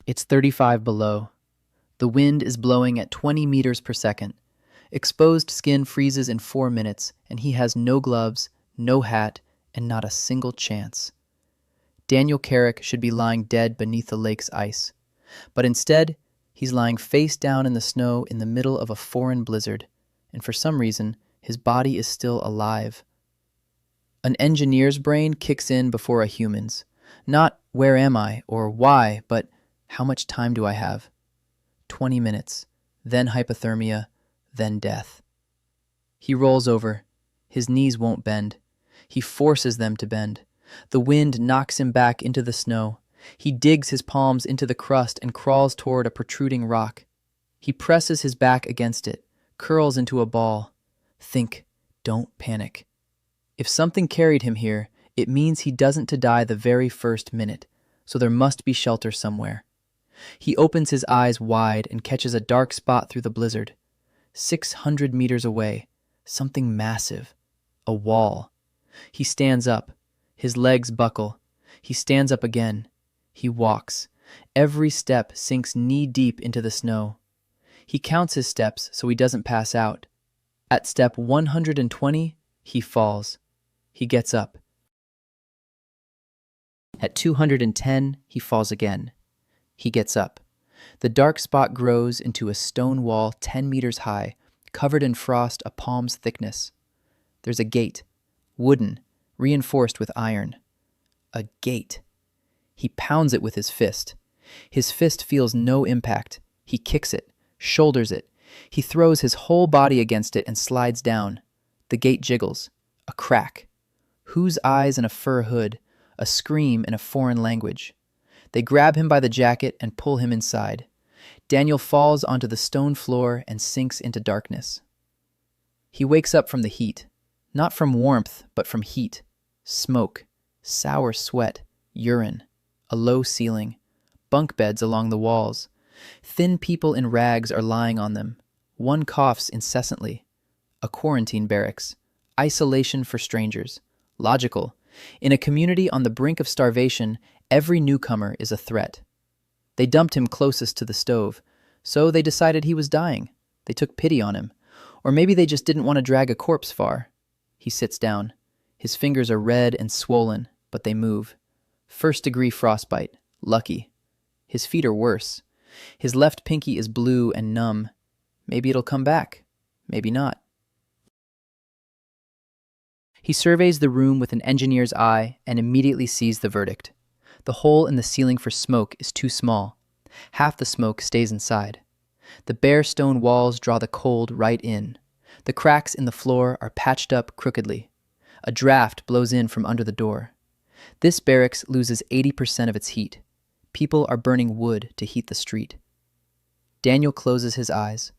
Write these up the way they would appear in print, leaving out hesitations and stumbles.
It's 35 below. The wind is blowing at 20 meters per second. Exposed skin freezes in 4 minutes, and he has no gloves, no hat, and not a single chance. Daniel Carrick should be lying dead beneath the lake's ice. But instead, he's lying face down in the snow in the middle of a foreign blizzard, and for some reason, his body is still alive. An engineer's brain kicks in before a human's. Not where am I or why, but how much time do I have? 20 minutes, then hypothermia, then death. He rolls over. His knees won't bend. He forces them to bend. The wind knocks him back into the snow. He digs his palms into the crust and crawls toward a protruding rock. He presses his back against it, curls into a ball. Think, don't panic. If something carried him here, it means he doesn't to die the very first minute, so there must be shelter somewhere. He opens his eyes wide and catches a dark spot through the blizzard. 600 meters away, something massive. A wall. He stands up. His legs buckle. He stands up again. He walks. Every step sinks knee-deep into the snow. He counts his steps so he doesn't pass out. At step 120, he falls. He gets up. At 210, he falls again. He gets up. The dark spot grows into a stone wall 10 meters high, covered in frost a palm's thickness. There's a gate, wooden, reinforced with iron. A gate. He pounds it with his fist. His fist feels no impact. He kicks it, shoulders it. He throws his whole body against it and slides down. The gate jiggles. A crack. Whose eyes in a fur hood? A scream in a foreign language. They grab him by the jacket and pull him inside. Daniel falls onto the stone floor and sinks into darkness. He wakes up from the heat. Not from warmth, but from heat. Smoke. Sour sweat. Urine. A low ceiling. Bunk beds along the walls. Thin people in rags are lying on them. One coughs incessantly. A quarantine barracks. Isolation for strangers. Logical. In a community on the brink of starvation, every newcomer is a threat. They dumped him closest to the stove, so they decided he was dying. They took pity on him. Or maybe they just didn't want to drag a corpse far. He sits down. His fingers are red and swollen, but they move. First-degree frostbite. Lucky. His feet are worse. His left pinky is blue and numb. Maybe it'll come back. Maybe not. He surveys the room with an engineer's eye and immediately sees the verdict. The hole in the ceiling for smoke is too small. Half the smoke stays inside. The bare stone walls draw the cold right in. The cracks in the floor are patched up crookedly. A draft blows in from under the door. This barracks loses 80% of its heat. People are burning wood to heat the street. Daniel closes his eyes.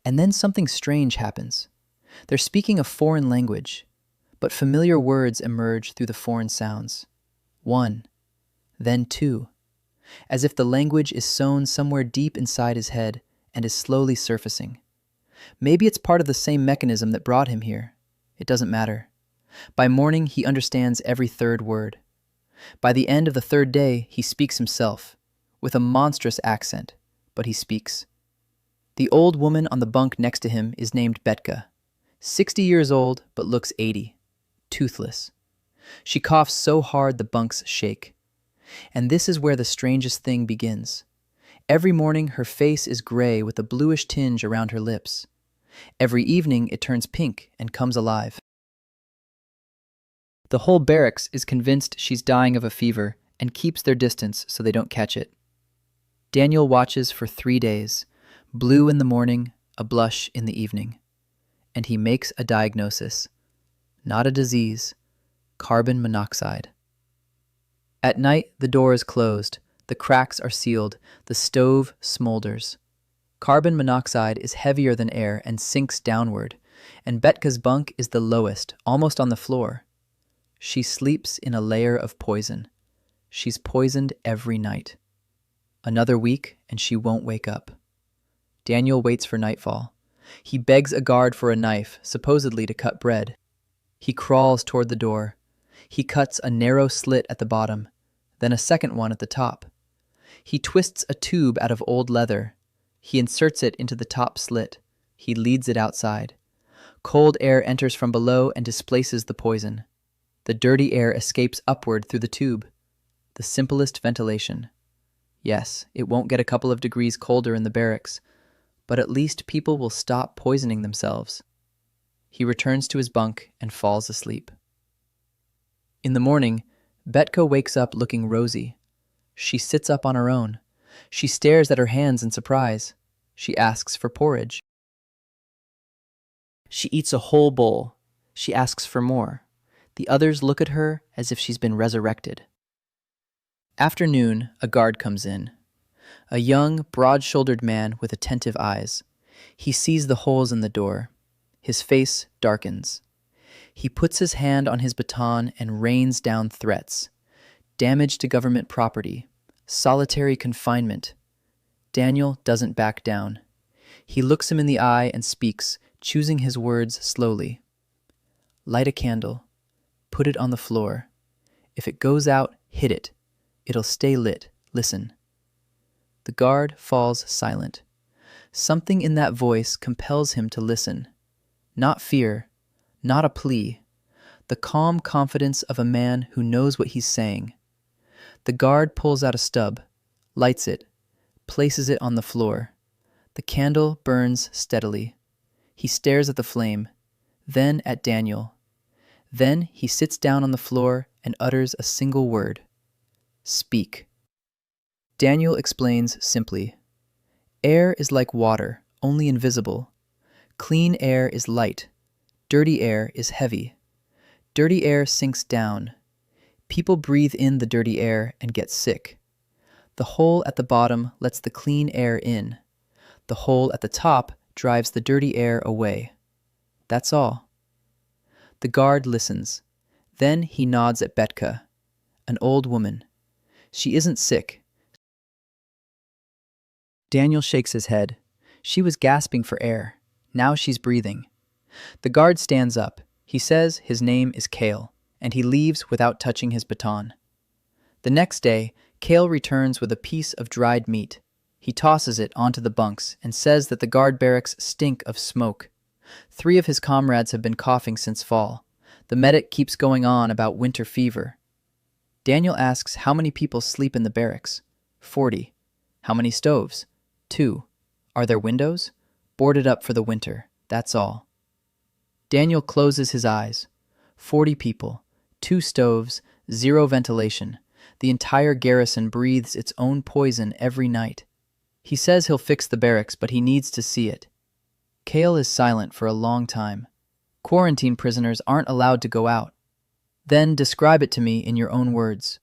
And then something strange happens. They're speaking a foreign language, but familiar words emerge through the foreign sounds. 1, then 2, as if the language is sewn somewhere deep inside his head and is slowly surfacing. Maybe it's part of the same mechanism that brought him here. It doesn't matter. By morning, he understands every third word. By the end of the third day, he speaks himself, with a monstrous accent, but he speaks. The old woman on the bunk next to him is named Betka, 60 years old, but looks 80. Toothless. She coughs so hard the bunks shake. And this is where the strangest thing begins. Every morning her face is gray with a bluish tinge around her lips. Every evening it turns pink and comes alive. The whole barracks is convinced she's dying of a fever and keeps their distance so they don't catch it. Daniel watches for 3 days, blue in the morning, a blush in the evening. And he makes a diagnosis. Not a disease, carbon monoxide. At night, the door is closed, the cracks are sealed, the stove smolders. Carbon monoxide is heavier than air and sinks downward, and Betka's bunk is the lowest, almost on the floor. She sleeps in a layer of poison. She's poisoned every night. Another week, and she won't wake up. Daniel waits for nightfall. He begs a guard for a knife, supposedly to cut bread. He crawls toward the door. He cuts a narrow slit at the bottom, then a second one at the top. He twists a tube out of old leather. He inserts it into the top slit. He leads it outside. Cold air enters from below and displaces the poison. The dirty air escapes upward through the tube. The simplest ventilation. Yes, it won't get a couple of degrees colder in the barracks, but at least people will stop poisoning themselves. He returns to his bunk and falls asleep. In the morning, Betka wakes up looking rosy. She sits up on her own. She stares at her hands in surprise. She asks for porridge. She eats a whole bowl. She asks for more. The others look at her as if she's been resurrected. After noon, a guard comes in. A young, broad-shouldered man with attentive eyes. He sees the holes in the door. His face darkens. He puts his hand on his baton and rains down threats. Damage to government property. Solitary confinement. Daniel doesn't back down. He looks him in the eye and speaks, choosing his words slowly. Light a candle. Put it on the floor. If it goes out, hit it. It'll stay lit. Listen. The guard falls silent. Something in that voice compels him to listen. Not fear, not a plea. The calm confidence of a man who knows what he's saying. The guard pulls out a stub, lights it, places it on the floor. The candle burns steadily. He stares at the flame, then at Daniel. Then he sits down on the floor and utters a single word. Speak. Daniel explains simply. Air is like water, only invisible. Clean air is light. Dirty air is heavy. Dirty air sinks down. People breathe in the dirty air and get sick. The hole at the bottom lets the clean air in. The hole at the top drives the dirty air away. That's all. The guard listens. Then he nods at Betka, an old woman. She isn't sick. Daniel shakes his head. She was gasping for air. Now she's breathing. The guard stands up. He says his name is Kale, and he leaves without touching his baton. The next day, Kale returns with a piece of dried meat. He tosses it onto the bunks and says that the guard barracks stink of smoke. 3 of his comrades have been coughing since fall. The medic keeps going on about winter fever. Daniel asks how many people sleep in the barracks. 40. How many stoves? 2. Are there windows? Boarded up for the winter. That's all. Daniel closes his eyes. 40 people, 2 stoves, 0 ventilation. The entire garrison breathes its own poison every night. He says he'll fix the barracks, but he needs to see it. Kale is silent for a long time. Quarantine prisoners aren't allowed to go out. Then describe it to me in your own words.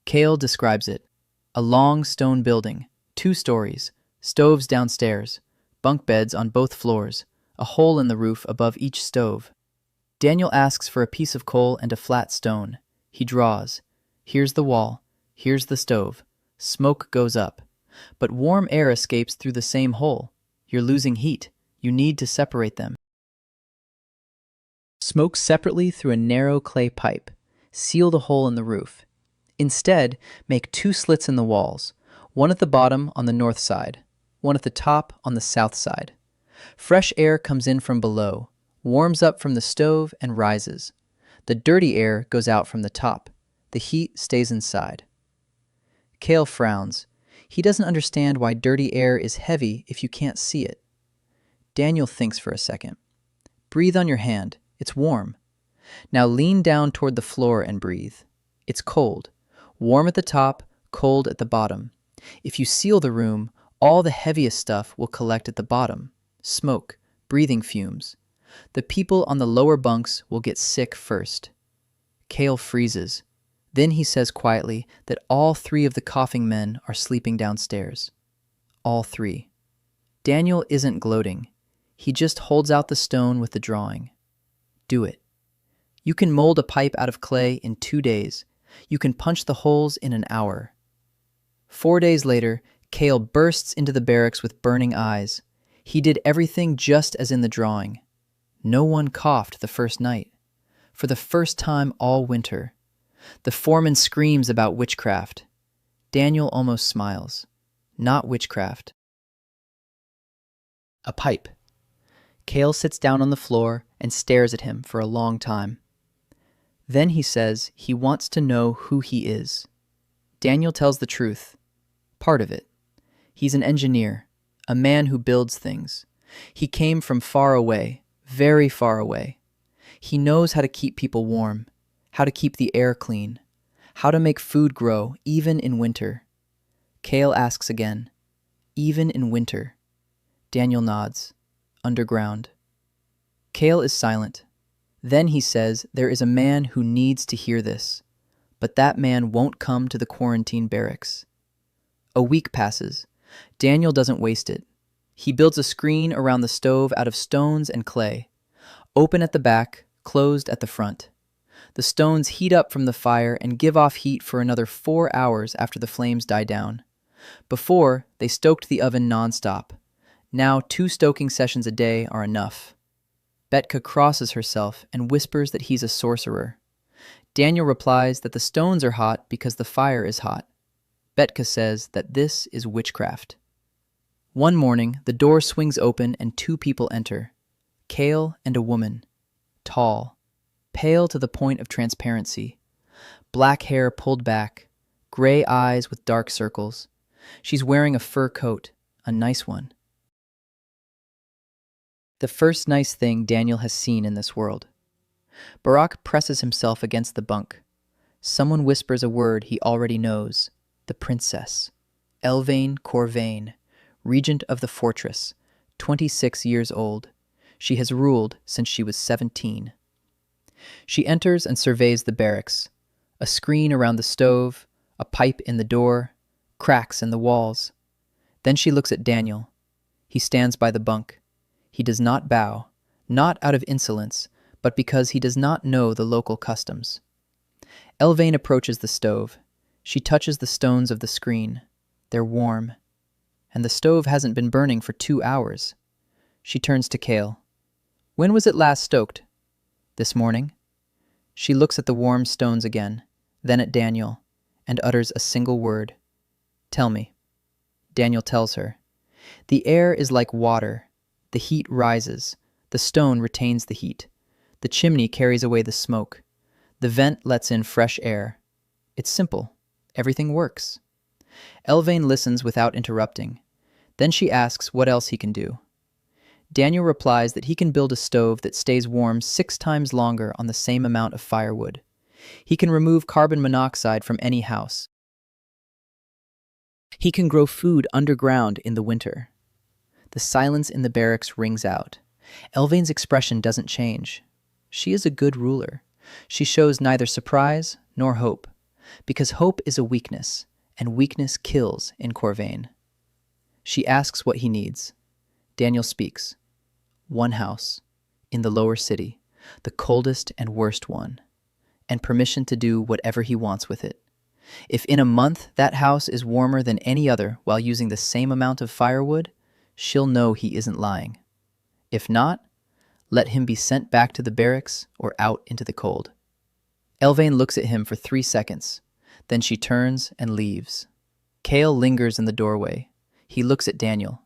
Kale describes it. A long stone building, 2 stories, stoves downstairs, bunk beds on both floors, a hole in the roof above each stove. Daniel asks for a piece of coal and a flat stone. He draws. Here's the wall. Here's the stove. Smoke goes up. But warm air escapes through the same hole. You're losing heat. You need to separate them. Smoke separately through a narrow clay pipe. Seal the hole in the roof. Instead, make 2 slits in the walls, one at the bottom on the north side, one at the top on the south side. Fresh air comes in from below, warms up from the stove and rises. The dirty air goes out from the top. The heat stays inside. Kale frowns. He doesn't understand why dirty air is heavy if you can't see it. Daniel thinks for a second. Breathe on your hand. It's warm. Now lean down toward the floor and breathe. It's cold. Warm at the top, cold at the bottom. If you seal the room, all the heaviest stuff will collect at the bottom. Smoke, breathing fumes. The people on the lower bunks will get sick first. Kale freezes. Then he says quietly that all 3 of the coughing men are sleeping downstairs. All 3. Daniel isn't gloating. He just holds out the stone with the drawing. Do it. You can mold a pipe out of clay in 2 days. You can punch the holes in an hour. 4 days later, Kale bursts into the barracks with burning eyes. He did everything just as in the drawing. No one coughed the first night. For the first time all winter. The foreman screams about witchcraft. Daniel almost smiles. Not witchcraft. A pipe. Kale sits down on the floor and stares at him for a long time. Then he says he wants to know who he is. Daniel tells the truth. Part of it. He's an engineer, a man who builds things. He came from far away, very far away. He knows how to keep people warm, how to keep the air clean, how to make food grow even in winter. Kale asks again, even in winter. Daniel nods. Underground. Kale is silent. Then he says there is a man who needs to hear this, but that man won't come to the quarantine barracks. A week passes. Daniel doesn't waste it. He builds a screen around the stove out of stones and clay, open at the back, closed at the front. The stones heat up from the fire and give off heat for another 4 hours after the flames die down. Before, they stoked the oven nonstop. Now 2 stoking sessions a day are enough. Betka crosses herself and whispers that he's a sorcerer. Daniel replies that the stones are hot because the fire is hot. Betka says that this is witchcraft. One morning, the door swings open and 2 people enter. Kale and a woman. Tall. Pale to the point of transparency. Black hair pulled back. Gray eyes with dark circles. She's wearing a fur coat. A nice one. The first nice thing Daniel has seen in this world. Barak presses himself against the bunk. Someone whispers a word he already knows. The princess. Elvain Corvain, regent of the fortress, 26 years old. She has ruled since she was 17. She enters and surveys the barracks. A screen around the stove, a pipe in the door, cracks in the walls. Then she looks at Daniel. He stands by the bunk. He does not bow, not out of insolence, but because he does not know the local customs. Elvain approaches the stove. She touches the stones of the screen. They're warm. And the stove hasn't been burning for 2 hours. She turns to Kale. When was it last stoked? This morning. She looks at the warm stones again, then at Daniel, and utters a single word. Tell me. Daniel tells her. The air is like water. The heat rises. The stone retains the heat. The chimney carries away the smoke. The vent lets in fresh air. It's simple. Everything works. Elvain listens without interrupting. Then she asks what else he can do. Daniel replies that he can build a stove that stays warm 6 times longer on the same amount of firewood. He can remove carbon monoxide from any house. He can grow food underground in the winter. The silence in the barracks rings out. Elvain's expression doesn't change. She is a good ruler. She shows neither surprise nor hope, because hope is a weakness, and weakness kills in Corvain. She asks what he needs. Daniel speaks. 1 house, in the lower city, the coldest and worst one, and permission to do whatever he wants with it. If in a month that house is warmer than any other while using the same amount of firewood, she'll know he isn't lying. If not, let him be sent back to the barracks or out into the cold. Elvain looks at him for 3 seconds. Then she turns and leaves. Kale lingers in the doorway. He looks at Daniel.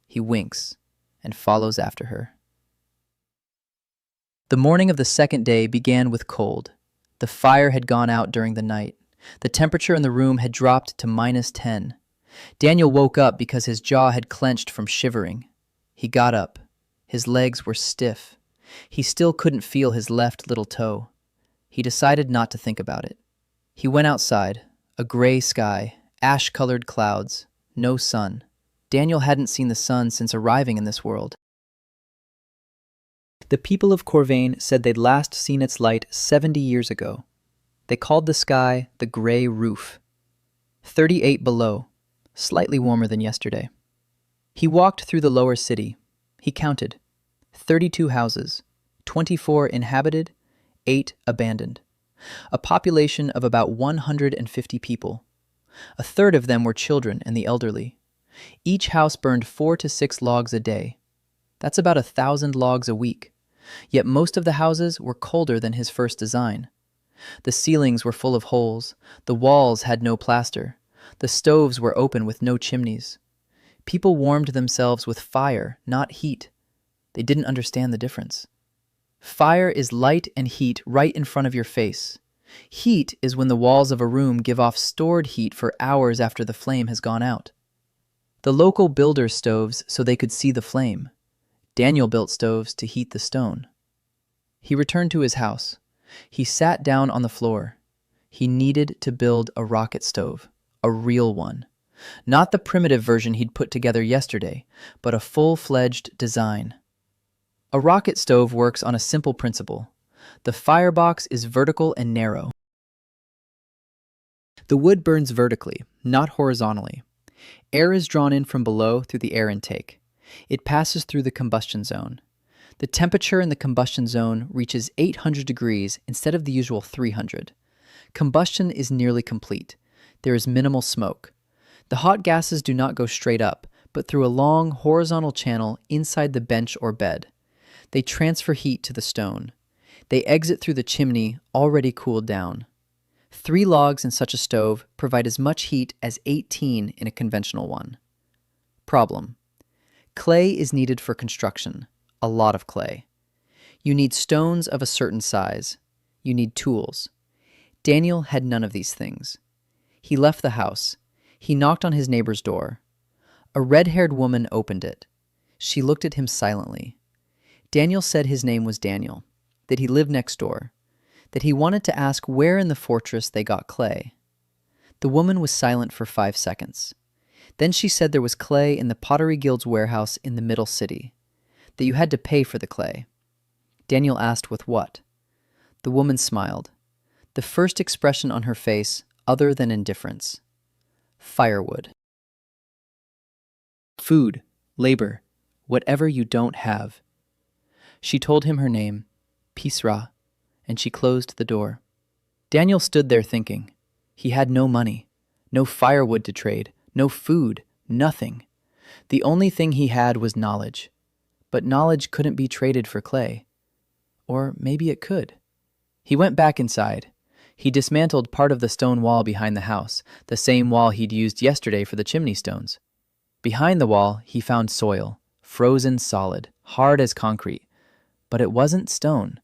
He winks and follows after her. The morning of the second day began with cold. The fire had gone out during the night. The temperature in the room had dropped to -10. Daniel woke up because his jaw had clenched from shivering. He got up. His legs were stiff. He still couldn't feel his left little toe. He decided not to think about it. He went outside. A gray sky, ash-colored clouds, no sun. Daniel hadn't seen the sun since arriving in this world. The people of Corvain said they'd last seen its light 70 years ago. They called the sky the gray roof. 38 below, slightly warmer than yesterday. He walked through the lower city. He counted. 32 houses, 24 inhabited, 8 abandoned. A population of about 150 people. A third of them were children and the elderly. Each house burned 4 to 6 logs a day. That's about 1,000 logs a week. Yet most of the houses were colder than his first design. The ceilings were full of holes. The walls had no plaster. The stoves were open with no chimneys. People warmed themselves with fire, not heat. They didn't understand the difference. Fire is light and heat right in front of your face. Heat is when the walls of a room give off stored heat for hours after the flame has gone out. The local builders stoves so they could see the flame. Daniel built stoves to heat the stone. He returned to his house. He sat down on the floor. He needed to build a rocket stove, a real one. Not the primitive version he'd put together yesterday, but a full-fledged design. A rocket stove works on a simple principle. The firebox is vertical and narrow. The wood burns vertically, not horizontally. Air is drawn in from below through the air intake. It passes through the combustion zone. The temperature in the combustion zone reaches 800 degrees instead of the usual 300. Combustion is nearly complete. There is minimal smoke. The hot gases do not go straight up, but through a long horizontal channel inside the bench or bed. They transfer heat to the stone. They exit through the chimney already cooled down. 3 logs in such a stove provide as much heat as 18 in a conventional one. Problem: clay is needed for construction, a lot of clay. You need stones of a certain size. You need tools. Daniel had none of these things. He left the house. He knocked on his neighbor's door. A red-haired woman opened it. She looked at him silently. Daniel said his name was Daniel, that he lived next door, that he wanted to ask where in the fortress they got clay. The woman was silent for 5 seconds. Then she said there was clay in the Pottery Guild's warehouse in the middle city, that you had to pay for the clay. Daniel asked with what? The woman smiled. The first expression on her face other than indifference. Firewood. Food, labor, whatever you don't have. She told him her name, Pisra, and she closed the door. Daniel stood there thinking. He had no money, no firewood to trade, no food, nothing. The only thing he had was knowledge. But knowledge couldn't be traded for clay. Or maybe it could. He went back inside. He dismantled part of the stone wall behind the house, the same wall he'd used yesterday for the chimney stones. Behind the wall, he found soil, frozen solid, hard as concrete. But it wasn't stone.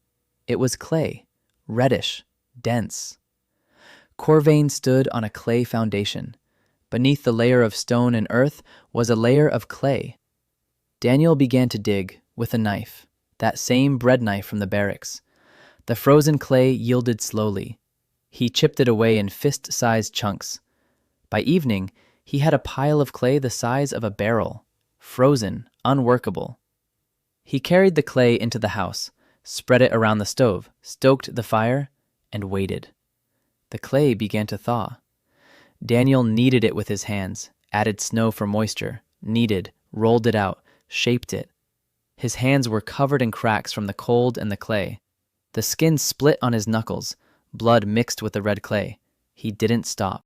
It was clay, reddish, dense. Corvain stood on a clay foundation. Beneath the layer of stone and earth was a layer of clay. Daniel began to dig with a knife, that same bread knife from the barracks. The frozen clay yielded slowly. He chipped it away in fist-sized chunks. By evening, he had a pile of clay the size of a barrel, frozen, unworkable. He carried the clay into the house, spread it around the stove, stoked the fire, and waited. The clay began to thaw. Daniel kneaded it with his hands, added snow for moisture, kneaded, rolled it out, shaped it. His hands were covered in cracks from the cold and the clay. The skin split on his knuckles, blood mixed with the red clay. He didn't stop.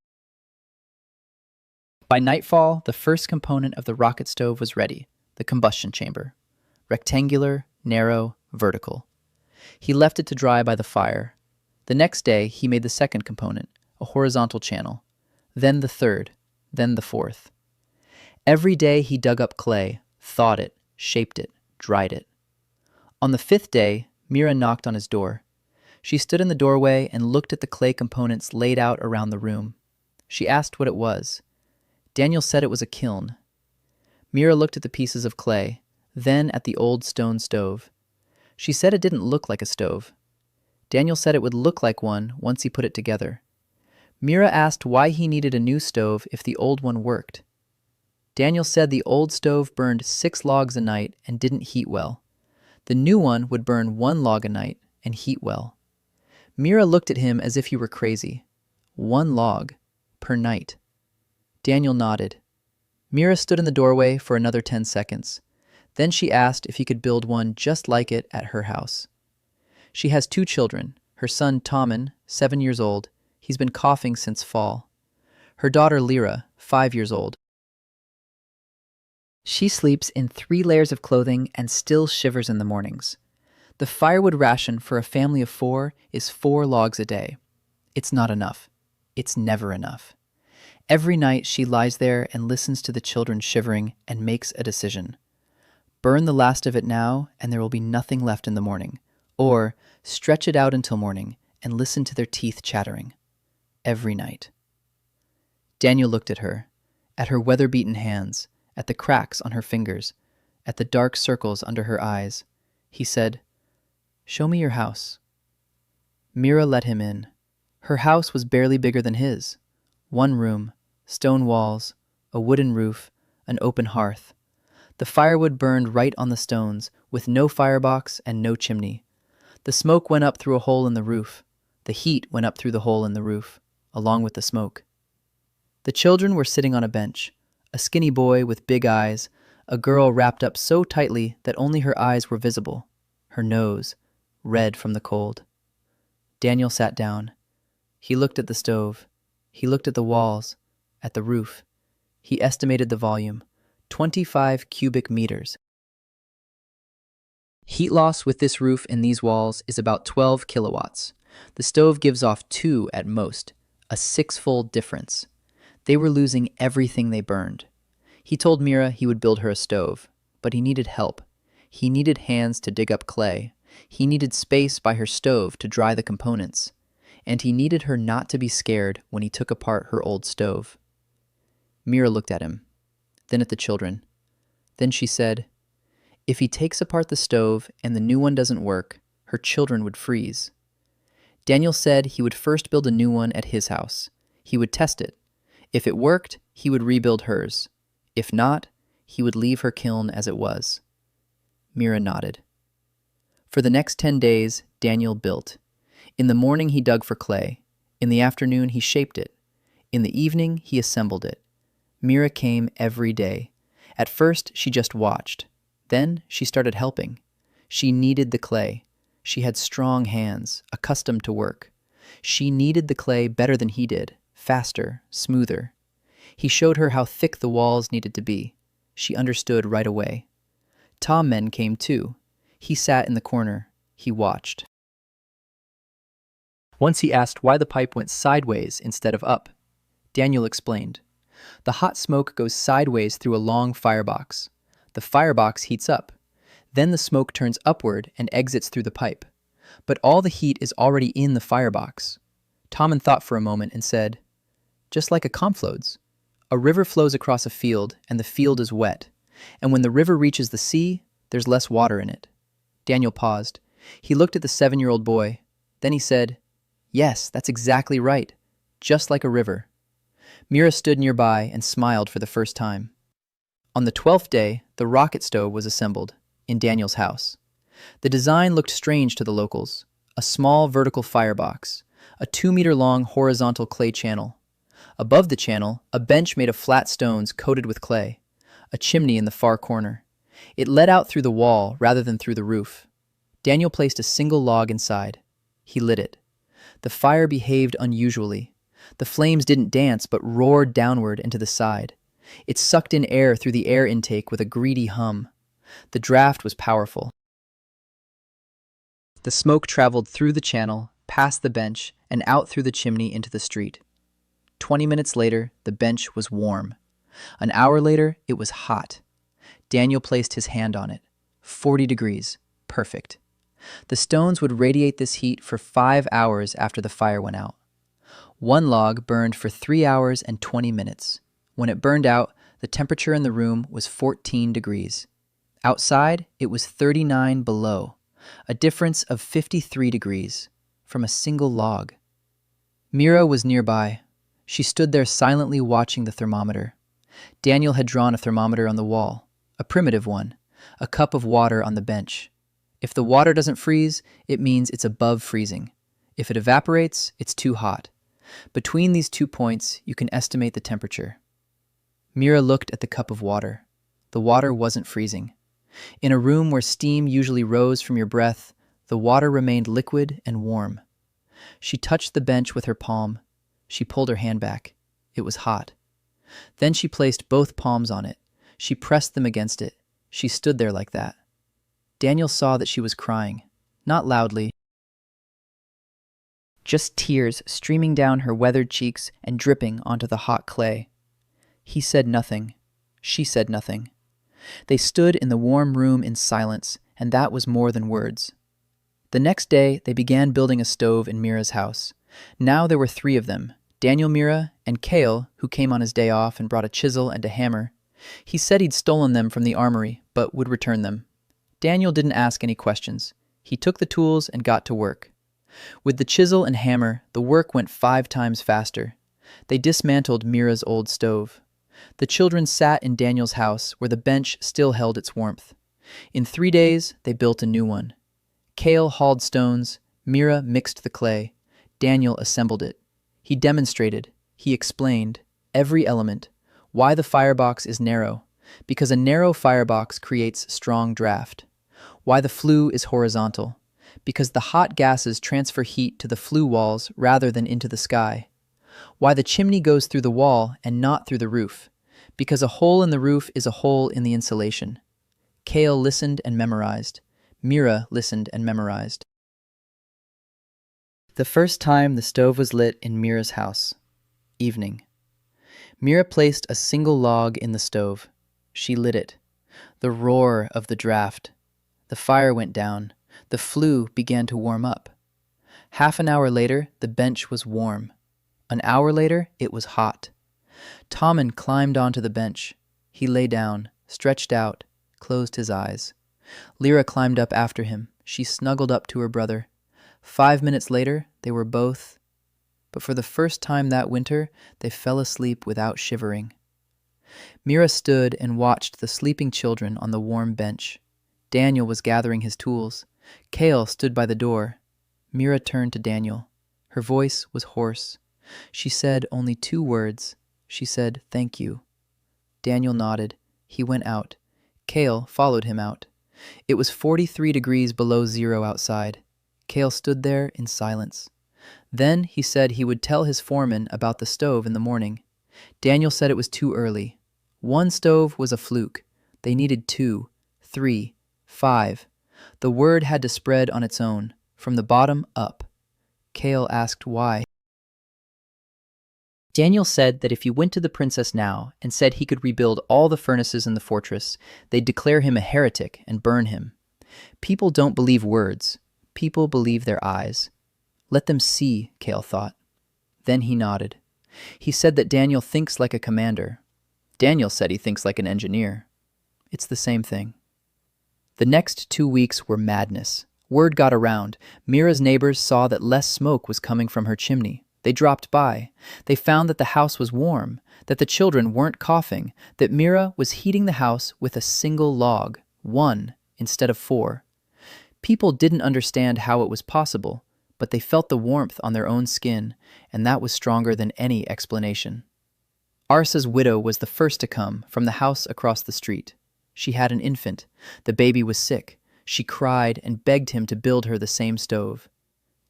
By nightfall, the first component of the rocket stove was ready, the combustion chamber. Rectangular, narrow, vertical. He left it to dry by the fire. The next day, he made the second component, a horizontal channel. Then the third, then the fourth. Every day he dug up clay, thawed it, shaped it, dried it. On the 5th day, Mira knocked on his door. She stood in the doorway and looked at the clay components laid out around the room. She asked what it was. Daniel said it was a kiln. Mira looked at the pieces of clay, then at the old stone stove. She said it didn't look like a stove. Daniel said it would look like one once he put it together. Mira asked why he needed a new stove if the old one worked. Daniel said the old stove burned 6 logs a night and didn't heat well. The new one would burn 1 log a night and heat well. Mira looked at him as if he were crazy. 1 log per night. Daniel nodded. Mira stood in the doorway for another 10 seconds. Then she asked if he could build one just like it at her house. She has 2 children. Her son, Tommen, 7 years old. He's been coughing since fall. Her daughter, Lyra, 5 years old. She sleeps in 3 layers of clothing and still shivers in the mornings. The firewood ration for a family of 4 is 4 logs a day. It's not enough. It's never enough. Every night she lies there and listens to the children shivering and makes a decision. Burn the last of it now, and there will be nothing left in the morning. Or stretch it out until morning and listen to their teeth chattering. Every night. Daniel looked at her weather-beaten hands, at the cracks on her fingers, at the dark circles under her eyes. He said, "Show me your house." Mira let him in. Her house was barely bigger than his. One room, stone walls, a wooden roof, an open hearth. The firewood burned right on the stones, with no firebox and no chimney. The smoke went up through a hole in the roof. The heat went up through the hole in the roof, along with the smoke. The children were sitting on a bench, a skinny boy with big eyes, a girl wrapped up so tightly that only her eyes were visible, her nose, red from the cold. Daniel sat down. He looked at the stove. He looked at the walls, at the roof. He estimated the volume, 25 cubic meters. Heat loss with this roof and these walls is about 12 kilowatts. The stove gives off 2 at most, a 6-fold difference. They were losing everything they burned. He told Mira he would build her a stove, but he needed help. He needed hands to dig up clay. He needed space by her stove to dry the components. And he needed her not to be scared when he took apart her old stove. Mira looked at him, then at the children. Then she said, "If he takes apart the stove and the new one doesn't work, her children would freeze." Daniel said he would first build a new one at his house. He would test it. If it worked, he would rebuild hers. If not, he would leave her kiln as it was. Mira nodded. For the next 10 days, Daniel built. In the morning, he dug for clay. In the afternoon, he shaped it. In the evening, he assembled it. Mira came every day. At first, she just watched. Then, she started helping. She kneaded the clay. She had strong hands, accustomed to work. She kneaded the clay better than he did, faster, smoother. He showed her how thick the walls needed to be. She understood right away. Tom Men came too. He sat in the corner. He watched. Once he asked why the pipe went sideways instead of up. Daniel explained. The hot smoke goes sideways through a long firebox. The firebox heats up. Then the smoke turns upward and exits through the pipe. But all the heat is already in the firebox. Tommen thought for a moment and said, "Just like a conflodes. A river flows across a field, and the field is wet. And when the river reaches the sea, there's less water in it." Daniel paused. He looked at the 7-year-old boy. Then he said, "Yes, that's exactly right. Just like a river." Mira stood nearby and smiled for the first time. On the 12th day, the rocket stove was assembled in Daniel's house. The design looked strange to the locals. A small vertical firebox, a 2-meter-long horizontal clay channel. Above the channel, a bench made of flat stones coated with clay, a chimney in the far corner. It led out through the wall rather than through the roof. Daniel placed a single log inside. He lit it. The fire behaved unusually. The flames didn't dance but roared downward and to the side. It sucked in air through the air intake with a greedy hum. The draft was powerful. The smoke traveled through the channel, past the bench, and out through the chimney into the street. 20 minutes later, the bench was warm. An hour later, it was hot. Daniel placed his hand on it. 40 degrees. Perfect. The stones would radiate this heat for 5 hours after the fire went out. One log burned for 3 hours and 20 minutes. When it burned out, the temperature in the room was 14 degrees. Outside, it was 39 below, a difference of 53 degrees from a single log. Mira was nearby. She stood there silently watching the thermometer. Daniel had drawn a thermometer on the wall, a primitive one, a cup of water on the bench. If the water doesn't freeze, it means it's above freezing. If it evaporates, it's too hot. Between these 2 points, you can estimate the temperature. Mira looked at the cup of water. The water wasn't freezing. In a room where steam usually rose from your breath, the water remained liquid and warm. She touched the bench with her palm. She pulled her hand back. It was hot. Then she placed both palms on it. She pressed them against it. She stood there like that. Daniel saw that she was crying, not loudly, just tears streaming down her weathered cheeks and dripping onto the hot clay. He said nothing. She said nothing. They stood in the warm room in silence, and that was more than words. The next day, they began building a stove in Mira's house. Now there were 3 of them, Daniel, Mira, and Kale, who came on his day off and brought a chisel and a hammer. He said he'd stolen them from the armory, but would return them. Daniel didn't ask any questions. He took the tools and got to work. With the chisel and hammer, the work went 5 times faster. They dismantled Mira's old stove. The children sat in Daniel's house, where the bench still held its warmth. In 3 days, they built a new one. Kale hauled stones, Mira mixed the clay, Daniel assembled it. He demonstrated, he explained, every element, why the firebox is narrow, because a narrow firebox creates strong draft. Why the flue is horizontal, because the hot gases transfer heat to the flue walls rather than into the sky. Why the chimney goes through the wall and not through the roof, because a hole in the roof is a hole in the insulation. Kale listened and memorized. Mira listened and memorized. The first time the stove was lit in Mira's house. Evening. Mira placed a single log in the stove. She lit it. The roar of the draft. The fire went down. The flue began to warm up. Half an hour later, the bench was warm. An hour later, it was hot. Tommen climbed onto the bench. He lay down, stretched out, closed his eyes. Lyra climbed up after him. She snuggled up to her brother. 5 minutes later, they were both... But for the first time that winter, they fell asleep without shivering. Mira stood and watched the sleeping children on the warm bench. Daniel was gathering his tools. Kale stood by the door. Mira turned to Daniel. Her voice was hoarse. She said only 2 words. She said, "Thank you." Daniel nodded. He went out. Kale followed him out. It was 43 degrees below zero outside. Kale stood there in silence. Then he said he would tell his foreman about the stove in the morning. Daniel said it was too early. 1 stove was a fluke. They needed 2, 3, 5. The word had to spread on its own, from the bottom up. Kale asked why. Daniel said that if he went to the princess now and said he could rebuild all the furnaces in the fortress, they'd declare him a heretic and burn him. People don't believe words. People believe their eyes. Let them see, Kale thought. Then he nodded. He said that Daniel thinks like a commander. Daniel said he thinks like an engineer. It's the same thing. The next 2 weeks were madness. Word got around. Mira's neighbors saw that less smoke was coming from her chimney. They dropped by. They found that the house was warm, that the children weren't coughing, that Mira was heating the house with a single log, 1 instead of 4. People didn't understand how it was possible, but they felt the warmth on their own skin, and that was stronger than any explanation. Arsa's widow was the first to come from the house across the street. She had an infant. The baby was sick. She cried and begged him to build her the same stove.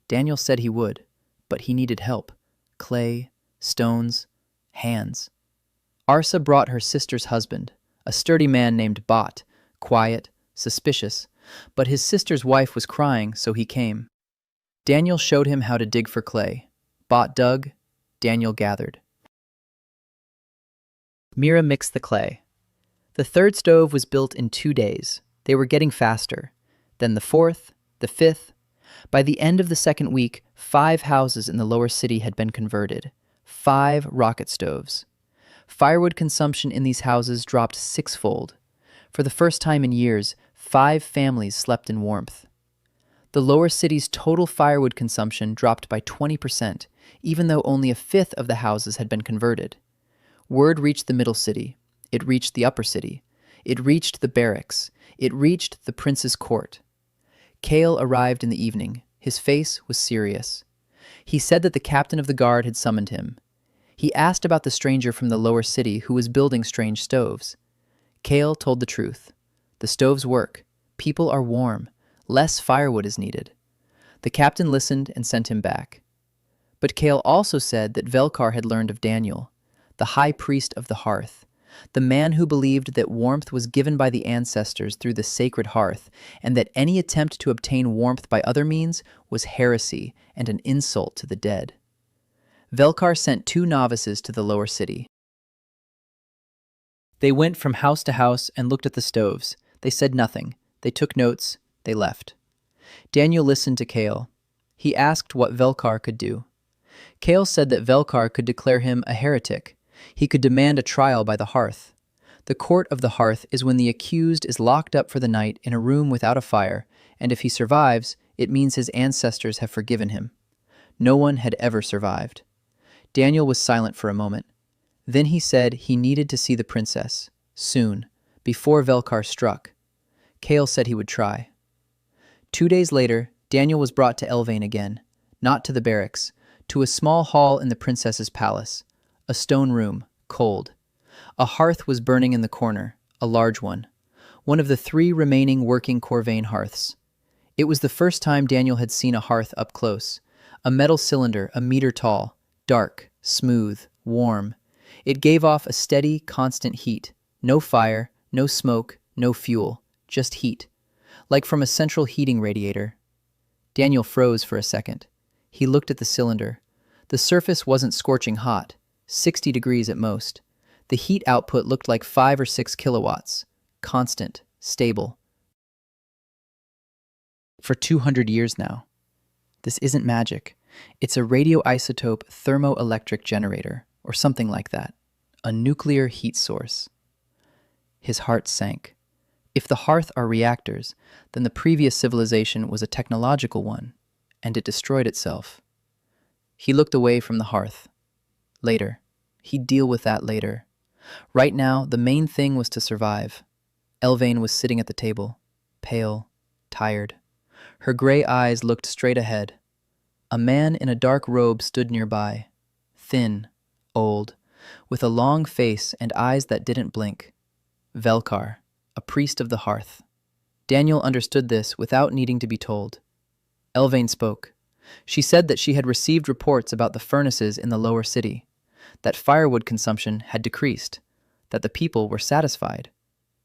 Daniel said he would, but he needed help. Clay, stones, hands. Arsa brought her sister's husband, a sturdy man named Bot, quiet, suspicious, but his sister's wife was crying, so he came. Daniel showed him how to dig for clay. Bot dug, Daniel gathered. Mira mixed the clay. The 3rd stove was built in 2 days. They were getting faster. Then the 4th, the 5th. By the end of the 2nd week, 5 houses in the lower city had been converted. 5 rocket stoves. Firewood consumption in these houses dropped 6-fold. For the first time in years, 5 families slept in warmth. The lower city's total firewood consumption dropped by 20%, even though only a 5th of the houses had been converted. Word reached the middle city. It reached the upper city. It reached the barracks. It reached the prince's court. Kale arrived in the evening. His face was serious. He said that the captain of the guard had summoned him. He asked about the stranger from the lower city who was building strange stoves. Kale told the truth. The stoves work. People are warm. Less firewood is needed. The captain listened and sent him back. But Kale also said that Velkar had learned of Daniel, the high priest of the hearth. the man who believed that warmth was given by the ancestors through the sacred hearth, and that any attempt to obtain warmth by other means was heresy and an insult to the dead. Velkar sent 2 novices to the lower city. They went from house to house and looked at the stoves. They said nothing. They took notes. They left. Daniel listened to Kale. He asked what Velkar could do. Kale said that Velkar could declare him a heretic. He could demand a trial by the hearth. The court of the hearth is when the accused is locked up for the night in a room without a fire, and if he survives, it means his ancestors have forgiven him. No one had ever survived. Daniel was silent for a moment. Then he said he needed to see the princess, soon, before Velkar struck. Kale said he would try. 2 days later, Daniel was brought to Elvain again, not to the barracks, to a small hall in the princess's palace, a stone room, cold. A hearth was burning in the corner, a large one of the 3 remaining working Corvain hearths. It was the first time Daniel had seen a hearth up close, a metal cylinder a meter tall, dark, smooth, warm. It gave off a steady, constant heat, no fire, no smoke, no fuel, just heat, like from a central heating radiator. Daniel froze for a second. He looked at the cylinder. The surface wasn't scorching hot, 60 degrees at most. The heat output looked like 5 or 6 kilowatts, constant, stable. For 200 years now. This isn't magic. It's a radioisotope thermoelectric generator, or something like that. A nuclear heat source. His heart sank. If the hearth are reactors, then the previous civilization was a technological one, and it destroyed itself. He looked away from the hearth. Later. He'd deal with that later. Right now, the main thing was to survive. Elvain was sitting at the table, pale, tired. Her gray eyes looked straight ahead. A man in a dark robe stood nearby, thin, old, with a long face and eyes that didn't blink. Velkar, a priest of the hearth. Daniel understood this without needing to be told. Elvain spoke. She said that she had received reports about the furnaces in the lower city, that firewood consumption had decreased, that the people were satisfied.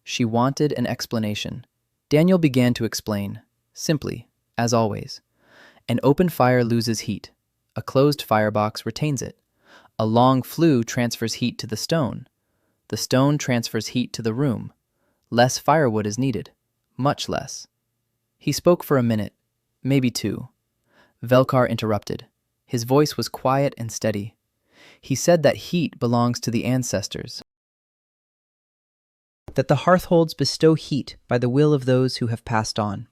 She wanted an explanation. Daniel began to explain, simply, as always. An open fire loses heat. A closed firebox retains it. A long flue transfers heat to the stone. The stone transfers heat to the room. Less firewood is needed. Much less. He spoke for a minute, maybe 2. Velkar interrupted. His voice was quiet and steady. He said that heat belongs to the ancestors. That the hearthholds bestow heat by the will of those who have passed on.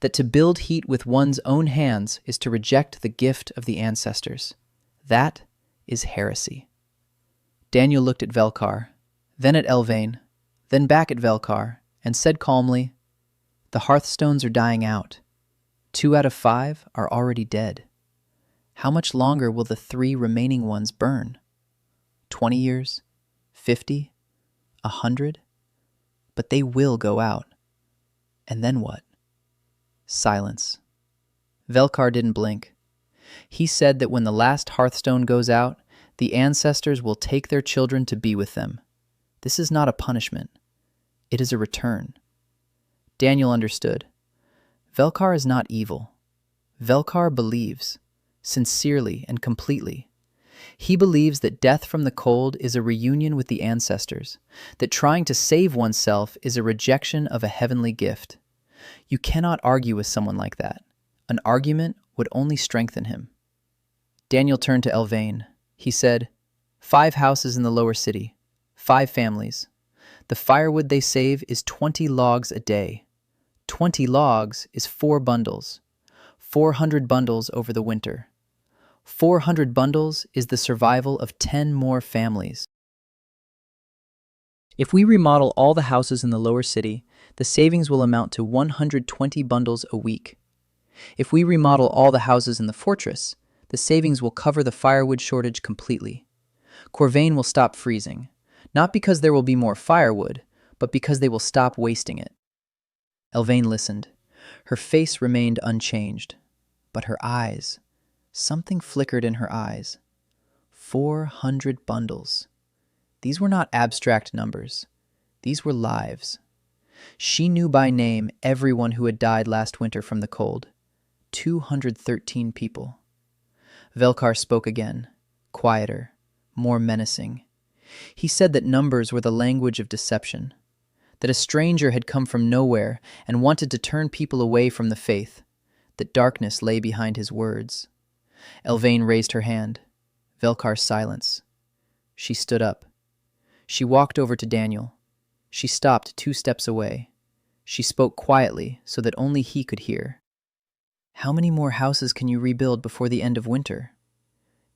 That to build heat with one's own hands is to reject the gift of the ancestors. That is heresy. Daniel looked at Velkar, then at Elvain, then back at Velkar, and said calmly, "The hearthstones are dying out. 2 out of 5 are already dead. How much longer will the 3 remaining ones burn? 20 years? 50? 100? But they will go out. And then what?" Silence. Velkar didn't blink. He said that when the last hearthstone goes out, the ancestors will take their children to be with them. This is not a punishment. It is a return. Daniel understood. Velkar is not evil. Velkar believes, sincerely and completely. He believes that death from the cold is a reunion with the ancestors, that trying to save oneself is a rejection of a heavenly gift. You cannot argue with someone like that. An argument would only strengthen him. Daniel turned to Elvain. He said, 5 houses in the lower city, 5 families. The firewood they save is 20 logs a day. 20 logs is 4 bundles. 400 bundles over the winter. 400 bundles is the survival of 10 more families. If we remodel all the houses in the lower city, the savings will amount to 120 bundles a week. If we remodel all the houses in the fortress, the savings will cover the firewood shortage completely. Corvain will stop freezing, not because there will be more firewood, but because they will stop wasting it. Elvain listened. Her face remained unchanged, but her eyes, something flickered in her eyes. 400 bundles. These were not abstract numbers. These were lives. She knew by name everyone who had died last winter from the cold. 213 people. Velkar spoke again, quieter, more menacing. He said that numbers were the language of deception, that a stranger had come from nowhere and wanted to turn people away from the faith, that darkness lay behind his words. Elvain raised her hand. Velkar silence. She stood up. She walked over to Daniel. She stopped 2 steps away. She spoke quietly so that only he could hear. How many more houses can you rebuild before the end of winter?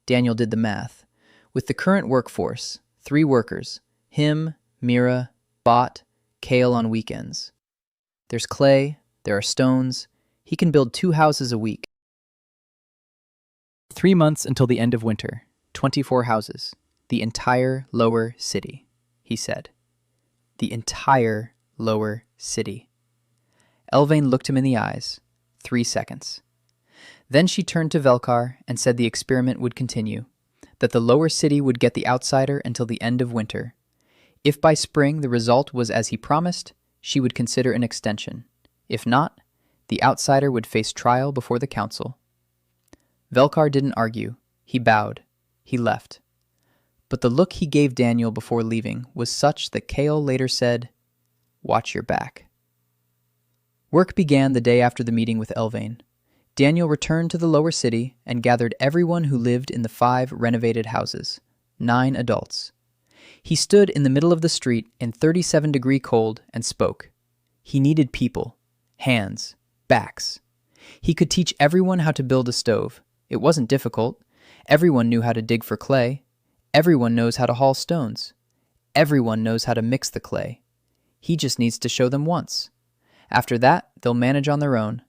Daniel did the math. With the current workforce, 3 workers, him, Mira, Bot, Kale on weekends. There's clay, there are stones. He can build 2 houses a week. 3 months until the end of winter, 24 houses. The entire lower city, he said. The entire lower city. Elvain looked him in the eyes. 3 seconds. Then she turned to Velkar and said the experiment would continue, that the lower city would get the outsider until the end of winter. If by spring the result was as he promised, she would consider an extension. If not, the outsider would face trial before the council. Velkar didn't argue. He bowed. He left. But the look he gave Daniel before leaving was such that Kale later said, "Watch your back." Work began the day after the meeting with Elvain. Daniel returned to the lower city and gathered everyone who lived in the 5 renovated houses, 9 adults. He stood in the middle of the street in 37-degree cold and spoke. He needed people, hands, backs. He could teach everyone how to build a stove. It wasn't difficult. Everyone knew how to dig for clay. Everyone knows how to haul stones. Everyone knows how to mix the clay. He just needs to show them once. After that, they'll manage on their own.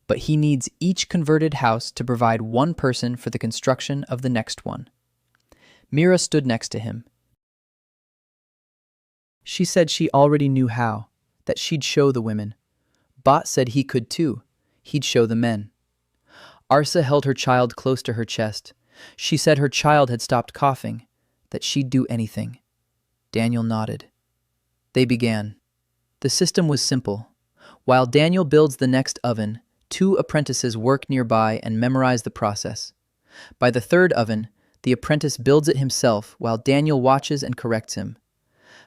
But he needs each converted house to provide 1 person for the construction of the next one. Mira stood next to him. She said she already knew how, that she'd show the women. Bot said he could too. He'd show the men. Arsa held her child close to her chest. She said her child had stopped coughing, that she'd do anything. Daniel nodded. They began. The system was simple. While Daniel builds the next oven, 2 apprentices work nearby and memorize the process. By the 3rd oven, the apprentice builds it himself while Daniel watches and corrects him.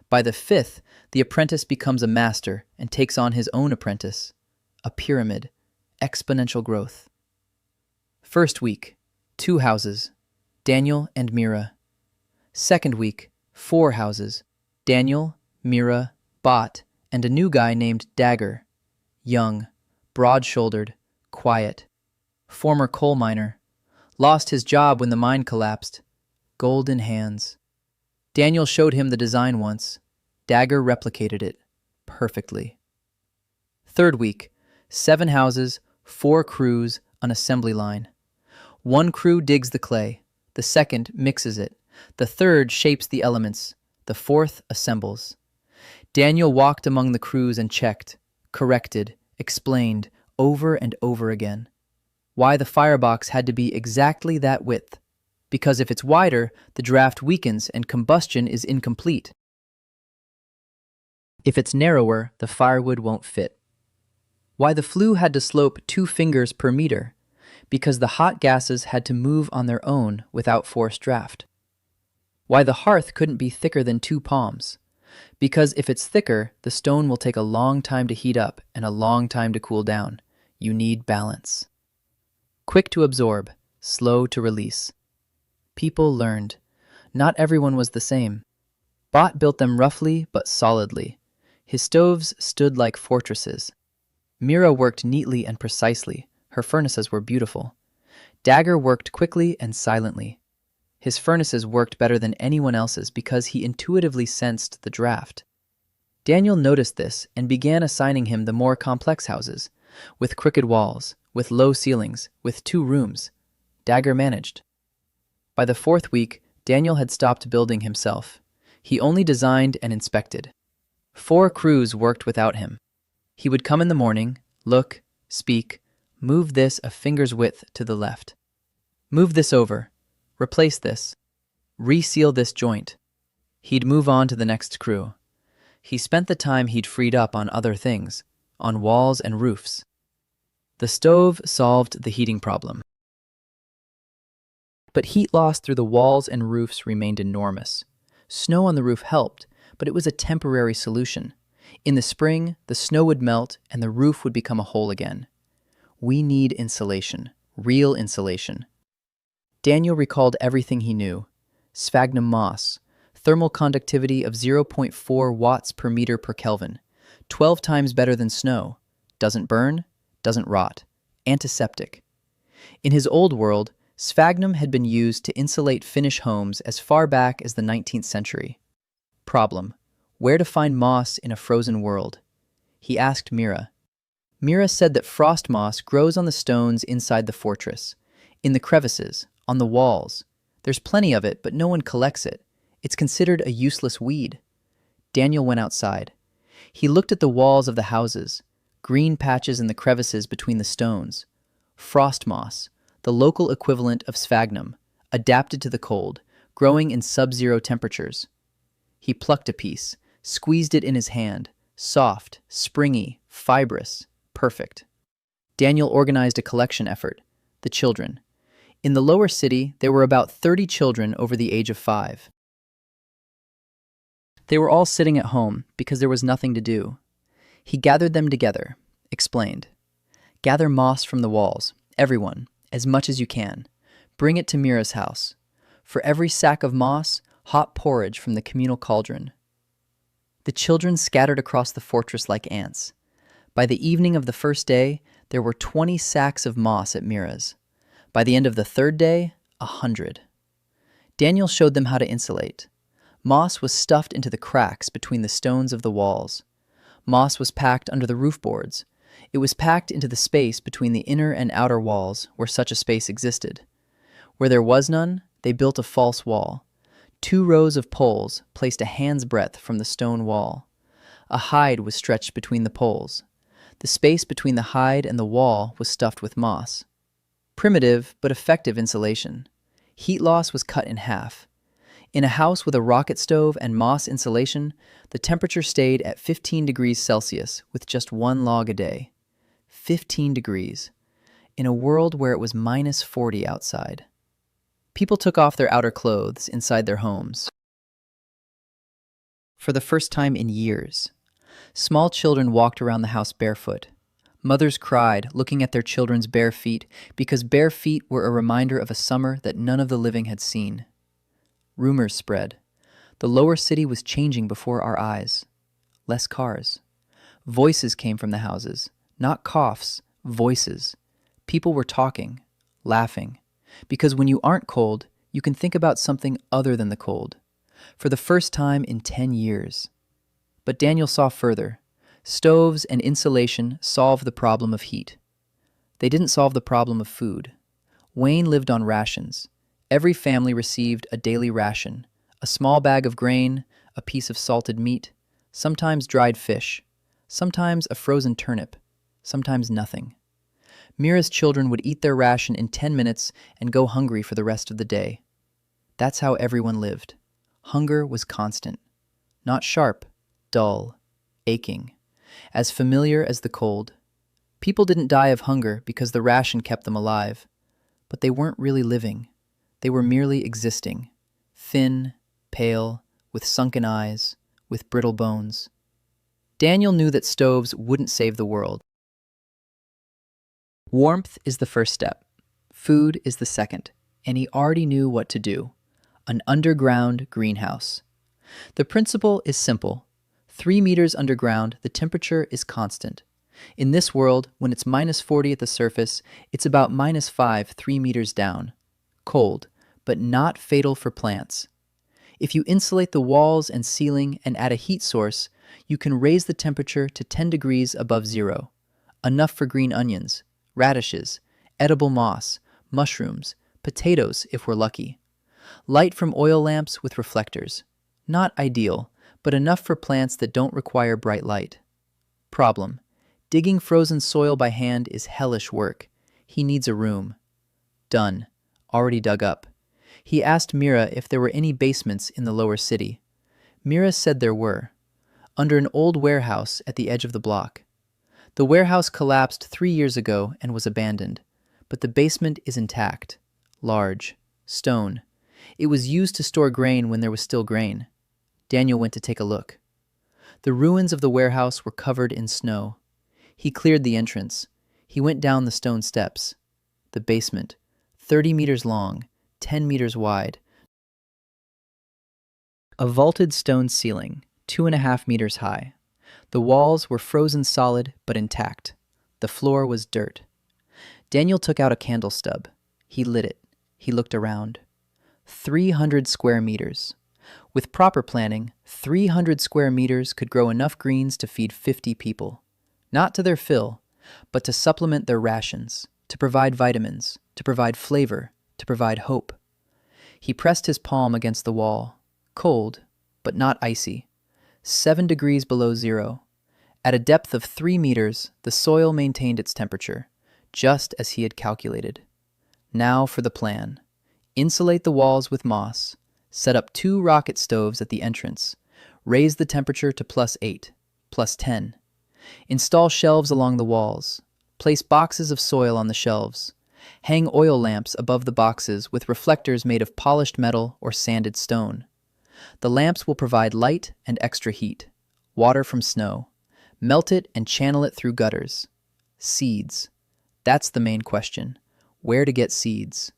By the 5th, the apprentice becomes a master and takes on his own apprentice. A pyramid, exponential growth. First week, 2 houses, Daniel and Mira. Second week, 4 houses, Daniel, Mira, Bot, and a new guy named Dagger. Young, broad-shouldered, quiet. Former coal miner. Lost his job when the mine collapsed. Golden hands. Daniel showed him the design once. Dagger replicated it perfectly. Third week, 7 houses, 4 crews, an assembly line. 1 crew digs the clay. The 2nd mixes it. The 3rd shapes the elements. The 4th assembles. Daniel walked among the crews and checked, corrected, explained over and over again. Why the firebox had to be exactly that width. Because if it's wider, the draft weakens and combustion is incomplete. If it's narrower, the firewood won't fit. Why the flue had to slope 2 fingers per meter. Because the hot gases had to move on their own without forced draft. Why the hearth couldn't be thicker than 2 palms. Because if it's thicker, the stone will take a long time to heat up and a long time to cool down. You need balance. Quick to absorb, slow to release. People learned. Not everyone was the same. Bot built them roughly but solidly. His stoves stood like fortresses. Mira worked neatly and precisely. Her furnaces were beautiful. Dagger worked quickly and silently. His furnaces worked better than anyone else's because he intuitively sensed the draft. Daniel noticed this and began assigning him the more complex houses, with crooked walls, with low ceilings, with 2 rooms. Dagger managed. By the 4th week, Daniel had stopped building himself. He only designed and inspected. 4 crews worked without him. He would come in the morning, look, speak, move this a finger's width to the left. Move this over. Replace this. Reseal this joint. He'd move on to the next crew. He spent the time he'd freed up on other things, on walls and roofs. The stove solved the heating problem. But heat loss through the walls and roofs remained enormous. Snow on the roof helped, but it was a temporary solution. In the spring, the snow would melt and the roof would become a hole again. We need insulation, real insulation. Daniel recalled everything he knew. Sphagnum moss, thermal conductivity of 0.4 watts per meter per Kelvin, 12 times better than snow. Doesn't burn, doesn't rot. Antiseptic. In his old world, sphagnum had been used to insulate Finnish homes as far back as the 19th century. Problem: where to find moss in a frozen world? He asked Mira. Mira said that frost moss grows on the stones inside the fortress, in the crevices, on the walls. There's plenty of it, but no one collects it. It's considered a useless weed. Daniel went outside. He looked at the walls of the houses, green patches in the crevices between the stones. Frost moss, the local equivalent of sphagnum, adapted to the cold, growing in sub-zero temperatures. He plucked a piece, squeezed it in his hand, soft, springy, fibrous, perfect. Daniel organized a collection effort, the children. In the lower city, there were about 30 children over the age of 5. They were all sitting at home because there was nothing to do. He gathered them together, explained. Gather moss from the walls, everyone, as much as you can. Bring it to Mira's house. For every sack of moss, hot porridge from the communal cauldron. The children scattered across the fortress like ants. By the evening of the first day, there were 20 sacks of moss at Mira's. By the end of the third day, 100. Daniel showed them how to insulate. Moss was stuffed into the cracks between the stones of the walls. Moss was packed under the roof boards. It was packed into the space between the inner and outer walls where such a space existed. Where there was none, they built a false wall. 2 rows of poles placed a hand's breadth from the stone wall. A hide was stretched between the poles. The space between the hide and the wall was stuffed with moss. Primitive but effective insulation. Heat loss was cut in half. In a house with a rocket stove and moss insulation, the temperature stayed at 15 degrees Celsius with just 1 log a day. 15 degrees. In a world where it was minus 40 outside. People took off their outer clothes inside their homes. For the first time in years, small children walked around the house barefoot. Mothers cried, looking at their children's bare feet, because bare feet were a reminder of a summer that none of the living had seen. Rumors spread. The lower city was changing before our eyes. Less cars. Voices came from the houses. Not coughs, voices. People were talking, laughing. Because when you aren't cold, you can think about something other than the cold. For the first time in 10 years. But Daniel saw further. Stoves and insulation solved the problem of heat. They didn't solve the problem of food. Wayne lived on rations. Every family received a daily ration, a small bag of grain, a piece of salted meat, sometimes dried fish, sometimes a frozen turnip, sometimes nothing. Mira's children would eat their ration in 10 minutes and go hungry for the rest of the day. That's how everyone lived. Hunger was constant. Not sharp, dull, aching. As familiar as the cold. People didn't die of hunger because the ration kept them alive. But they weren't really living. They were merely existing. Thin, pale, with sunken eyes, with brittle bones. Daniel knew that stoves wouldn't save the world. Warmth is the first step. Food is the second. And he already knew what to do. An underground greenhouse. The principle is simple. 3 meters underground, the temperature is constant. In this world, when it's minus 40 at the surface, it's about minus 5, 3 meters down. Cold, but not fatal for plants. If you insulate the walls and ceiling and add a heat source, you can raise the temperature to 10 degrees above zero. Enough for green onions, radishes, edible moss, mushrooms, potatoes if we're lucky. Light from oil lamps with reflectors. Not ideal, but enough for plants that don't require bright light. Problem: digging frozen soil by hand is hellish work. He needs a room. Done. Already dug up. He asked Mira if there were any basements in the lower city. Mira said there were, under an old warehouse at the edge of the block. The warehouse collapsed 3 years ago and was abandoned, but the basement is intact, large, stone. It was used to store grain when there was still grain. Daniel went to take a look. The ruins of the warehouse were covered in snow. He cleared the entrance. He went down the stone steps. The basement, 30 meters long, 10 meters wide. A vaulted stone ceiling, 2.5 meters high. The walls were frozen solid but intact. The floor was dirt. Daniel took out a candle stub. He lit it. He looked around. 300 square meters. With proper planning, 300 square meters could grow enough greens to feed 50 people. Not to their fill, but to supplement their rations, to provide vitamins, to provide flavor, to provide hope. He pressed his palm against the wall. Cold, but not icy. 7 degrees below zero. At a depth of 3 meters, the soil maintained its temperature, just as he had calculated. Now for the plan. Insulate the walls with moss. Set up 2 rocket stoves at the entrance. Raise the temperature to +8, +10. Install shelves along the walls. Place boxes of soil on the shelves. Hang oil lamps above the boxes with reflectors made of polished metal or sanded stone. The lamps will provide light and extra heat. Water from snow. Melt it and channel it through gutters. Seeds. That's the main question. Where to get seeds?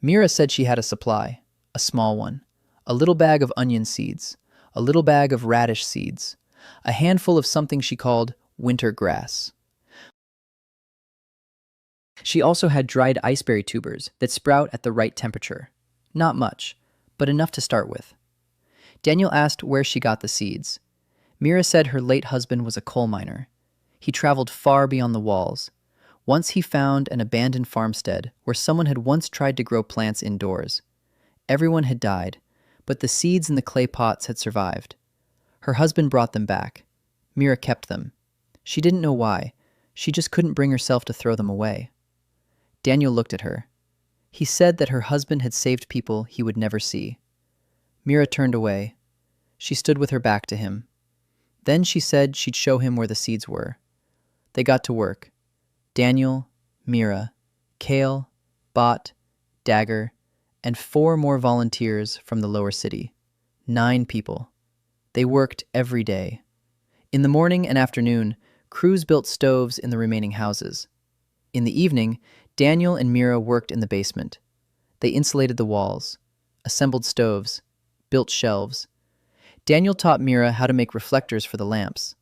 Mira said she had a supply, a small one. A little bag of onion seeds. A little bag of radish seeds. A handful of something she called winter grass. She also had dried iceberry tubers that sprout at the right temperature. Not much, but enough to start with. Daniel asked where she got the seeds. Mira said her late husband was a coal miner. He traveled far beyond the walls. Once he found an abandoned farmstead where someone had once tried to grow plants indoors. Everyone had died, but the seeds in the clay pots had survived. Her husband brought them back. Mira kept them. She didn't know why. She just couldn't bring herself to throw them away. Daniel looked at her. He said that her husband had saved people he would never see. Mira turned away. She stood with her back to him. Then she said she'd show him where the seeds were. They got to work. Daniel, Mira, Kale, Bot, Dagger, and 4 more volunteers from the lower city. 9 people. They worked every day. In the morning and afternoon, crews built stoves in the remaining houses. In the evening, Daniel and Mira worked in the basement. They insulated the walls, assembled stoves, built shelves. Daniel taught Mira how to make reflectors for the lamps.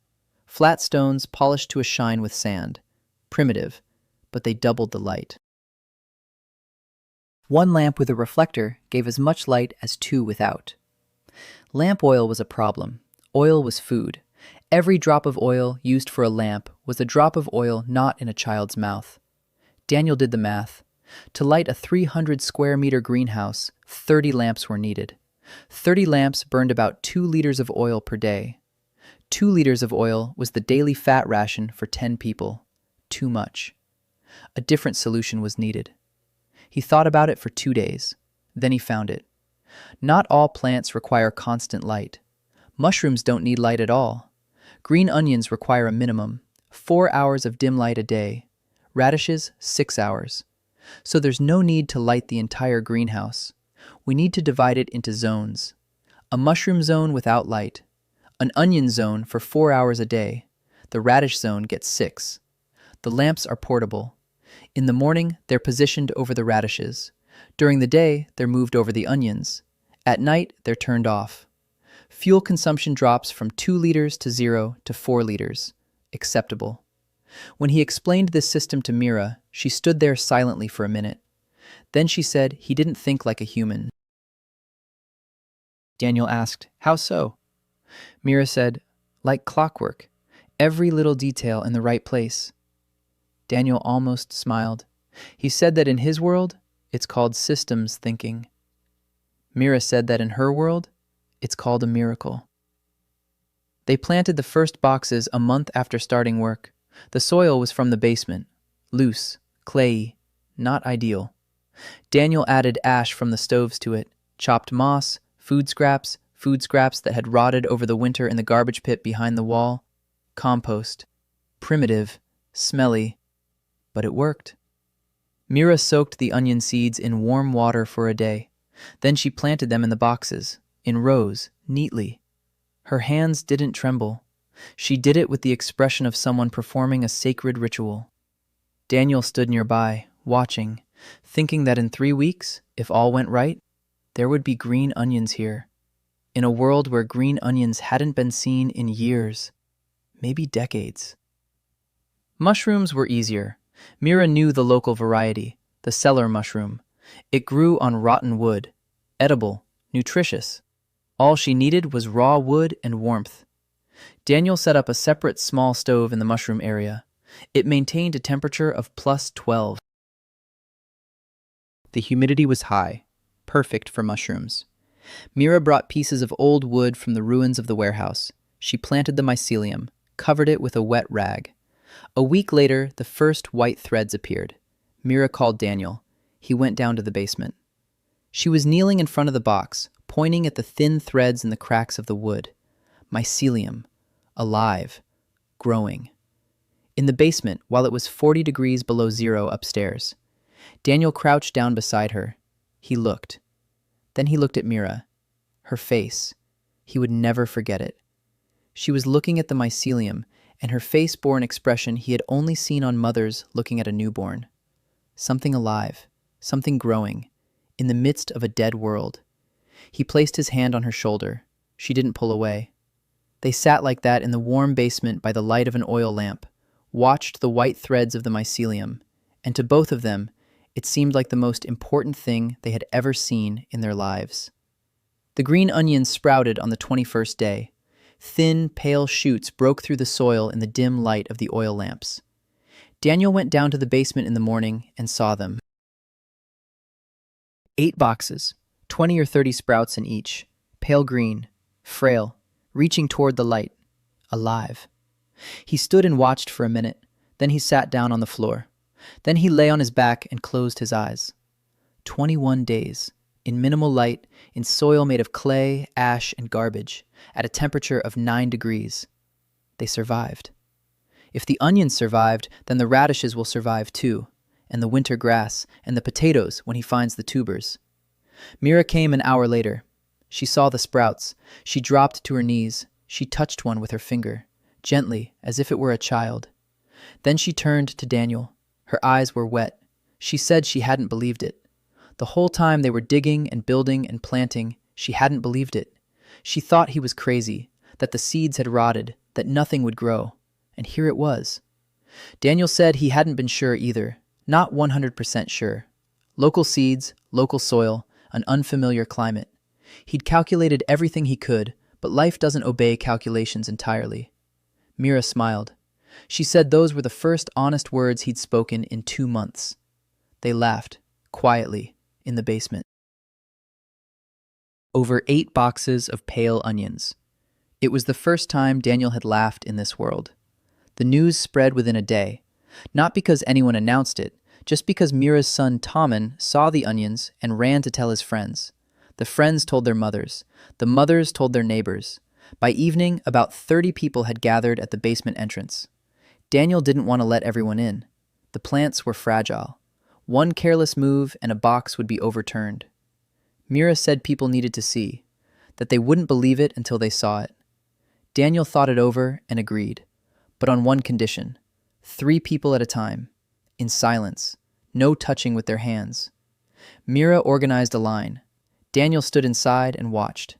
Flat stones polished to a shine with sand. Primitive, but they doubled the light. 1 lamp with a reflector gave as much light as 2 without. Lamp oil was a problem. Oil was food. Every drop of oil used for a lamp was a drop of oil not in a child's mouth. Daniel did the math. To light a 300 square meter greenhouse, 30 lamps were needed. 30 lamps burned about 2 liters of oil per day. 2 liters of oil was the daily fat ration for 10 people. Too much. A different solution was needed. He thought about it for 2 days. Then he found it. Not all plants require constant light. Mushrooms don't need light at all. Green onions require a minimum, 4 hours of dim light a day. Radishes, 6 hours. So there's no need to light the entire greenhouse. We need to divide it into zones. A mushroom zone without light. An onion zone for 4 hours a day. The radish zone gets 6. The lamps are portable. In the morning, they're positioned over the radishes. During the day, they're moved over the onions. At night, they're turned off. Fuel consumption drops from 2 liters to 0 to 4 liters. Acceptable. When he explained this system to Mira, she stood there silently for a minute. Then she said he didn't think like a human. Daniel asked, "How so?" Mira said, "Like clockwork. Every little detail in the right place." Daniel almost smiled. He said that in his world, it's called systems thinking. Mira said that in her world, it's called a miracle. They planted the first boxes a month after starting work. The soil was from the basement. Loose, clayey, not ideal. Daniel added ash from the stoves to it, chopped moss, food scraps, food scraps that had rotted over the winter in the garbage pit behind the wall, compost, primitive, smelly, but it worked. Mira soaked the onion seeds in warm water for a day. Then she planted them in the boxes, in rows, neatly. Her hands didn't tremble. She did it with the expression of someone performing a sacred ritual. Daniel stood nearby, watching, thinking that in 3 weeks, if all went right, there would be green onions here. In a world where green onions hadn't been seen in years, maybe decades. Mushrooms were easier. Mira knew the local variety, the cellar mushroom. It grew on rotten wood, edible, nutritious. All she needed was raw wood and warmth. Daniel set up a separate small stove in the mushroom area. It maintained a temperature of +12. The humidity was high, perfect for mushrooms. Mira brought pieces of old wood from the ruins of the warehouse. She planted the mycelium, covered it with a wet rag. A week later, the first white threads appeared. Mira called Daniel. He went down to the basement. She was kneeling in front of the box, pointing at the thin threads in the cracks of the wood. Mycelium, alive, growing. In the basement, while it was 40 degrees below zero upstairs. Daniel crouched down beside her. He looked. Then he looked at Mira. Her face. He would never forget it. She was looking at the mycelium, and her face bore an expression he had only seen on mothers looking at a newborn. Something alive, something growing, in the midst of a dead world. He placed his hand on her shoulder. She didn't pull away. They sat like that in the warm basement by the light of an oil lamp, watched the white threads of the mycelium, and to both of them, it seemed like the most important thing they had ever seen in their lives. The green onions sprouted on the 21st day. Thin, pale shoots broke through the soil in the dim light of the oil lamps. Daniel went down to the basement in the morning and saw them. 8 boxes, 20 or 30 sprouts in each, pale green, frail, reaching toward the light, alive. He stood and watched for a minute. Then he sat down on the floor. Then he lay on his back and closed his eyes. 21 days, in minimal light, in soil made of clay, ash, and garbage, at a temperature of 9 degrees. They survived. If the onions survived, then the radishes will survive too, and the winter grass, and the potatoes when he finds the tubers. Mira came an hour later. She saw the sprouts. She dropped to her knees. She touched one with her finger, gently, as if it were a child. Then she turned to Daniel. Her eyes were wet. She said she hadn't believed it. The whole time they were digging and building and planting, she hadn't believed it. She thought he was crazy, that the seeds had rotted, that nothing would grow. And here it was. Daniel said he hadn't been sure either, not 100% sure. Local seeds, local soil, an unfamiliar climate. He'd calculated everything he could, but life doesn't obey calculations entirely. Mira smiled. She said those were the first honest words he'd spoken in 2 months. They laughed, quietly, in the basement. Over 8 boxes of pale onions. It was the first time Daniel had laughed in this world. The news spread within a day, not because anyone announced it, just because Mira's son Tommen saw the onions and ran to tell his friends. The friends told their mothers. The mothers told their neighbors. By evening, about 30 people had gathered at the basement entrance. Daniel didn't want to let everyone in. The plants were fragile. One careless move and a box would be overturned. Mira said people needed to see, that they wouldn't believe it until they saw it. Daniel thought it over and agreed, but on one condition: 3 people at a time, in silence, no touching with their hands. Mira organized a line. Daniel stood inside and watched.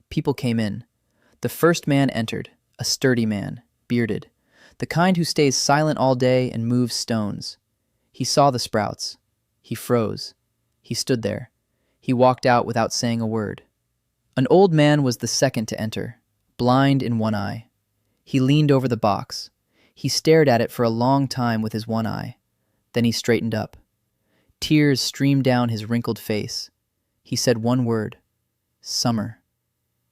People came in. The first man entered, a sturdy man, bearded, the kind who stays silent all day and moves stones. He saw the sprouts. He froze. He stood there. He walked out without saying a word. An old man was the second to enter, blind in one eye. He leaned over the box. He stared at it for a long time with his one eye. Then he straightened up. Tears streamed down his wrinkled face. He said one word: summer.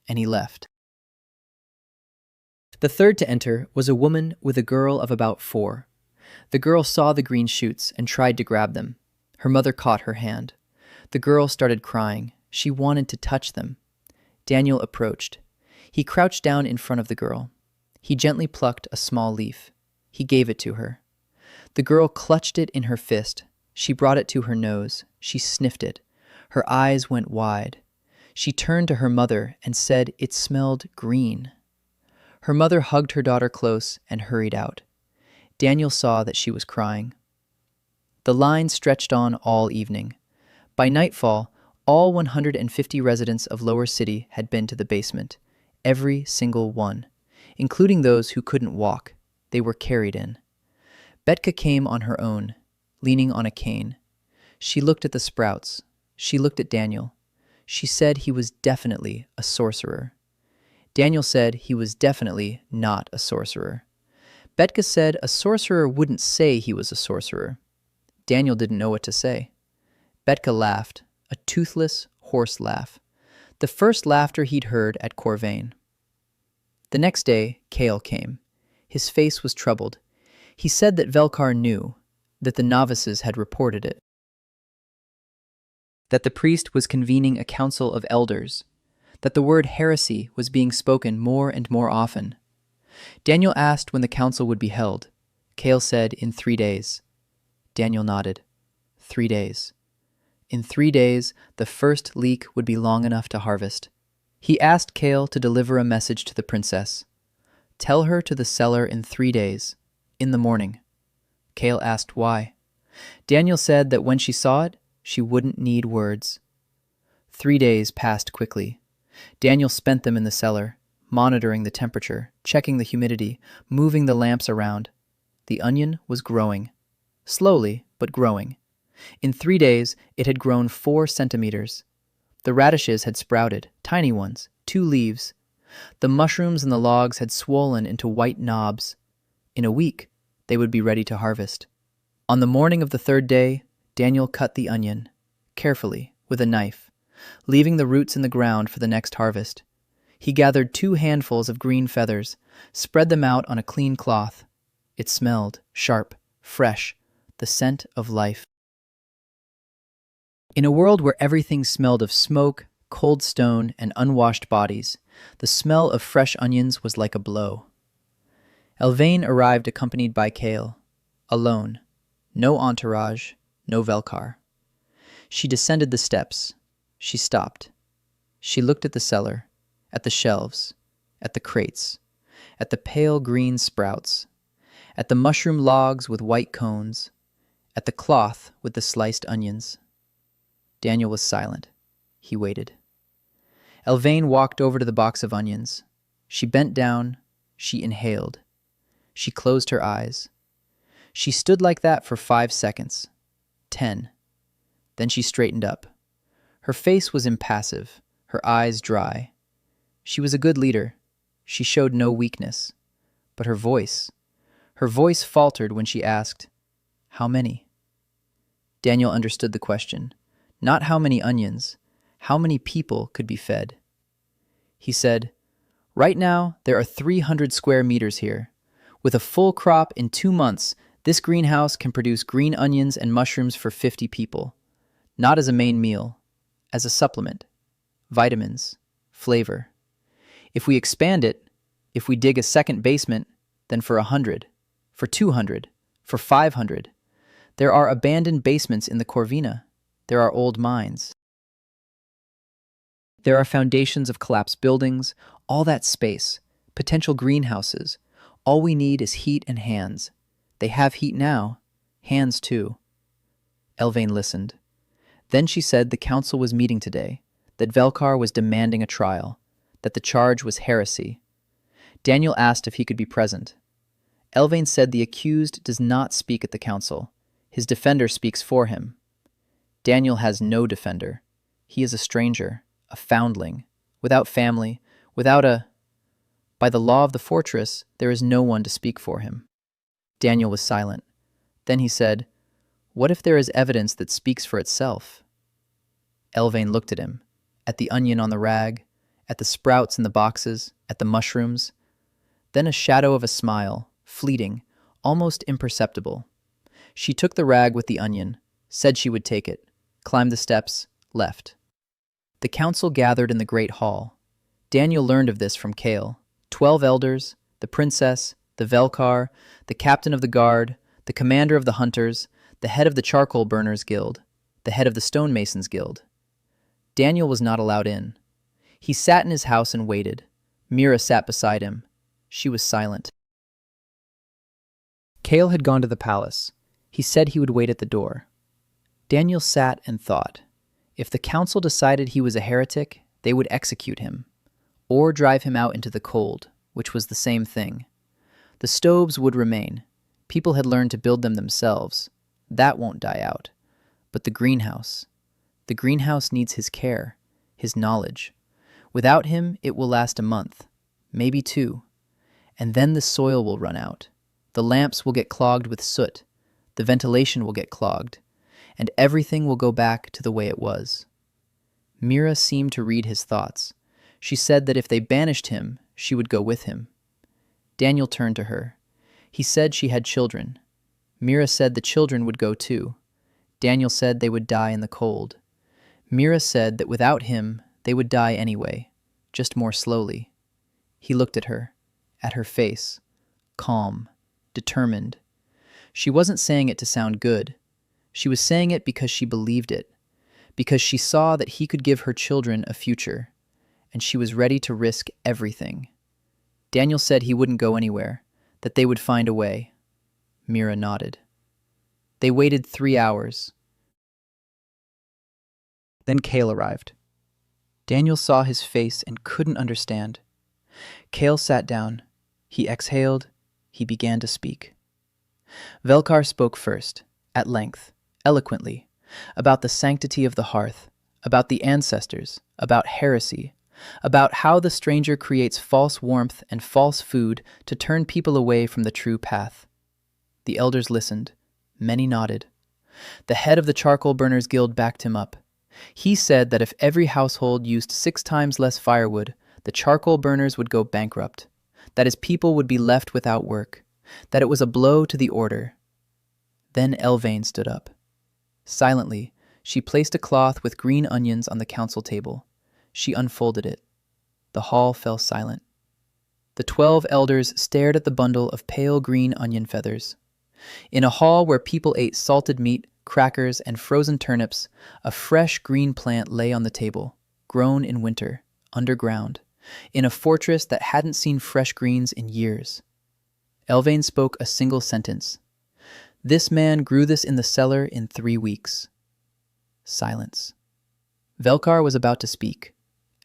And he left. The third to enter was a woman with a girl of about 4. The girl saw the green shoots and tried to grab them. Her mother caught her hand. The girl started crying. She wanted to touch them. Daniel approached. He crouched down in front of the girl. He gently plucked a small leaf. He gave it to her. The girl clutched it in her fist. She brought it to her nose. She sniffed it. Her eyes went wide. She turned to her mother and said it smelled green. Her mother hugged her daughter close and hurried out. Daniel saw that she was crying. The line stretched on all evening. By nightfall, all 150 residents of Lower City had been to the basement. Every single one, including those who couldn't walk. They were carried in. Betka came on her own, leaning on a cane. She looked at the sprouts. She looked at Daniel. She said he was definitely a sorcerer. Daniel said he was definitely not a sorcerer. Betka said a sorcerer wouldn't say he was a sorcerer. Daniel didn't know what to say. Betka laughed, a toothless, hoarse laugh. The first laughter he'd heard at Corvain. The next day, Kale came. His face was troubled. He said that Velkar knew, that the novices had reported it, that the priest was convening a council of elders, that the word heresy was being spoken more and more often. Daniel asked when the council would be held. Kale said, in 3 days. Daniel nodded. 3 days. In 3 days, the first leek would be long enough to harvest. He asked Kale to deliver a message to the princess. Tell her to the cellar in 3 days, in the morning. Kale asked why. Daniel said that when she saw it, she wouldn't need words. 3 days passed quickly. Daniel spent them in the cellar, monitoring the temperature, checking the humidity, moving the lamps around. The onion was growing. Slowly, but growing. In 3 days, it had grown 4 centimeters. The radishes had sprouted, tiny ones, 2 leaves. The mushrooms and the logs had swollen into white knobs. In a week, they would be ready to harvest. On the morning of the 3rd day, Daniel cut the onion, carefully, with a knife, leaving the roots in the ground for the next harvest. He gathered 2 handfuls of green feathers, spread them out on a clean cloth. It smelled sharp, fresh, the scent of life. In a world where everything smelled of smoke, cold stone, and unwashed bodies, the smell of fresh onions was like a blow. Elvain arrived accompanied by Kale, alone, no entourage, no Velkar. She descended the steps. She stopped. She looked at the cellar, at the shelves, at the crates, at the pale green sprouts, at the mushroom logs with white cones, at the cloth with the sliced onions. Daniel was silent. He waited. Elvain walked over to the box of onions. She bent down. She inhaled. She closed her eyes. She stood like that for 5 seconds. 10. Then she straightened up. Her face was impassive, her eyes dry. She was a good leader. She showed no weakness. But her voice faltered when she asked, "How many?" Daniel understood the question. Not how many onions, how many people could be fed. He said, "Right now, there are 300 square meters here. With a full crop in 2 months, this greenhouse can produce green onions and mushrooms for 50 people. Not as a main meal, as a supplement. Vitamins, flavor. If we expand it, if we dig a second basement, then for 100, for 200, for 500. There are abandoned basements in the Corvina. There are old mines. There are foundations of collapsed buildings, all that space, potential greenhouses. All we need is heat and hands. They have heat now, hands too." Elvain listened. Then she said the council was meeting today, that Velkar was demanding a trial, that the charge was heresy. Daniel asked if he could be present. Elvain said the accused does not speak at the council. His defender speaks for him. Daniel has no defender. He is a stranger, a foundling, without family, without a... By the law of the fortress, there is no one to speak for him. Daniel was silent. Then he said, "What if there is evidence that speaks for itself?" Elvain looked at him, at the onion on the rag, at the sprouts in the boxes, at the mushrooms. Then a shadow of a smile, fleeting, almost imperceptible. She took the rag with the onion, said she would take it, climbed the steps, left. The council gathered in the great hall. Daniel learned of this from Kale. 12 elders, the princess, the Velkar, the captain of the guard, the commander of the hunters, the head of the charcoal burners guild, the head of the stonemasons guild. Daniel was not allowed in. He sat in his house and waited. Mira sat beside him. She was silent. Kale had gone to the palace. He said he would wait at the door. Daniel sat and thought. If the council decided he was a heretic, they would execute him, or drive him out into the cold, which was the same thing. The stoves would remain. People had learned to build them themselves. That won't die out. But the greenhouse needs his care, his knowledge. Without him, it will last a month, maybe 2. And then the soil will run out. The lamps will get clogged with soot. The ventilation will get clogged. And everything will go back to the way it was. Mira seemed to read his thoughts. She said that if they banished him, she would go with him. Daniel turned to her. He said she had children. Mira said the children would go too. Daniel said they would die in the cold. Mira said that without him, they would die anyway, just more slowly. He looked at her face, calm, determined. She wasn't saying it to sound good. She was saying it because she believed it, because she saw that he could give her children a future, and she was ready to risk everything. Daniel said he wouldn't go anywhere, that they would find a way. Mira nodded. They waited 3 hours. Then Kale arrived. Daniel saw his face and couldn't understand. Kale sat down. He exhaled. He began to speak. Velkar spoke first, at length, eloquently, about the sanctity of the hearth, about the ancestors, about heresy, about how the stranger creates false warmth and false food to turn people away from the true path. The elders listened. Many nodded. The head of the Charcoal Burners Guild backed him up. He said that if every household used 6 times less firewood, the charcoal burners would go bankrupt, that his people would be left without work, that it was a blow to the order. Then Elvain stood up. Silently, she placed a cloth with green onions on the council table. She unfolded it. The hall fell silent. The 12 elders stared at the bundle of pale green onion feathers. In a hall where people ate salted meat, crackers, and frozen turnips, a fresh green plant lay on the table, grown in winter, underground, in a fortress that hadn't seen fresh greens in years. Elvain spoke a single sentence. This man grew this in the cellar in 3 weeks. Silence. Velkar was about to speak.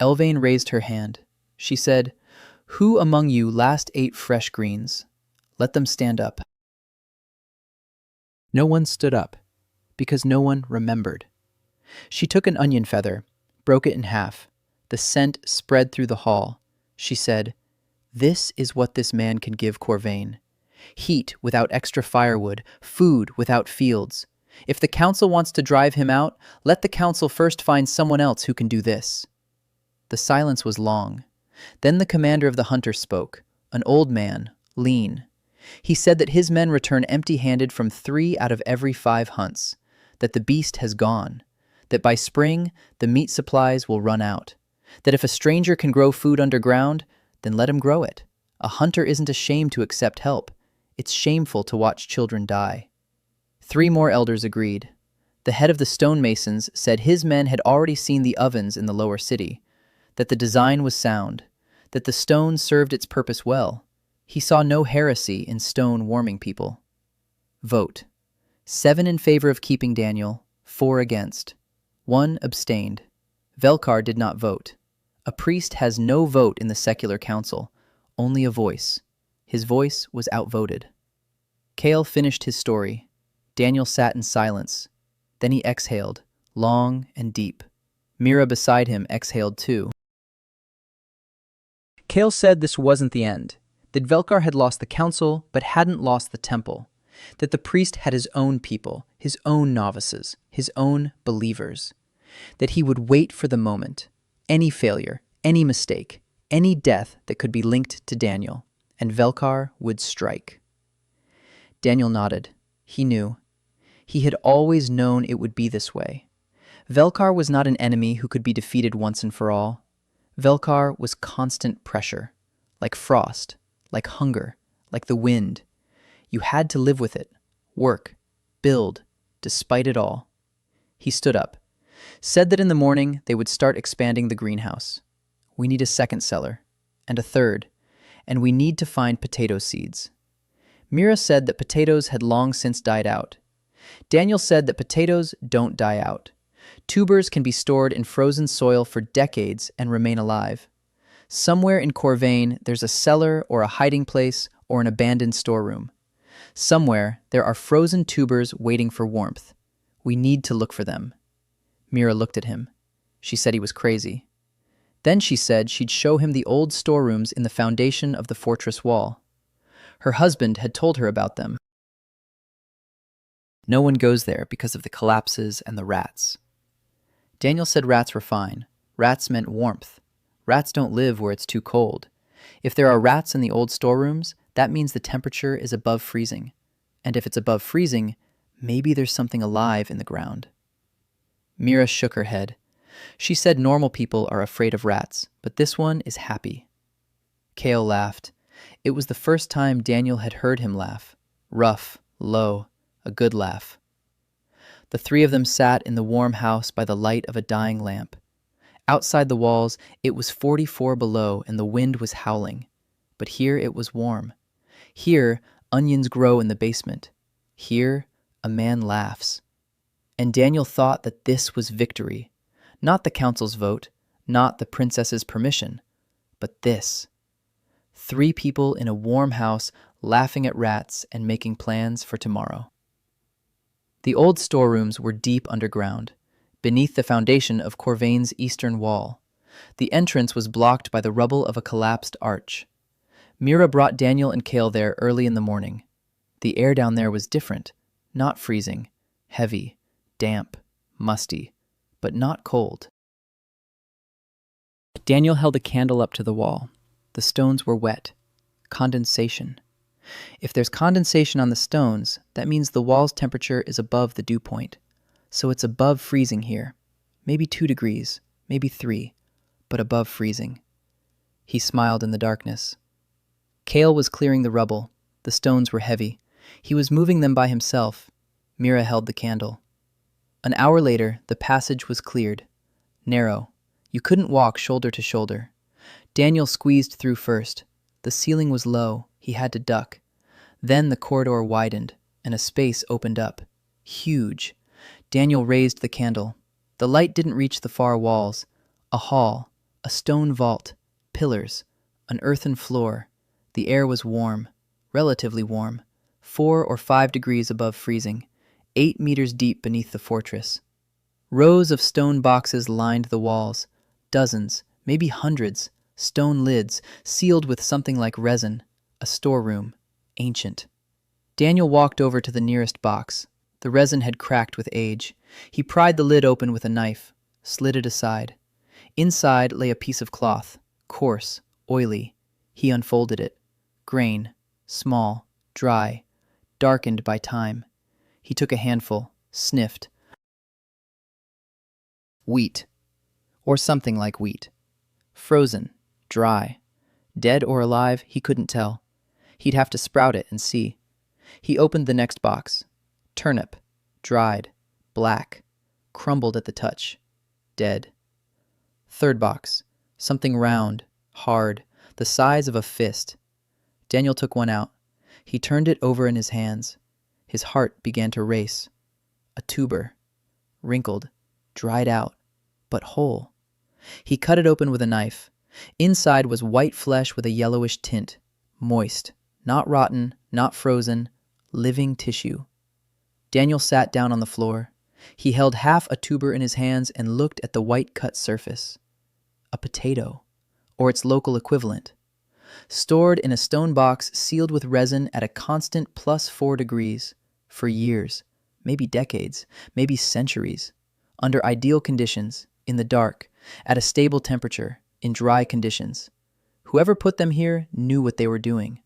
Elvain raised her hand. She said, "Who among you last ate fresh greens? Let them stand up." No one stood up, because no one remembered. She took an onion feather, broke it in half. The scent spread through the hall. She said, "This is what this man can give Corvain. Heat without extra firewood, food without fields. If the council wants to drive him out, let the council first find someone else who can do this." The silence was long. Then the commander of the hunters spoke, an old man, lean. He said that his men return empty-handed from 3 out of every 5 hunts, that the beast has gone, that by spring the meat supplies will run out, that if a stranger can grow food underground, then let him grow it. A hunter isn't ashamed to accept help. It's shameful to watch children die. 3 more elders agreed. The head of the stonemasons said his men had already seen the ovens in the lower city, that the design was sound, that the stone served its purpose well. He saw no heresy in stone warming people. Vote. 7 in favor of keeping Daniel, 4 against. 1 abstained. Velkar did not vote. A priest has no vote in the secular council, only a voice. His voice was outvoted. Kale finished his story. Daniel sat in silence. Then he exhaled, long and deep. Mira beside him exhaled too. Kale said this wasn't the end, that Velkar had lost the council but hadn't lost the temple, that the priest had his own people, his own novices, his own believers, that he would wait for the moment, any failure, any mistake, any death that could be linked to Daniel, and Velkar would strike. Daniel nodded. He knew. He had always known it would be this way. Velkar was not an enemy who could be defeated once and for all. Velkar was constant pressure, like frost, like hunger, like the wind. You had to live with it, work, build, despite it all. He stood up, said that in the morning they would start expanding the greenhouse. We need a second cellar, and a third, and we need to find potato seeds. Mira said that potatoes had long since died out. Daniel said that potatoes don't die out. Tubers can be stored in frozen soil for decades and remain alive. Somewhere in Corvain, there's a cellar or a hiding place or an abandoned storeroom. Somewhere, there are frozen tubers waiting for warmth. We need to look for them. Mira looked at him. She said he was crazy. Then she said she'd show him the old storerooms in the foundation of the fortress wall. Her husband had told her about them. No one goes there because of the collapses and the rats. Daniel said rats were fine. Rats meant warmth. Rats don't live where it's too cold. If there are rats in the old storerooms, that means the temperature is above freezing. And if it's above freezing, maybe there's something alive in the ground. Mira shook her head. She said normal people are afraid of rats, but this one is happy. Kale laughed. It was the first time Daniel had heard him laugh. Rough, low, a good laugh. The three of them sat in the warm house by the light of a dying lamp. Outside the walls, it was 44 below and the wind was howling. But here it was warm. Here, onions grow in the basement. Here, a man laughs. And Daniel thought that this was victory. Not the council's vote, not the princess's permission, but this. 3 people in a warm house laughing at rats and making plans for tomorrow. The old storerooms were deep underground, beneath the foundation of Corvain's eastern wall. The entrance was blocked by the rubble of a collapsed arch. Mira brought Daniel and Kale there early in the morning. The air down there was different, not freezing, heavy, damp, musty, but not cold. Daniel held a candle up to the wall. The stones were wet. Condensation. If there's condensation on the stones, that means the wall's temperature is above the dew point. So it's above freezing here. Maybe 2 degrees, maybe 3, but above freezing. He smiled in the darkness. Kale was clearing the rubble. The stones were heavy. He was moving them by himself. Mira held the candle. An hour later, the passage was cleared. Narrow. You couldn't walk shoulder to shoulder. Daniel squeezed through first. The ceiling was low. He had to duck. Then the corridor widened, and a space opened up. Huge. Daniel raised the candle. The light didn't reach the far walls. A hall, a stone vault, pillars, an earthen floor. The air was warm, relatively warm, 4 or 5 degrees above freezing, 8 meters deep beneath the fortress. Rows of stone boxes lined the walls, dozens, maybe hundreds, stone lids, sealed with something like resin, a storeroom, ancient. Daniel walked over to the nearest box. The resin had cracked with age. He pried the lid open with a knife, slid it aside. Inside lay a piece of cloth, coarse, oily. He unfolded it. Grain, small, dry, darkened by time. He took a handful, sniffed. Wheat, or something like wheat. Frozen, dry. Dead or alive, he couldn't tell. He'd have to sprout it and see. He opened the next box. Turnip, dried, black, crumbled at the touch. Dead. Third box, something round, hard, the size of a fist. Daniel took one out. He turned it over in his hands. His heart began to race. A tuber, wrinkled, dried out, but whole. He cut it open with a knife. Inside was white flesh with a yellowish tint, moist, not rotten, not frozen, living tissue. Daniel sat down on the floor. He held half a tuber in his hands and looked at the white-cut surface. A potato, or its local equivalent. Stored in a stone box sealed with resin at a constant +4 degrees, for years, maybe decades, maybe centuries, under ideal conditions, in the dark, at a stable temperature, in dry conditions. Whoever put them here knew what they were doing.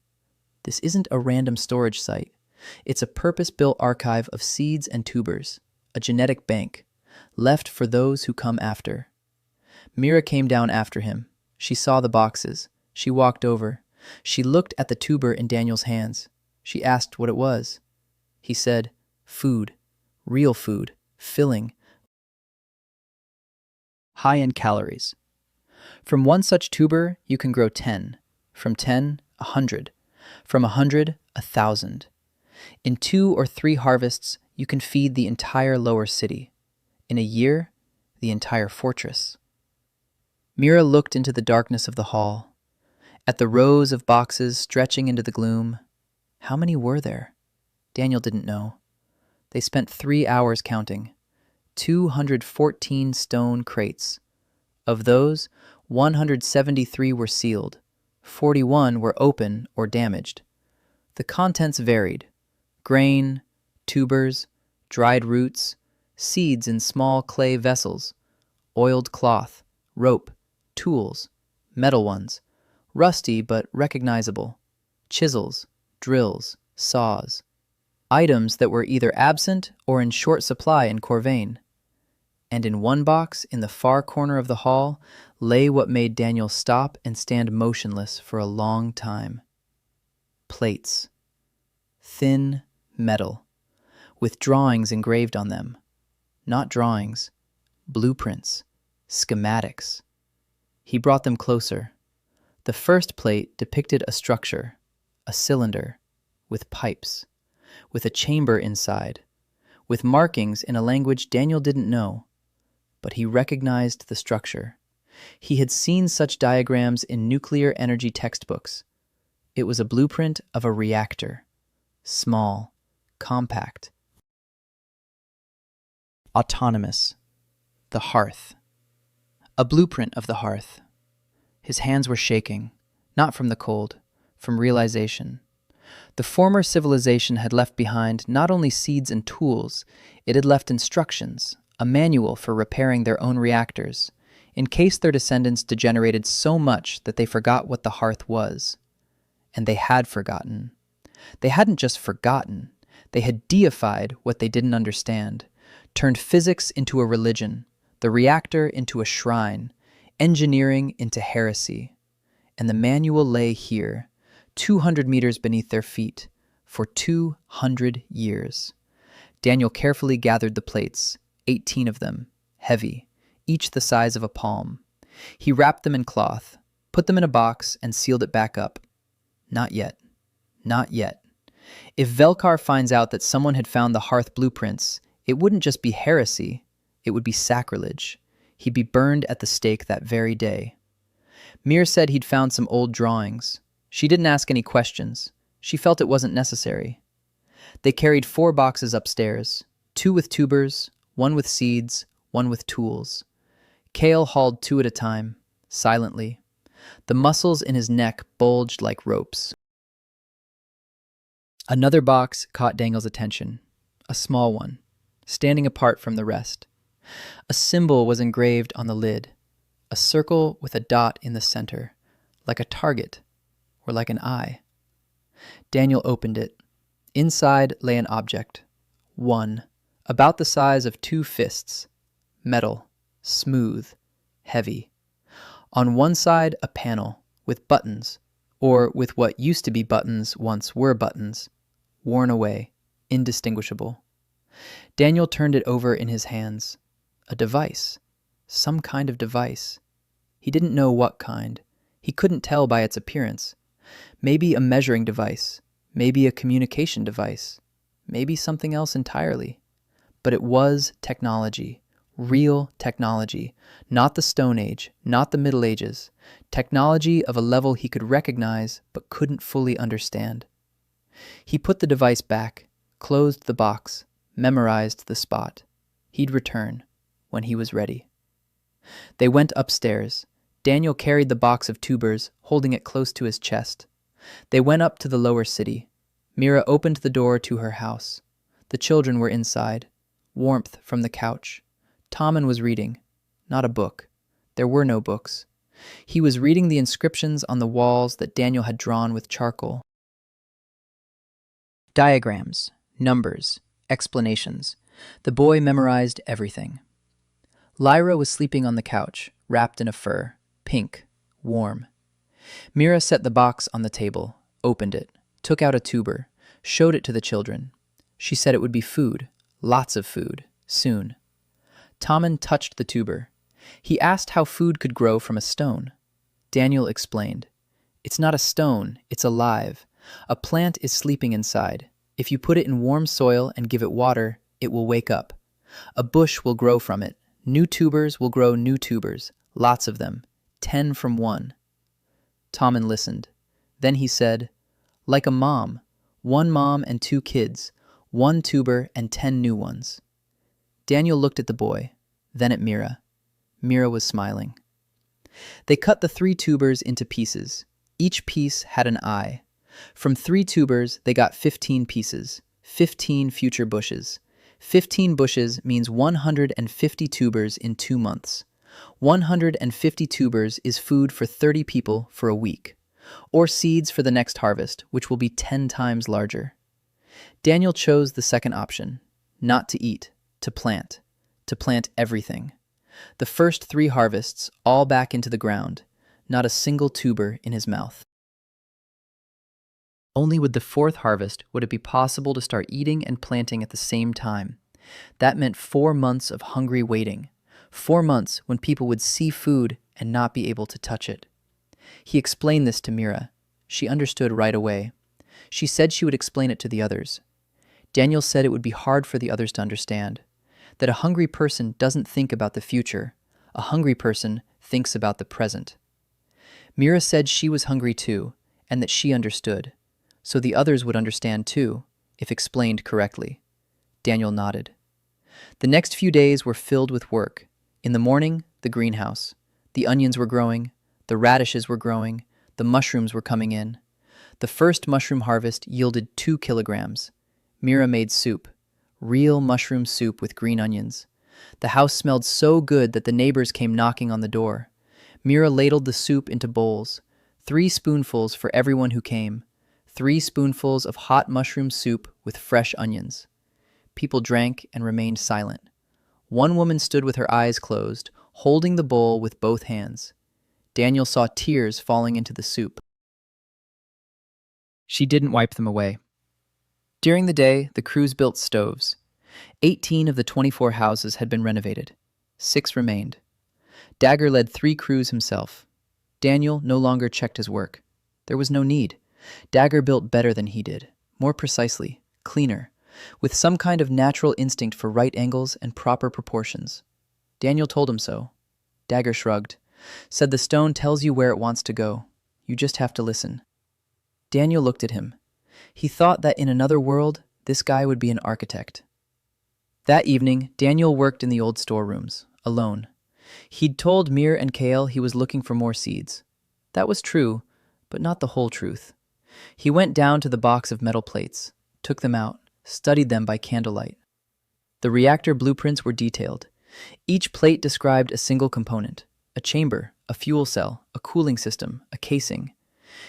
This isn't a random storage site. It's a purpose-built archive of seeds and tubers, a genetic bank, left for those who come after. Mira came down after him. She saw the boxes. She walked over. She looked at the tuber in Daniel's hands. She asked what it was. He said, "Food. Real food. Filling. High in calories. From one such tuber, you can grow 10. From 10, 100. From 100, 1,000. In 2 or 3 harvests, you can feed the entire lower city. In a year, the entire fortress." Mira looked into the darkness of the hall, at the rows of boxes stretching into the gloom. How many were there? Daniel didn't know. They spent 3 hours counting. 214 stone crates. Of those, 173 were sealed. 41 were open or damaged. The contents varied. Grain, tubers, dried roots, seeds in small clay vessels, oiled cloth, rope, tools, metal ones, rusty but recognizable, chisels, drills, saws, items that were either absent or in short supply in Corvain. And in one box in the far corner of the hall lay what made Daniel stop and stand motionless for a long time. Plates. Thin metal, with drawings engraved on them. Not drawings, blueprints, schematics. He brought them closer. The first plate depicted a structure, a cylinder, with pipes, with a chamber inside, with markings in a language Daniel didn't know. But he recognized the structure. He had seen such diagrams in nuclear energy textbooks. It was a blueprint of a reactor. Small, compact, autonomous. The hearth. A blueprint of the hearth. His hands were shaking, not from the cold, from realization. The former civilization had left behind not only seeds and tools, it had left instructions, a manual for repairing their own reactors, in case their descendants degenerated so much that they forgot what the hearth was. And they had forgotten. They hadn't just forgotten, they had deified what they didn't understand, turned physics into a religion, the reactor into a shrine, engineering into heresy. And the manual lay here, 200 meters beneath their feet, for 200 years. Daniel carefully gathered the plates, 18 of them, heavy, each the size of a palm. He wrapped them in cloth, put them in a box, and sealed it back up. Not yet. Not yet. If Velkar finds out that someone had found the hearth blueprints, it wouldn't just be heresy, it would be sacrilege. He'd be burned at the stake that very day. Mir said he'd found some old drawings. She didn't ask any questions. She felt it wasn't necessary. They carried 4 boxes upstairs, 2 with tubers, 1 with seeds, 1 with tools. Kale hauled 2 at a time, silently. The muscles in his neck bulged like ropes. Another box caught Daniel's attention, a small one, standing apart from the rest. A symbol was engraved on the lid, a circle with a dot in the center, like a target or like an eye. Daniel opened it. Inside lay an object, one, about the size of 2 fists, metal, smooth, heavy. On one side, a panel with buttons, or with what used to be buttons once were buttons, worn away, indistinguishable. Daniel turned it over in his hands. A device, some kind of device. He didn't know what kind. He couldn't tell by its appearance. Maybe a measuring device, maybe a communication device, maybe something else entirely. But it was technology. Real technology, not the Stone Age, not the Middle Ages, technology of a level he could recognize but couldn't fully understand. He put the device back, closed the box, memorized the spot. He'd return when he was ready. They went upstairs. Daniel carried the box of tubers, holding it close to his chest. They went up to the lower city. Mira opened the door to her house. The children were inside, warmth from the couch. Tommen was reading, not a book. There were no books. He was reading the inscriptions on the walls that Daniel had drawn with charcoal. Diagrams, numbers, explanations. The boy memorized everything. Lyra was sleeping on the couch, wrapped in a fur, pink, warm. Mira set the box on the table, opened it, took out a tuber, showed it to the children. She said it would be food, lots of food, soon. Tommen touched the tuber. He asked how food could grow from a stone. Daniel explained. It's not a stone, it's alive. A plant is sleeping inside. If you put it in warm soil and give it water, it will wake up. A bush will grow from it. New tubers will grow new tubers, lots of them, 10 from one. Tommen listened. Then he said, like a mom, one mom and 2 kids, 1 tuber and 10 new ones. Daniel looked at the boy, then at Mira. Mira was smiling. They cut the 3 tubers into pieces. Each piece had an eye. From 3 tubers, they got 15 pieces, 15 future bushes. 15 bushes means 150 tubers in 2 months. 150 tubers is food for 30 people for a week, or seeds for the next harvest, which will be 10 times larger. Daniel chose the second option, not to eat, to plant everything. The first 3 harvests, all back into the ground, not a single tuber in his mouth. Only with the 4th harvest would it be possible to start eating and planting at the same time. That meant 4 months of hungry waiting. 4 months when people would see food and not be able to touch it. He explained this to Mira. She understood right away. She said she would explain it to the others. Daniel said it would be hard for the others to understand. That a hungry person doesn't think about the future. A hungry person thinks about the present. Mira said she was hungry too, and that she understood. So the others would understand too, if explained correctly. Daniel nodded. The next few days were filled with work. In the morning, the greenhouse. The onions were growing, the radishes were growing, the mushrooms were coming in. The first mushroom harvest yielded 2 kilograms. Mira made soup, real mushroom soup with green onions. The house smelled so good that the neighbors came knocking on the door. Mira ladled the soup into bowls, 3 spoonfuls for everyone who came. 3 spoonfuls of hot mushroom soup with fresh onions. People drank and remained silent. One woman stood with her eyes closed, holding the bowl with both hands. Daniel saw tears falling into the soup. She didn't wipe them away. During the day, the crews built stoves. 18 of the 24 houses had been renovated. 6 remained. Dagger led 3 crews himself. Daniel no longer checked his work. There was no need. Dagger built better than he did, more precisely, cleaner, with some kind of natural instinct for right angles and proper proportions. Daniel told him so. Dagger shrugged, said the stone tells you where it wants to go. You just have to listen. Daniel looked at him. He thought that in another world, this guy would be an architect. That evening, Daniel worked in the old storerooms, alone. He'd told Mir and Kael he was looking for more seeds. That was true, but not the whole truth. He went down to the box of metal plates, took them out, studied them by candlelight. The reactor blueprints were detailed. Each plate described a single component, a chamber, a fuel cell, a cooling system, a casing.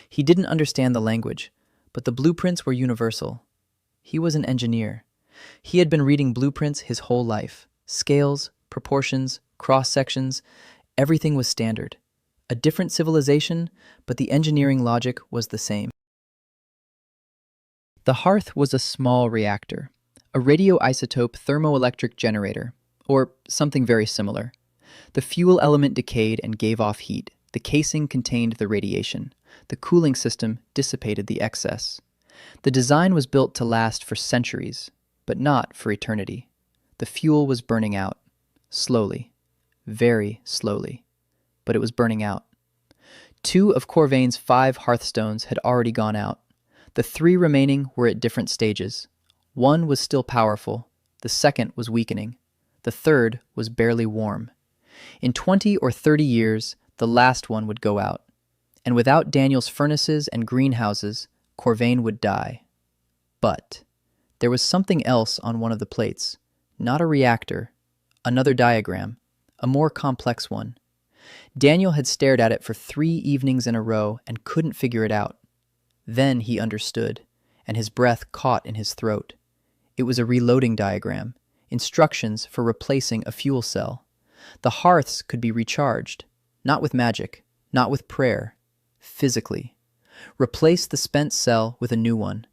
He didn't understand the language, but the blueprints were universal. He was an engineer. He had been reading blueprints his whole life. Scales, proportions, cross-sections, everything was standard. A different civilization, but the engineering logic was the same. The hearth was a small reactor, a radioisotope thermoelectric generator, or something very similar. The fuel element decayed and gave off heat. The casing contained the radiation. The cooling system dissipated the excess. The design was built to last for centuries, but not for eternity. The fuel was burning out, slowly, very slowly, but it was burning out. 2 of Corvain's 5 hearthstones had already gone out. The 3 remaining were at different stages. One was still powerful, the second was weakening, the third was barely warm. In 20 or 30 years, the last one would go out. And without Daniel's furnaces and greenhouses, Corvain would die. But there was something else on one of the plates. Not a reactor, another diagram, a more complex one. Daniel had stared at it for 3 evenings in a row and couldn't figure it out. Then he understood, and his breath caught in his throat. It was a reloading diagram, instructions for replacing a fuel cell. The hearths could be recharged, not with magic, not with prayer, physically. Replace the spent cell with a new one.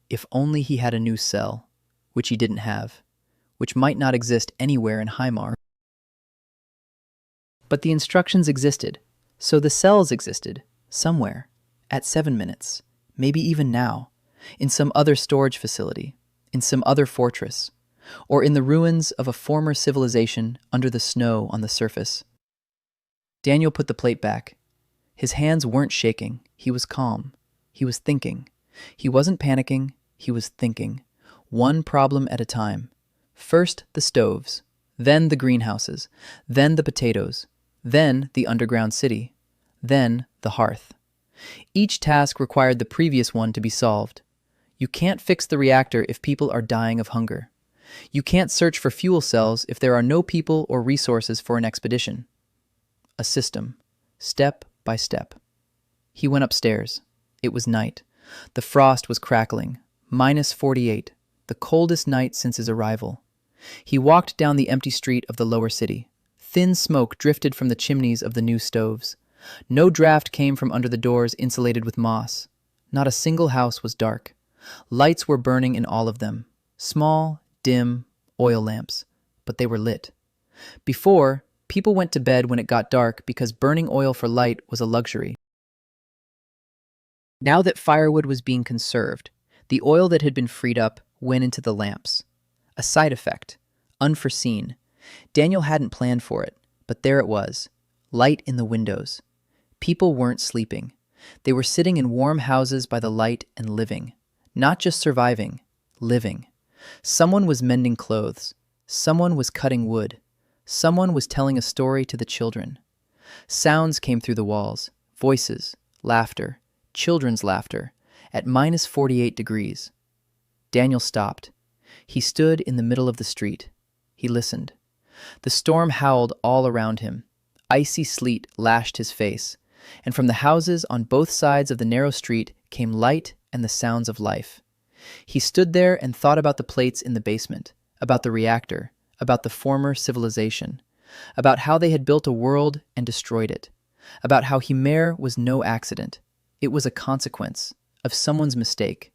If only he had a new cell, which he didn't have, which might not exist anywhere in Hymar. But the instructions existed, so the cells existed, somewhere, at 7 minutes, maybe even now, in some other storage facility, in some other fortress, or in the ruins of a former civilization under the snow on the surface. Daniel put the plate back. His hands weren't shaking. He was calm. He was thinking. He wasn't panicking. He was thinking. One problem at a time. First the stoves, then the greenhouses, then the potatoes, then the underground city, then the hearth. Each task required the previous one to be solved. You can't fix the reactor if people are dying of hunger. You can't search for fuel cells if there are no people or resources for an expedition. A system, step by step. He went upstairs. It was night. The frost was crackling. -48, the coldest night since his arrival. He walked down the empty street of the lower city. Thin smoke drifted from the chimneys of the new stoves. No draft came from under the doors insulated with moss. Not a single house was dark. Lights were burning in all of them. Small, dim oil lamps, but they were lit. Before, people went to bed when it got dark because burning oil for light was a luxury. Now that firewood was being conserved, the oil that had been freed up went into the lamps. A side effect, unforeseen. Daniel hadn't planned for it, but there it was. Light in the windows. People weren't sleeping. They were sitting in warm houses by the light and living. Not just surviving, living. Someone was mending clothes. Someone was cutting wood. Someone was telling a story to the children. Sounds came through the walls. Voices, laughter, children's laughter, at -48 degrees. Daniel stopped. He stood in the middle of the street. He listened. The storm howled all around him. Icy sleet lashed his face, and from the houses on both sides of the narrow street came light and the sounds of life. He stood there and thought about the plates in the basement, about the reactor, about the former civilization, about how they had built a world and destroyed it, about how Hymar was no accident. It was a consequence of someone's mistake,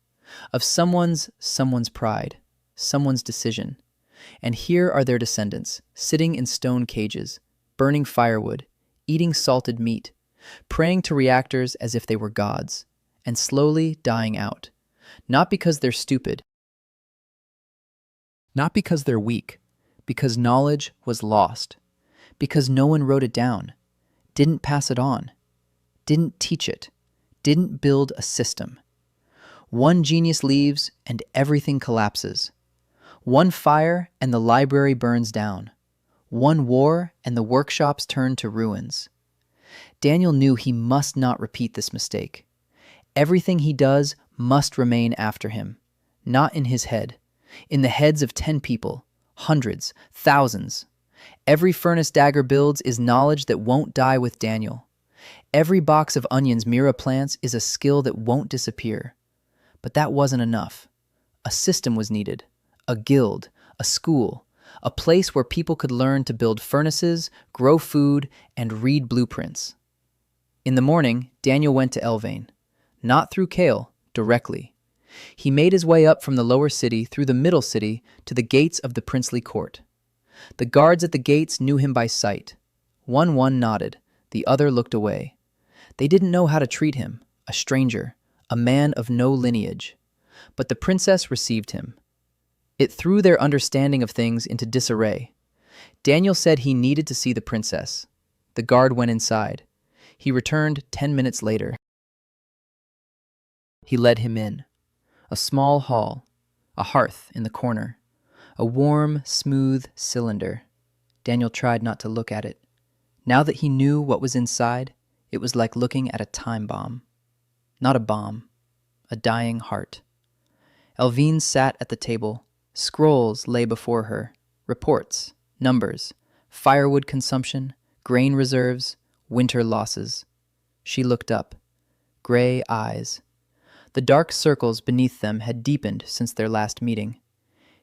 of someone's pride, someone's decision. And here are their descendants, sitting in stone cages, burning firewood, eating salted meat, praying to reactors as if they were gods, and slowly dying out. Not because they're stupid, not because they're weak, because knowledge was lost, because no one wrote it down, didn't pass it on, didn't teach it, didn't build a system. One genius leaves and everything collapses. One fire and the library burns down. One war and the workshops turn to ruins. Daniel knew he must not repeat this mistake. Everything he does must remain after him, not in his head, in the heads of 10 people, hundreds, thousands. Every furnace Dagger builds is knowledge that won't die with Daniel. Every box of onions Mira plants is a skill that won't disappear. But that wasn't enough. A system was needed. A guild, a school, a place where people could learn to build furnaces, grow food, and read blueprints. In the morning, Daniel went to Elvain. Not through Kale, directly. He made his way up from the lower city through the middle city to the gates of the princely court. The guards at the gates knew him by sight. One nodded, the other looked away. They didn't know how to treat him, a stranger, a man of no lineage. But the princess received him. It threw their understanding of things into disarray. Daniel said he needed to see the princess. The guard went inside. He returned 10 minutes later. He led him in. A small hall, a hearth in the corner, a warm, smooth cylinder. Daniel tried not to look at it. Now that he knew what was inside, it was like looking at a time bomb. Not a bomb, a dying heart. Elvine sat at the table. Scrolls lay before her, reports, numbers, firewood consumption, grain reserves, winter losses. She looked up. Gray eyes. The dark circles beneath them had deepened since their last meeting.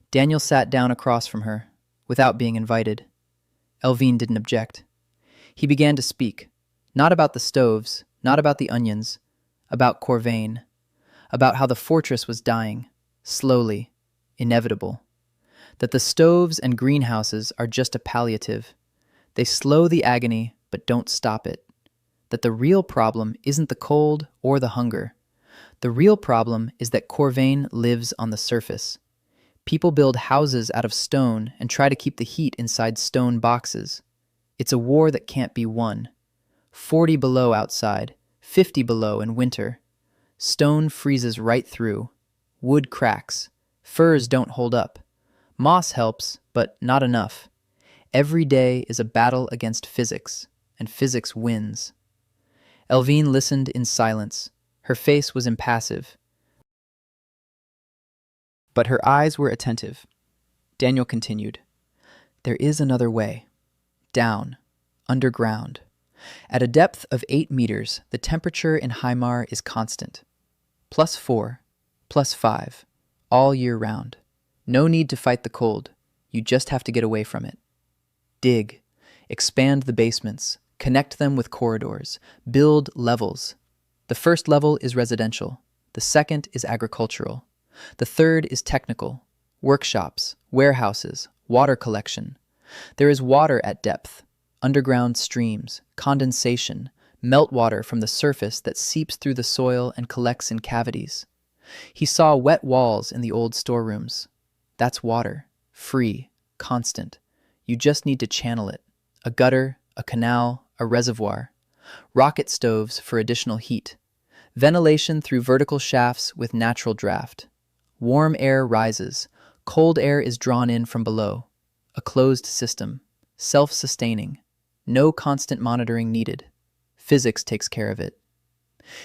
Daniel sat down across from her, without being invited. Elvine didn't object. He began to speak, Not about the stoves, not about the onions, about Corvain, about how the fortress was dying, slowly, inevitable. That the stoves and greenhouses are just a palliative. They slow the agony, but don't stop it. That the real problem isn't the cold or the hunger. The real problem is that Corvain lives on the surface. People build houses out of stone and try to keep the heat inside stone boxes. It's a war that can't be won. 40 below outside, 50 below in winter. Stone freezes right through. Wood cracks. Firs don't hold up. Moss helps, but not enough. Every day is a battle against physics, and physics wins. Elvine listened in silence. Her face was impassive, but her eyes were attentive. Daniel continued. There is another way. Down. Underground. At a depth of 8 meters, the temperature in Haimar is constant. +4, +5, all year round. No need to fight the cold. You just have to get away from it. Dig. Expand the basements. Connect them with corridors. Build levels. The first level is residential. The second is agricultural. The third is technical. Workshops, warehouses, water collection. There is water at depth. Underground streams, condensation, meltwater from the surface that seeps through the soil and collects in cavities. He saw wet walls in the old storerooms. That's water. Free. Constant. You just need to channel it. A gutter, a canal, a reservoir. Rocket stoves for additional heat. Ventilation through vertical shafts with natural draft. Warm air rises. Cold air is drawn in from below. A closed system. Self-sustaining. No constant monitoring needed. Physics takes care of it.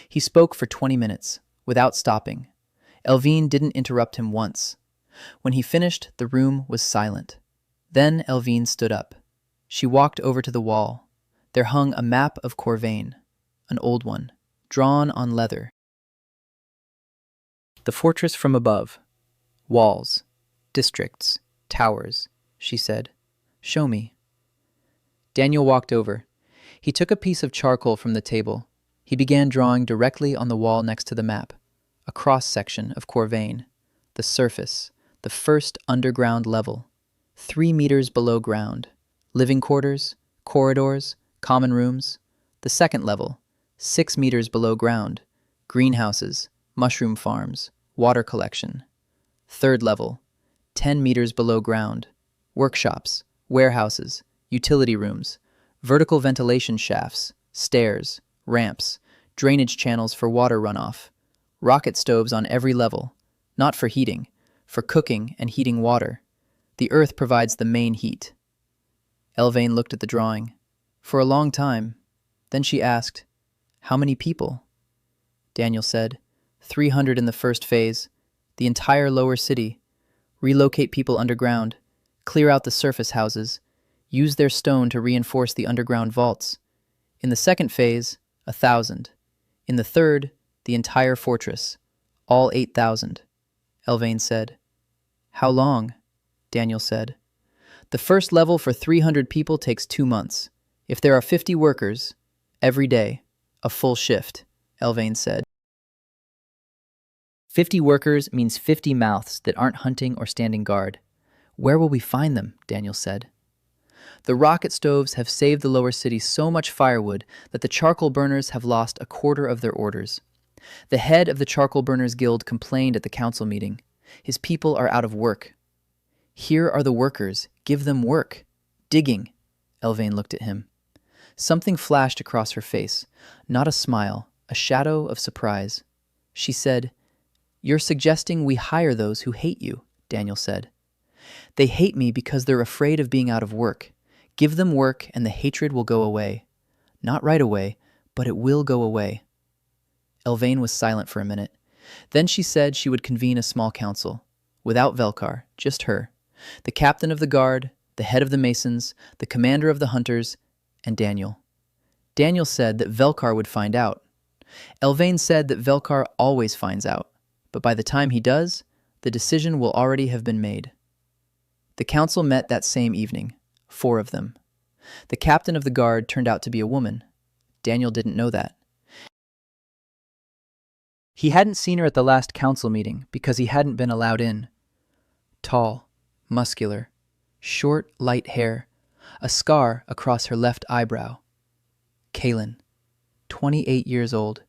He spoke for 20 minutes, without stopping. Elvine didn't interrupt him once. When he finished, the room was silent. Then Elvine stood up. She walked over to the wall. There hung a map of Corvain, an old one, drawn on leather. The fortress from above. Walls, districts, towers, she said. Show me. Daniel walked over. He took a piece of charcoal from the table. He began drawing directly on the wall next to the map, a cross-section of Corvain, the surface, the first underground level, 3 meters below ground, living quarters, corridors, common rooms. The second level, 6 meters below ground, greenhouses, mushroom farms, water collection. Third level, 10 meters below ground, workshops, warehouses, utility rooms, vertical ventilation shafts, stairs, ramps, drainage channels for water runoff, rocket stoves on every level, not for heating, for cooking and heating water. The earth provides the main heat. Elvane looked at the drawing. For a long time. Then she asked, How many people? Daniel said, 300 in the first phase, the entire lower city. Relocate people underground, clear out the surface houses, use their stone to reinforce the underground vaults. In the second phase, 1,000. In the third, the entire fortress, all 8,000, Elvane said. How long? Daniel said. The first level for 300 people takes 2 months. If there are 50 workers, every day, a full shift, Elvane said. 50 workers means 50 mouths that aren't hunting or standing guard. Where will we find them? Daniel said. The rocket stoves have saved the lower city so much firewood that the charcoal burners have lost a quarter of their orders. The head of the Charcoal Burners Guild complained at the council meeting. His people are out of work. Here are the workers. Give them work. Digging. Elvane looked at him. Something flashed across her face. Not a smile, a shadow of surprise. She said, You're suggesting we hire those who hate you, Daniel said. They hate me because they're afraid of being out of work. Give them work and the hatred will go away. Not right away, but it will go away. Elvane was silent for a minute. Then she said she would convene a small council. Without Velkar, just her. The captain of the guard, the head of the masons, the commander of the hunters, and Daniel. Daniel said that Velkar would find out. Elvane said that Velkar always finds out, but by the time he does, the decision will already have been made. The council met that same evening, 4 of them. The captain of the guard turned out to be a woman. Daniel didn't know that. He hadn't seen her at the last council meeting because he hadn't been allowed in. Tall, muscular, short, light hair, a scar across her left eyebrow. Kaylin, 28 years old,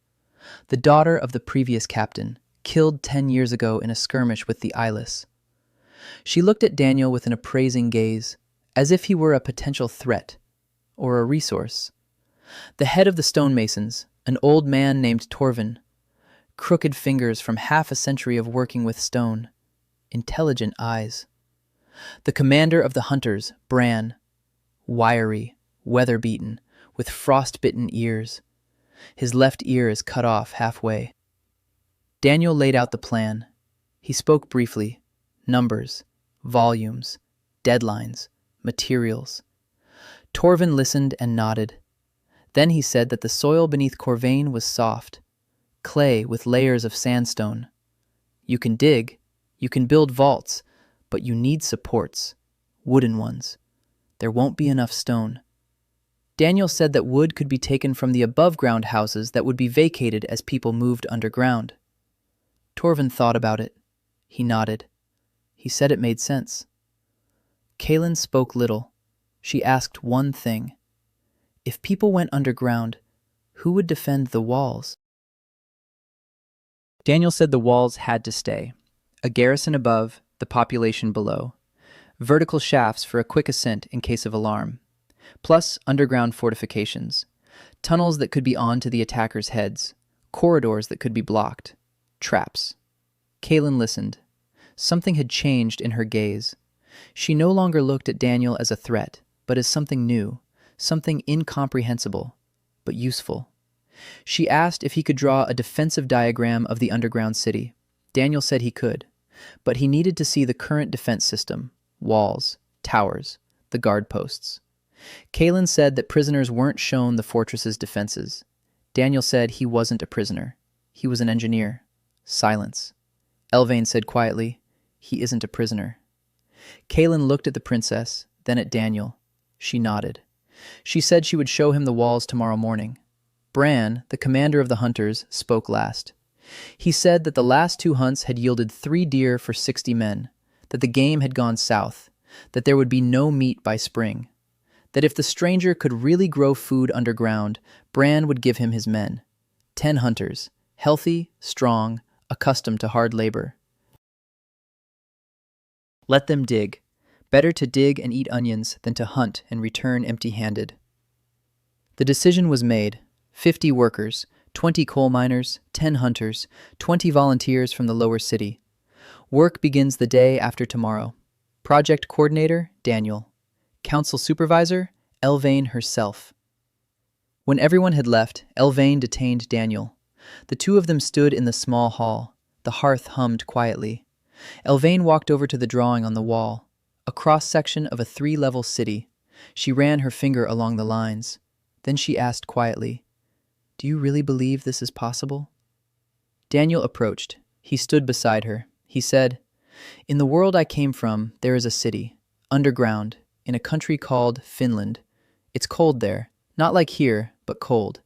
the daughter of the previous captain, killed 10 years ago in a skirmish with the eyeless. She looked at Daniel with an appraising gaze, as if he were a potential threat or a resource. The head of the stonemasons, an old man named Torvin, crooked fingers from half a century of working with stone, intelligent eyes. The commander of the hunters, Bran, wiry, weather-beaten, with frost-bitten ears. His left ear is cut off halfway. Daniel laid out the plan. He spoke briefly. Numbers, volumes, deadlines, materials. Torvin listened and nodded. Then he said that the soil beneath Corvain was soft, clay with layers of sandstone. You can dig, you can build vaults, but you need supports, wooden ones. There won't be enough stone. Daniel said that wood could be taken from the above-ground houses that would be vacated as people moved underground. Torvin thought about it. He nodded. He said it made sense. Kaylin spoke little. She asked one thing. If people went underground, who would defend the walls? Daniel said the walls had to stay. A garrison above, the population below. Vertical shafts for a quick ascent in case of alarm. Plus underground fortifications. Tunnels that could be on to the attackers' heads. Corridors that could be blocked. Traps. Kaylin listened. Something had changed in her gaze. She no longer looked at Daniel as a threat, but as something new, something incomprehensible, but useful. She asked if he could draw a defensive diagram of the underground city. Daniel said he could, but he needed to see the current defense system, walls, towers, the guard posts. Kaylin said that prisoners weren't shown the fortress's defenses. Daniel said he wasn't a prisoner. He was an engineer. Silence. Elvain said quietly, "He isn't a prisoner." Kaylin looked at the princess, then at Daniel. She nodded. She said she would show him the walls tomorrow morning. Bran, the commander of the hunters, spoke last. He said that the last 2 hunts had yielded 3 deer for 60 men, that the game had gone south, that there would be no meat by spring, that if the stranger could really grow food underground, Bran would give him his men. 10 hunters, healthy, strong, accustomed to hard labor. Let them dig. Better to dig and eat onions than to hunt and return empty-handed. The decision was made. 50 workers, 20 coal miners, 10 hunters, 20 volunteers from the lower city. Work begins the day after tomorrow. Project coordinator, Daniel. Council supervisor, Elvain herself. When everyone had left, Elvain detained Daniel. The 2 of them stood in the small hall. The hearth hummed quietly. Elvain walked over to the drawing on the wall, a cross-section of a 3-level city. She ran her finger along the lines. Then she asked quietly, "Do you really believe this is possible?" Daniel approached. He stood beside her. He said, "In the world I came from, there is a city, underground, in a country called Finland. It's cold there, not like here, but cold.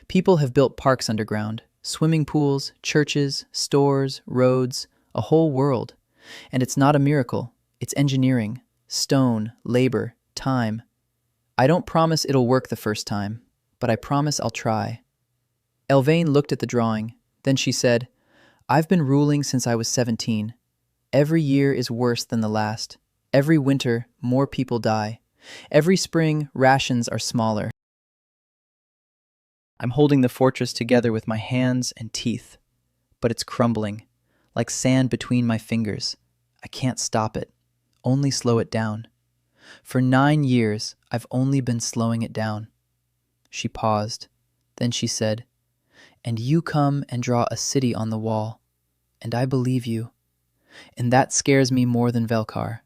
People have built parks underground, swimming pools, churches, stores, roads, a whole world. And it's not a miracle. It's engineering, stone, labor, time. I don't promise it'll work the first time, but I promise I'll try." Elvain looked at the drawing. Then she said, "I've been ruling since I was 17. Every year is worse than the last. Every winter, more people die. Every spring, rations are smaller. I'm holding the fortress together with my hands and teeth, but it's crumbling, like sand between my fingers. I can't stop it, only slow it down. For 9 years, I've only been slowing it down." She paused. Then she said, "And you come and draw a city on the wall, and I believe you. And that scares me more than Velkar,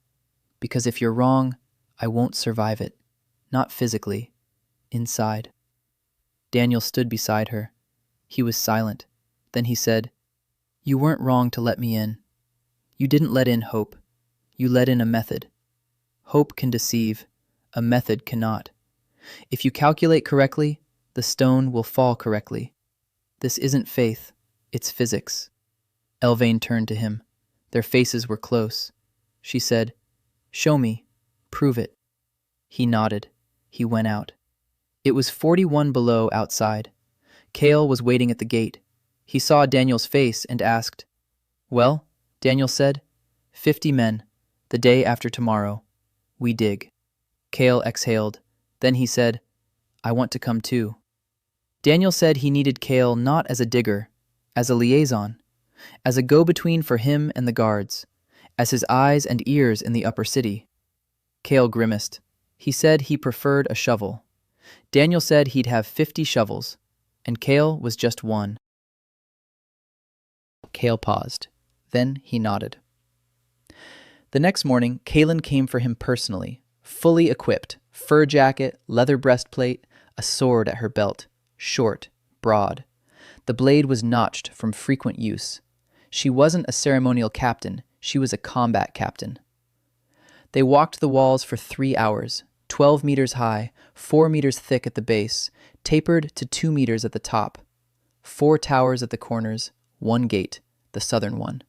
because if you're wrong, I won't survive it. Not physically, inside." Daniel stood beside her. He was silent. Then he said, "You weren't wrong to let me in. You didn't let in hope. You let in a method. Hope can deceive. A method cannot. If you calculate correctly, The stone will fall correctly. This isn't faith, it's physics. Elvain turned to him. Their faces were close. She said, "Show me. Prove it." He nodded. He went out. It was 41 below outside. Kale was waiting at the gate. He saw Daniel's face and asked, "Well," Daniel said, 50 men, the day after tomorrow. We dig." Kale exhaled. Then he said, "I want to come too." Daniel said he needed Kale not as a digger, as a liaison, as a go-between for him and the guards, as his eyes and ears in the upper city. Kale grimaced. He said he preferred a shovel. Daniel said he'd have 50 shovels, and Kale was just one. Kale paused. Then he nodded. The next morning, Kalen came for him personally, fully equipped, fur jacket, leather breastplate, a sword at her belt, short, broad. The blade was notched from frequent use. She wasn't a ceremonial captain, she was a combat captain. They walked the walls for 3 hours, 12 meters high, 4 meters thick at the base, tapered to 2 meters at the top. 4 towers at the corners, 1 gate, the southern one.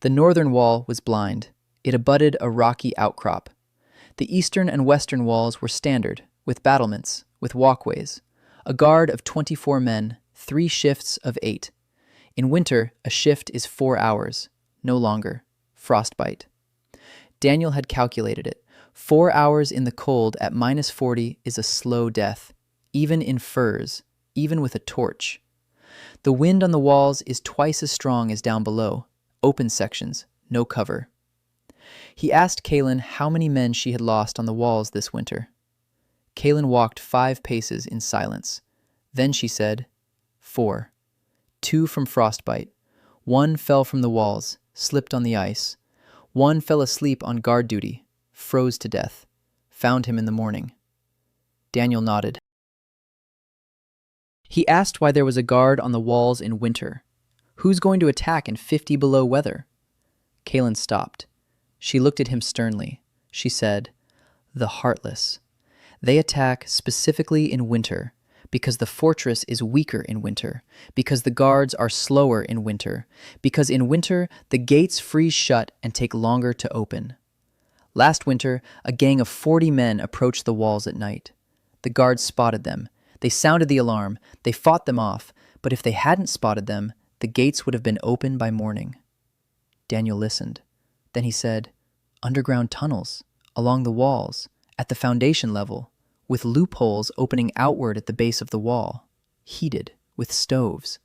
The northern wall was blind. It abutted a rocky outcrop. The eastern and western walls were standard, with battlements, with walkways. A guard of 24 men, 3 shifts of 8. In winter, a shift is 4 hours, no longer. Frostbite. Daniel had calculated it. 4 hours in the cold at -40 is a slow death, even in furs, even with a torch. The wind on the walls is twice as strong as down below, open sections, no cover. He asked Kalen how many men she had lost on the walls this winter. Kalen walked 5 paces in silence. Then she said, 4. 2 from frostbite. 1 fell from the walls, slipped on the ice. 1 fell asleep on guard duty, froze to death. Found him in the morning. Daniel nodded. He asked why there was a guard on the walls in winter. Who's going to attack in 50 below weather? Kalen stopped. She looked at him sternly. She said, "The heartless. They attack specifically in winter, because the fortress is weaker in winter, because the guards are slower in winter, because in winter the gates freeze shut and take longer to open. Last winter, a gang of 40 men approached the walls at night. The guards spotted them. They sounded the alarm. They fought them off, but if they hadn't spotted them, the gates would have been open by morning." Daniel listened. Then he said, "Underground tunnels, along the walls, at the foundation level, with loopholes opening outward at the base of the wall, heated, with stoves.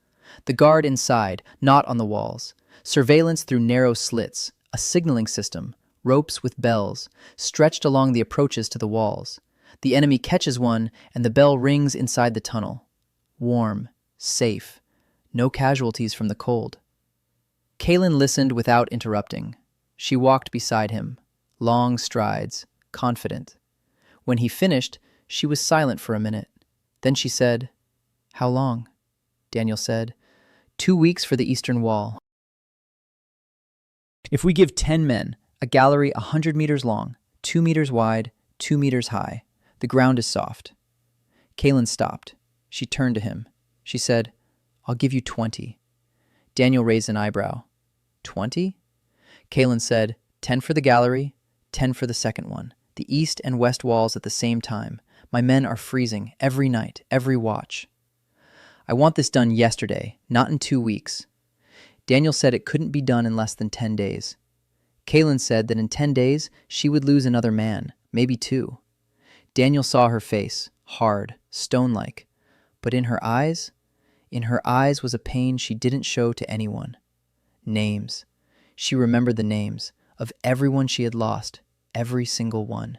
The guard inside, not on the walls. Surveillance through narrow slits, a signaling system, ropes with bells, stretched along the approaches to the walls. The enemy catches one, and the bell rings inside the tunnel. Warm, safe, no casualties from the cold." Kalen listened without interrupting. She walked beside him, long strides, confident. When he finished, she was silent for a minute. Then she said, "How long?" Daniel said, 2 weeks for the eastern wall. "If we give 10 men, a gallery 100 meters long, 2 meters wide, 2 meters high, the ground is soft." Kalen stopped. She turned to him. She said, "I'll give you 20. Daniel raised an eyebrow. 20? Kalen said, 10 for the gallery, 10 for the second one. The east and west walls at the same time. My men are freezing every night, every watch. I want this done yesterday, not in 2 weeks." Daniel said it couldn't be done in less than 10 days. Kalen said that in 10 days, she would lose another man, maybe 2. Daniel saw her face, hard, stone-like. But in her eyes was a pain she didn't show to anyone. Names. She remembered the names of everyone she had lost, every single one.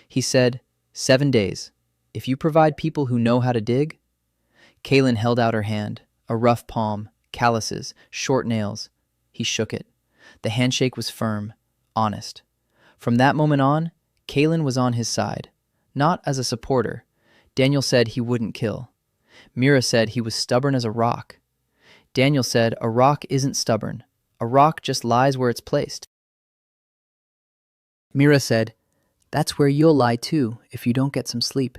He said, 7 days. If you provide people who know how to dig. Kalen held out her hand, a rough palm, calluses, short nails. He shook it. The handshake was firm, honest. From that moment on, Kalen was on his side. Not as a supporter. Daniel said he wouldn't kill. Mira said he was stubborn as a rock. Daniel said a rock isn't stubborn. A rock just lies where it's placed. Mira said, "That's where you'll lie too if you don't get some sleep."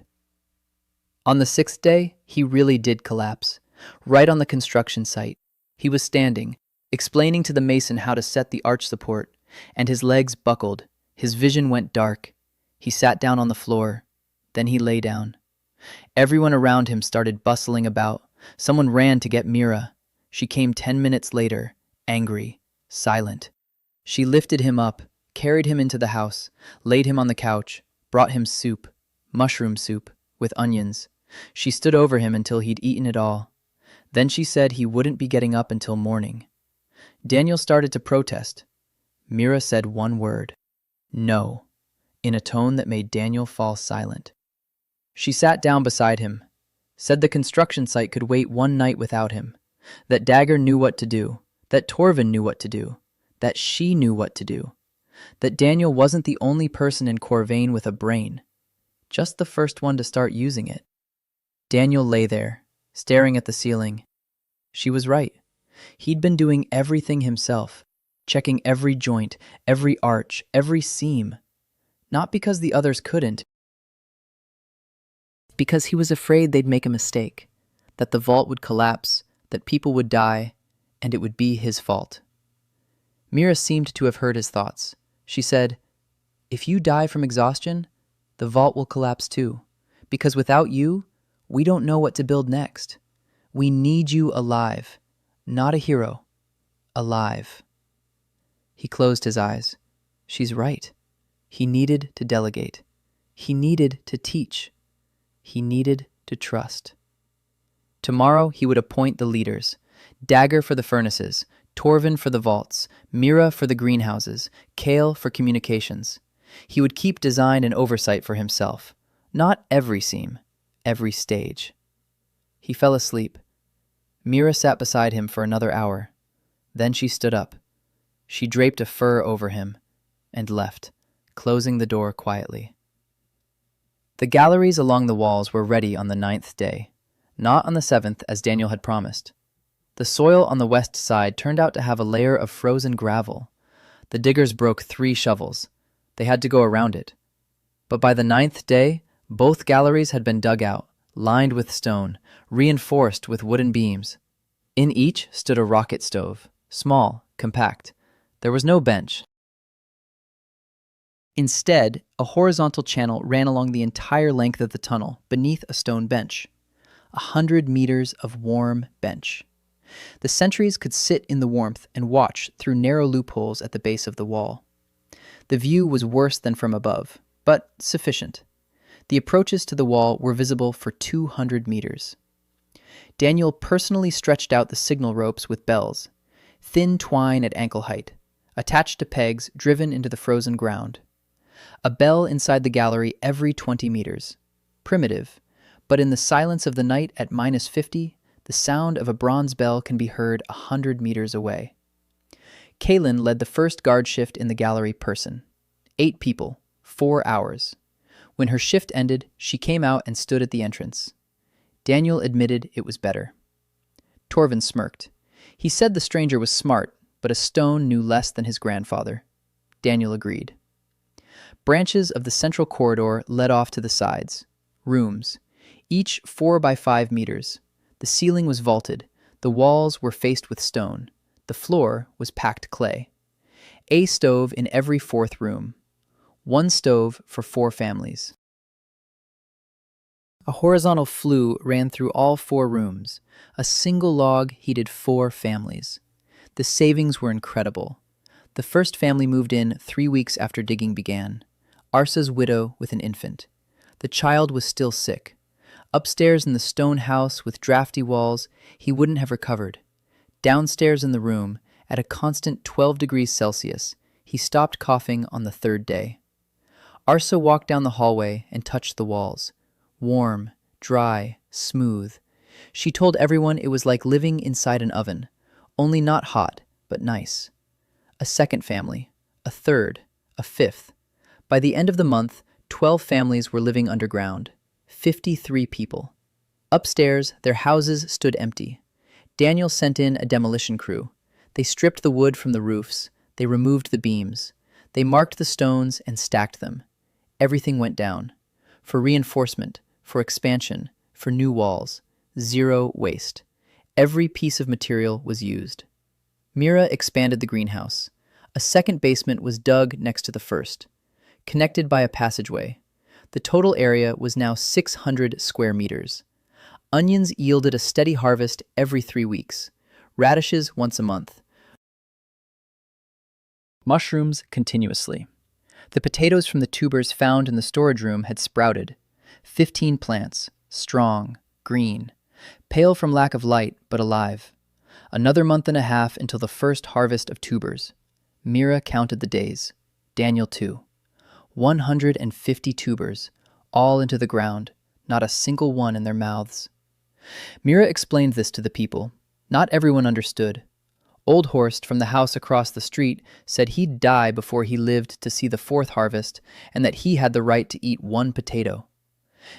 On the sixth day, he really did collapse. Right on the construction site, he was standing, explaining to the mason how to set the arch support, and his legs buckled. His vision went dark. He sat down on the floor. Then he lay down. Everyone around him started bustling about. Someone ran to get Mira. She came 10 minutes later, angry, silent. She lifted him up, carried him into the house, laid him on the couch, brought him soup, mushroom soup, with onions. She stood over him until he'd eaten it all. Then she said he wouldn't be getting up until morning. Daniel started to protest. Mira said one word, "No," in a tone that made Daniel fall silent. She sat down beside him, said the construction site could wait one night without him, that Dagger knew what to do, that Torvin knew what to do, that she knew what to do, that Daniel wasn't the only person in Corvain with a brain, just the first one to start using it. Daniel lay there, staring at the ceiling. She was right. He'd been doing everything himself, checking every joint, every arch, every seam. Not because the others couldn't, because he was afraid they'd make a mistake, that the vault would collapse, that people would die, and it would be his fault. Mira seemed to have heard his thoughts. She said, "If you die from exhaustion, the vault will collapse too, because without you, we don't know what to build next. We need you alive, not a hero, alive." He closed his eyes. She's right. He needed to delegate. He needed to teach. He needed to trust. Tomorrow he would appoint the leaders. Dagger for the furnaces, Torvin for the vaults, Mira for the greenhouses, Kale for communications. He would keep design and oversight for himself. Not every seam, every stage. He fell asleep. Mira sat beside him for another hour. Then she stood up. She draped a fur over him and left, closing the door quietly. The galleries along the walls were ready on the 9th day, not on the 7th as Daniel had promised. The soil on the west side turned out to have a layer of frozen gravel. The diggers broke 3 shovels. They had to go around it. But by the 9th day, both galleries had been dug out, lined with stone, reinforced with wooden beams. In each stood a rocket stove, small, compact. There was no bench. Instead, a horizontal channel ran along the entire length of the tunnel beneath a stone bench. 100 meters of warm bench. The sentries could sit in the warmth and watch through narrow loopholes at the base of the wall. The view was worse than from above, but sufficient. The approaches to the wall were visible for 200 meters. Daniel personally stretched out the signal ropes with bells, thin twine at ankle height, attached to pegs driven into the frozen ground. A bell inside the gallery every 20 meters. Primitive, but in the silence of the night at -50, the sound of a bronze bell can be heard 100 meters away. Kaylin led the first guard shift in the gallery person. 8 people, 4 hours. When her shift ended, she came out and stood at the entrance. Daniel admitted it was better. Torvin smirked. He said the stranger was smart, but a stone knew less than his grandfather. Daniel agreed. Branches of the central corridor led off to the sides. Rooms, each 4 by 5 meters. The ceiling was vaulted. The walls were faced with stone. The floor was packed clay. A stove in every 4th room. 1 stove for 4 families. A horizontal flue ran through all 4 rooms. A single log heated 4 families. The savings were incredible. The first family moved in 3 weeks after digging began. Arsa's widow with an infant. The child was still sick. Upstairs in the stone house with drafty walls, he wouldn't have recovered. Downstairs in the room, at a constant 12 degrees Celsius, he stopped coughing on the 3rd day. Arsa walked down the hallway and touched the walls. Warm, dry, smooth. She told everyone it was like living inside an oven, only not hot, but nice. A second family, a third, a 5th. By the end of the month, 12 families were living underground. 53 people. Upstairs, their houses stood empty. Daniel sent in a demolition crew. They stripped the wood from the roofs. They removed the beams. They marked the stones and stacked them. Everything went down. For reinforcement, for expansion, for new walls, zero waste. Every piece of material was used. Mira expanded the greenhouse. A second basement was dug next to the first, connected by a passageway. The total area was now 600 square meters. Onions yielded a steady harvest every 3 weeks, radishes once a month, mushrooms continuously. The potatoes from the tubers found in the storage room had sprouted. 15 plants, strong, green, pale from lack of light, but alive. Another month and a half until the first harvest of tubers. Mira counted the days. Daniel too. 150 tubers, all into the ground, not a single one in their mouths. Mira explained this to the people. Not everyone understood. Old Horst from the house across the street said he'd die before he lived to see the fourth harvest, and that he had the right to eat one potato.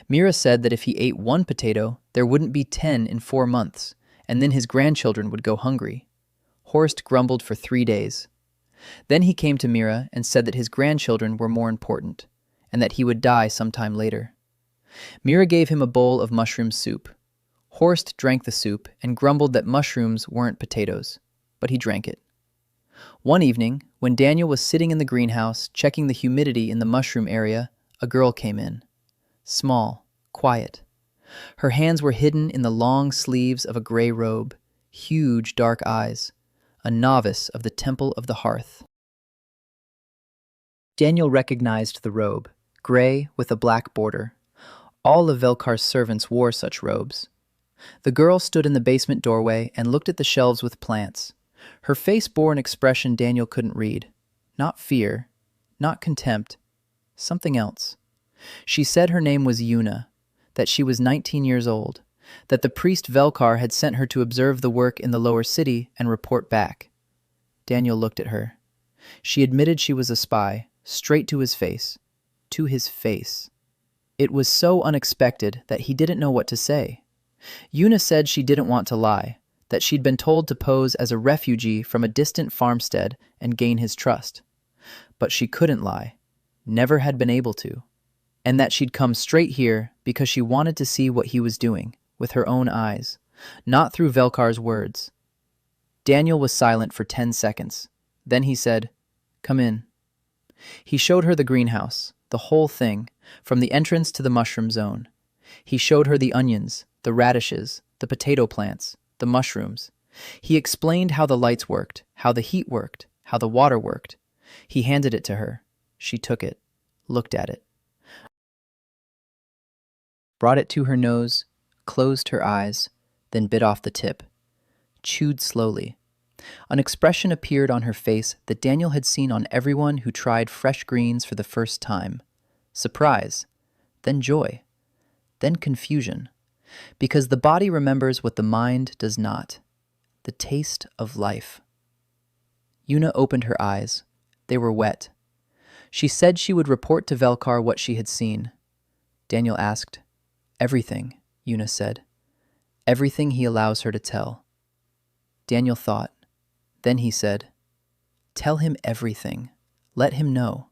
Mira said that if he ate one potato, there wouldn't be 10 in 4 months, and then his grandchildren would go hungry. Horst grumbled for 3 days. Then he came to Mira and said that his grandchildren were more important, and that he would die sometime later. Mira gave him a bowl of mushroom soup. Horst drank the soup and grumbled that mushrooms weren't potatoes, but he drank it. One evening, when Daniel was sitting in the greenhouse checking the humidity in the mushroom area, a girl came in. Small, quiet. Her hands were hidden in the long sleeves of a gray robe, huge dark eyes, a novice of the Temple of the Hearth. Daniel recognized the robe, gray with a black border. All of Velkar's servants wore such robes. The girl stood in the basement doorway and looked at the shelves with plants. Her face bore an expression Daniel couldn't read. Not fear, not contempt, something else. She said her name was Yuna, that she was 19 years old, that the priest Velkar had sent her to observe the work in the lower city and report back. Daniel looked at her. She admitted she was a spy, straight to his face. To his face. It was so unexpected that he didn't know what to say. Yuna said she didn't want to lie, that she'd been told to pose as a refugee from a distant farmstead and gain his trust. But she couldn't lie, never had been able to, and that she'd come straight here because she wanted to see what he was doing, with her own eyes, not through Velkar's words. Daniel was silent for 10 seconds. Then he said, "Come in." He showed her the greenhouse, the whole thing, from the entrance to the mushroom zone. He showed her the onions, the radishes, the potato plants, the mushrooms. He explained how the lights worked, how the heat worked, how the water worked. He handed it to her. She took it, looked at it, brought it to her nose, closed her eyes, then bit off the tip, chewed slowly. An expression appeared on her face that Daniel had seen on everyone who tried fresh greens for the first time. Surprise, then joy, then confusion, because the body remembers what the mind does not, the taste of life. Yuna opened her eyes. They were wet. She said she would report to Velkar what she had seen. Daniel asked. Everything, Yuna said. Everything he allows her to tell. Daniel thought. Then he said, "Tell him everything. Let him know.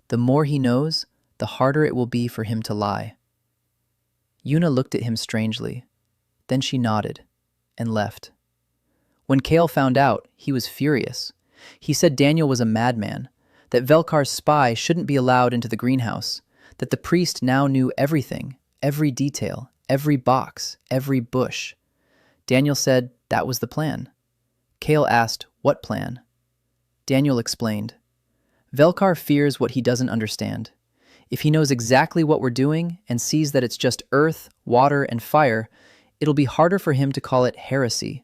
The more he knows, the harder it will be for him to lie." Yuna looked at him strangely. Then she nodded and left. When Kale found out, he was furious. He said Daniel was a madman, that Velkar's spy shouldn't be allowed into the greenhouse, that the priest now knew everything, every detail, every box, every bush. Daniel said that was the plan. Kale asked, "What plan?" Daniel explained. Velkar fears what he doesn't understand. If he knows exactly what we're doing and sees that it's just earth, water, and fire, it'll be harder for him to call it heresy.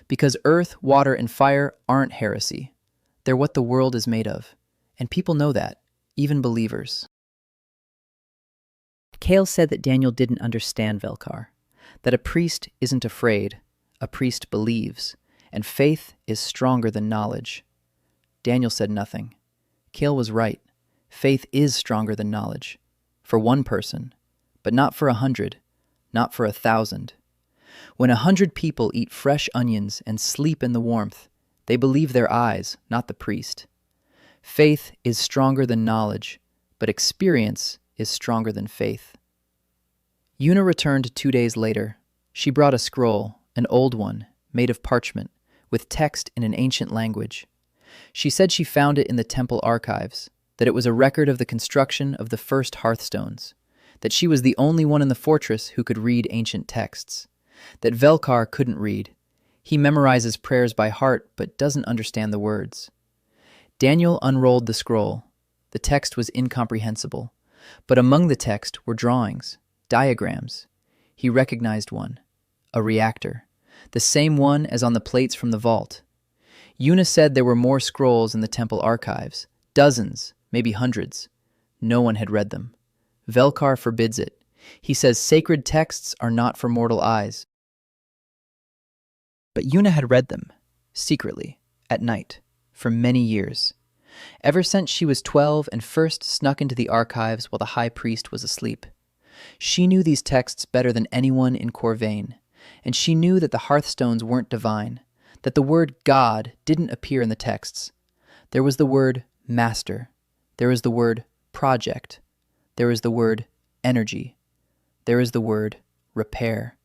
Because earth, water, and fire aren't heresy. They're what the world is made of. And people know that, even believers. Kale said that Daniel didn't understand Velkar, that a priest isn't afraid, a priest believes, and faith is stronger than knowledge. Daniel said nothing. Kale was right. Faith is stronger than knowledge. For one person, but not for 100, not for 1,000. When 100 people eat fresh onions and sleep in the warmth, they believe their eyes, not the priest. Faith is stronger than knowledge, but experience is stronger than faith. Yuna returned 2 days later. She brought a scroll, an old one, made of parchment, with text in an ancient language. She said she found it in the temple archives, that it was a record of the construction of the first hearthstones, that she was the only one in the fortress who could read ancient texts, that Velkar couldn't read. He memorizes prayers by heart but doesn't understand the words. Daniel unrolled the scroll. The text was incomprehensible, but among the text were drawings, diagrams. He recognized one, a reactor, the same one as on the plates from the vault. Yuna said there were more scrolls in the temple archives, dozens, maybe hundreds. No one had read them. Velkar forbids it. He says sacred texts are not for mortal eyes. But Yuna had read them, secretly, at night, for many years. Ever since she was 12 and first snuck into the archives while the high priest was asleep. She knew these texts better than anyone in Corvain, and she knew that the hearthstones weren't divine, that the word God didn't appear in the texts. There was the word master. There was the word project. There was the word energy. There was the word repair.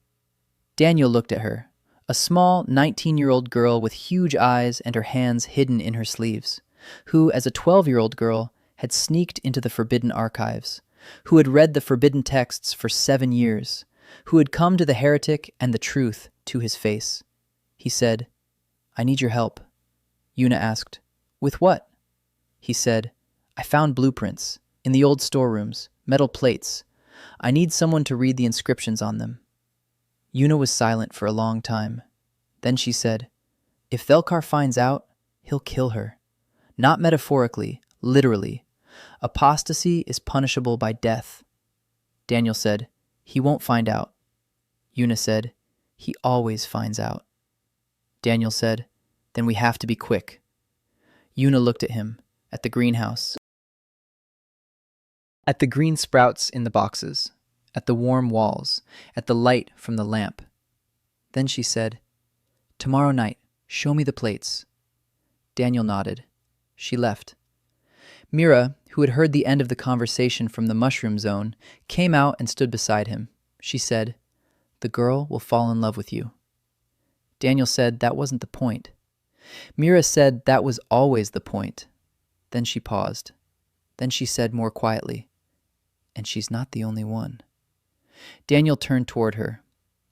Daniel looked at her, a small 19-year-old girl with huge eyes and her hands hidden in her sleeves, who, as a 12-year-old girl, had sneaked into the forbidden archives, who had read the forbidden texts for 7 years, who had come to the heretic and the truth to his face. He said, "I need your help." Yuna asked, "With what?" He said, "I found blueprints in the old storerooms, metal plates. I need someone to read the inscriptions on them." Yuna was silent for a long time. Then she said, "If Velkar finds out, he'll kill her. Not metaphorically, literally. Apostasy is punishable by death." Daniel said, "He won't find out." Yuna said, "He always finds out." Daniel said, "Then we have to be quick." Yuna looked at him, at the greenhouse, at the green sprouts in the boxes, at the warm walls, at the light from the lamp. Then she said, "Tomorrow night, show me the plates." Daniel nodded. She left. Mira, who had heard the end of the conversation from the mushroom zone, came out and stood beside him. She said, "The girl will fall in love with you." Daniel said that wasn't the point. Mira said that was always the point. Then she paused. Then she said more quietly, "And she's not the only one." Daniel turned toward her.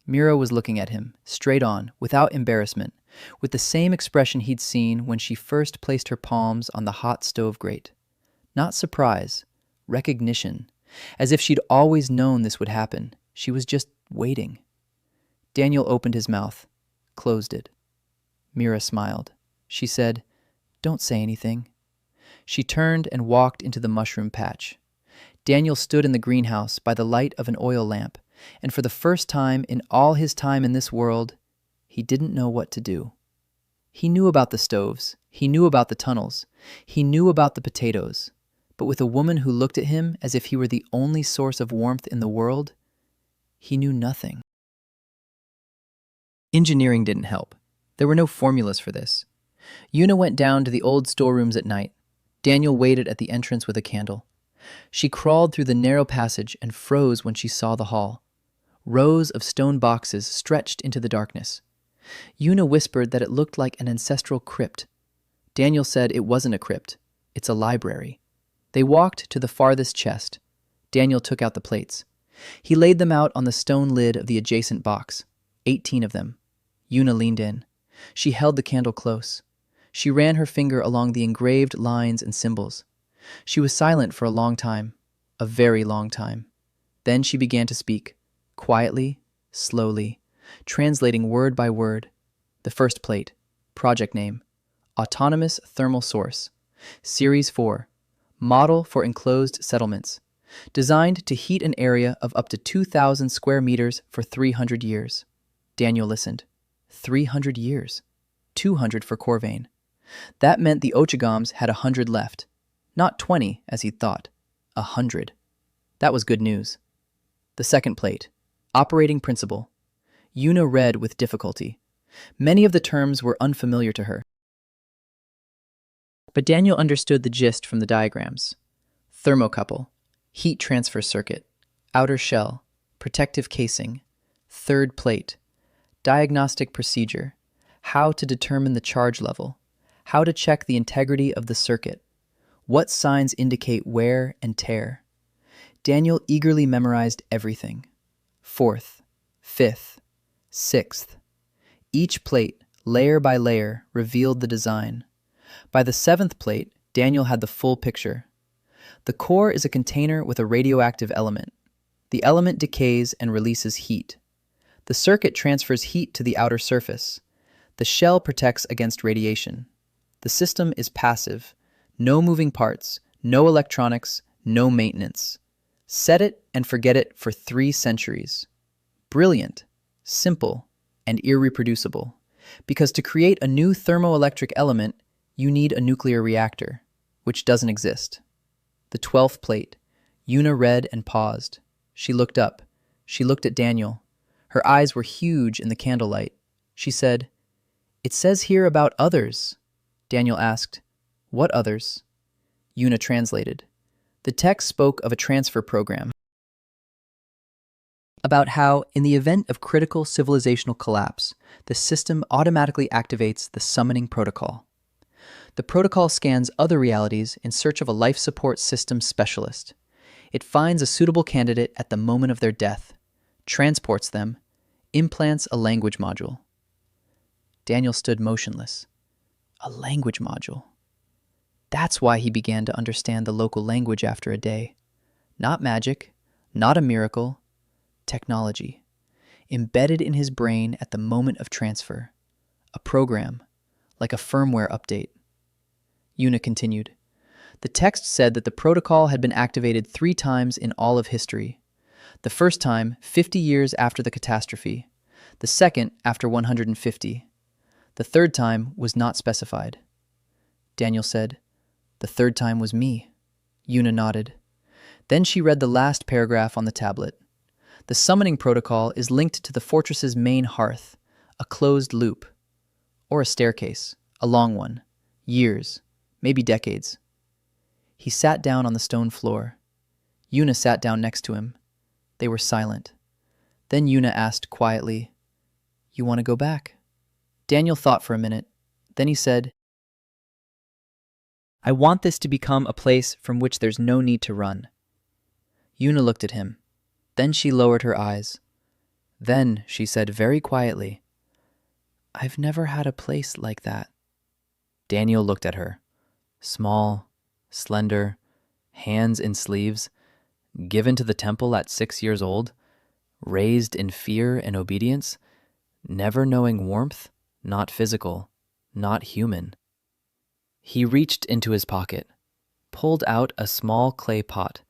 Mira was looking at him, straight on, without embarrassment, with the same expression he'd seen when she first placed her palms on the hot stove grate. Not surprise, recognition, as if she'd always known this would happen. She was just waiting. Daniel opened his mouth, closed it. Mira smiled. She said, "Don't say anything." She turned and walked into the mushroom patch. Daniel stood in the greenhouse by the light of an oil lamp, and for the first time in all his time in this world, he didn't know what to do. He knew about the stoves, he knew about the tunnels, he knew about the potatoes, but with a woman who looked at him as if he were the only source of warmth in the world, he knew nothing. Engineering didn't help. There were no formulas for this. Yuna went down to the old storerooms at night. Daniel waited at the entrance with a candle. She crawled through the narrow passage and froze when she saw the hall. Rows of stone boxes stretched into the darkness. Yuna whispered that it looked like an ancestral crypt. Daniel said it wasn't a crypt. It's a library. They walked to the farthest chest. Daniel took out the plates. He laid them out on the stone lid of the adjacent box. 18 of them. Yuna leaned in. She held the candle close. She ran her finger along the engraved lines and symbols. She was silent for a long time, a very long time. Then she began to speak, quietly, slowly, translating word by word. The first plate, project name, Autonomous Thermal Source, Series 4, Model for Enclosed Settlements, designed to heat an area of up to 2,000 square meters for 300 years. Daniel listened. 300 years. 200 for Corvain. That meant the Ochagams had 100 left. Not 20, as he'd thought. 100. That was good news. The second plate. Operating Principle. Yuna read with difficulty. Many of the terms were unfamiliar to her. But Daniel understood the gist from the diagrams. Thermocouple. Heat transfer circuit. Outer shell. protective casing. Third plate, diagnostic procedure, how to determine the charge level, how to check the integrity of the circuit, what signs indicate wear and tear. Daniel eagerly memorized everything. Fourth, fifth, sixth. Each plate, layer by layer, revealed the design. By the seventh plate, Daniel had the full picture. The core is a container with a radioactive element. The element decays and releases heat. The circuit transfers heat to the outer surface. The shell protects against radiation. The system is passive. No moving parts, no electronics, no maintenance. Set it and forget it for 3 centuries. Brilliant, simple, and irreproducible. Because to create a new thermoelectric element, you need a nuclear reactor, which doesn't exist. The 12th plate. Yuna read and paused. She looked up. She looked at Daniel. Her eyes were huge in the candlelight. She said, "It says here about others." Daniel asked, "What others?" Yuna translated. The text spoke of a transfer program about how, in the event of critical civilizational collapse, the system automatically activates the summoning protocol. The protocol scans other realities in search of a life support system specialist. It finds a suitable candidate at the moment of their death, transports them, implants a language module. Daniel stood motionless. A language module. That's why he began to understand the local language after a day. Not magic, not a miracle, technology. Embedded in his brain at the moment of transfer. A program, like a firmware update. Yuna continued. The text said that the protocol had been activated 3 times in all of history. The first time, 50 years after the catastrophe. The second, after 150. The third time was not specified. Daniel said, "The third time was me." Yuna nodded. Then she read the last paragraph on the tablet. The summoning protocol is linked to the fortress's main hearth, a closed loop. Or a staircase, a long one. Years, maybe decades. He sat down on the stone floor. Yuna sat down next to him. They were silent. Then Yuna asked quietly, "You want to go back?" Daniel thought for a minute. Then he said, "I want this to become a place from which there's no need to run." Yuna looked at him. Then she lowered her eyes. Then she said very quietly, "I've never had a place like that." Daniel looked at her. Small, slender, hands in sleeves, given to the temple at 6 years old, raised in fear and obedience, never knowing warmth, not physical, not human. He reached into his pocket, pulled out a small clay pot.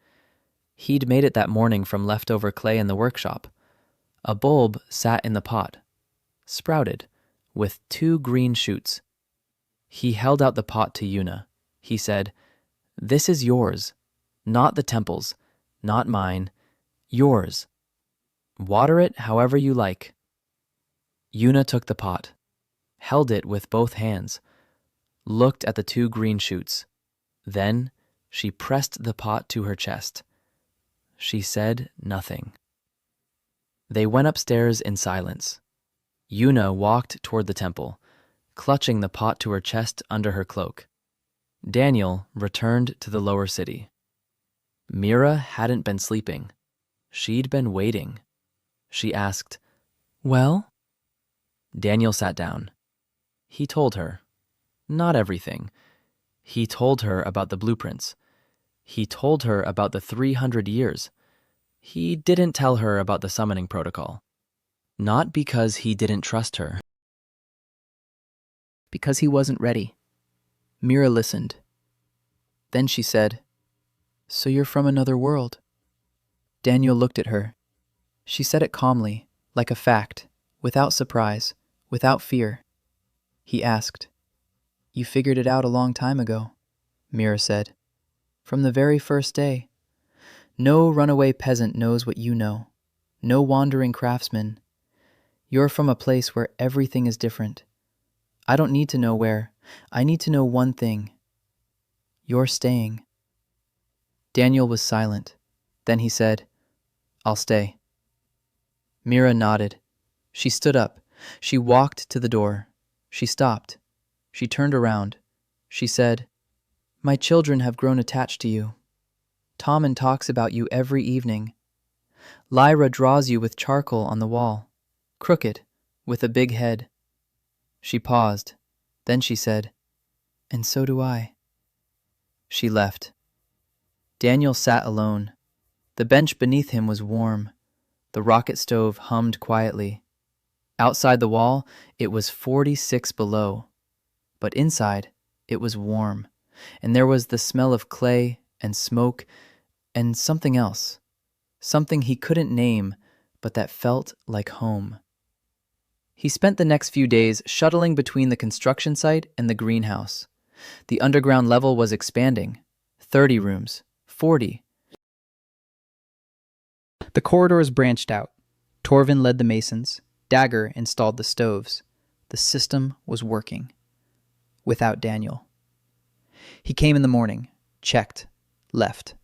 He'd made it that morning from leftover clay in the workshop. A bulb sat in the pot, sprouted, with 2 green shoots. He held out the pot to Yuna. He said, "This is yours, not the temple's, not mine, yours. Water it however you like." Yuna took the pot, held it with both hands, looked at the 2 green shoots. Then she pressed the pot to her chest. She said nothing. They went upstairs in silence. Yuna walked toward the temple, clutching the pot to her chest under her cloak. Daniel returned to the lower city. Mira hadn't been sleeping. She'd been waiting. She asked, "Well?" Daniel sat down. He told her. Not everything. He told her about the blueprints. He told her about the 300 years. He didn't tell her about the summoning protocol. Not because he didn't trust her. Because he wasn't ready. Mira listened. Then she said, "So you're from another world?" Daniel looked at her. She said it calmly, like a fact, without surprise, without fear. He asked, "You figured it out a long time ago," Mira said. "From the very first day. No runaway peasant knows what you know. No wandering craftsman. You're from a place where everything is different. I don't need to know where. I need to know one thing. You're staying." Daniel was silent. Then he said, "I'll stay." Mira nodded. She stood up. She walked to the door. She stopped. She turned around. She said, "My children have grown attached to you. Tommen talks about you every evening. Lyra draws you with charcoal on the wall, crooked, with a big head." She paused. Then she said, "And so do I." She left. Daniel sat alone. The bench beneath him was warm. The rocket stove hummed quietly. Outside the wall, it was 46 below. But inside, it was warm, and there was the smell of clay and smoke and something else. Something he couldn't name, but that felt like home. He spent the next few days shuttling between the construction site and the greenhouse. The underground level was expanding. 30 rooms, 40. The corridors branched out. Torvin led the masons. Dagger installed the stoves. The system was working. Without Daniel. He came in the morning, checked, left.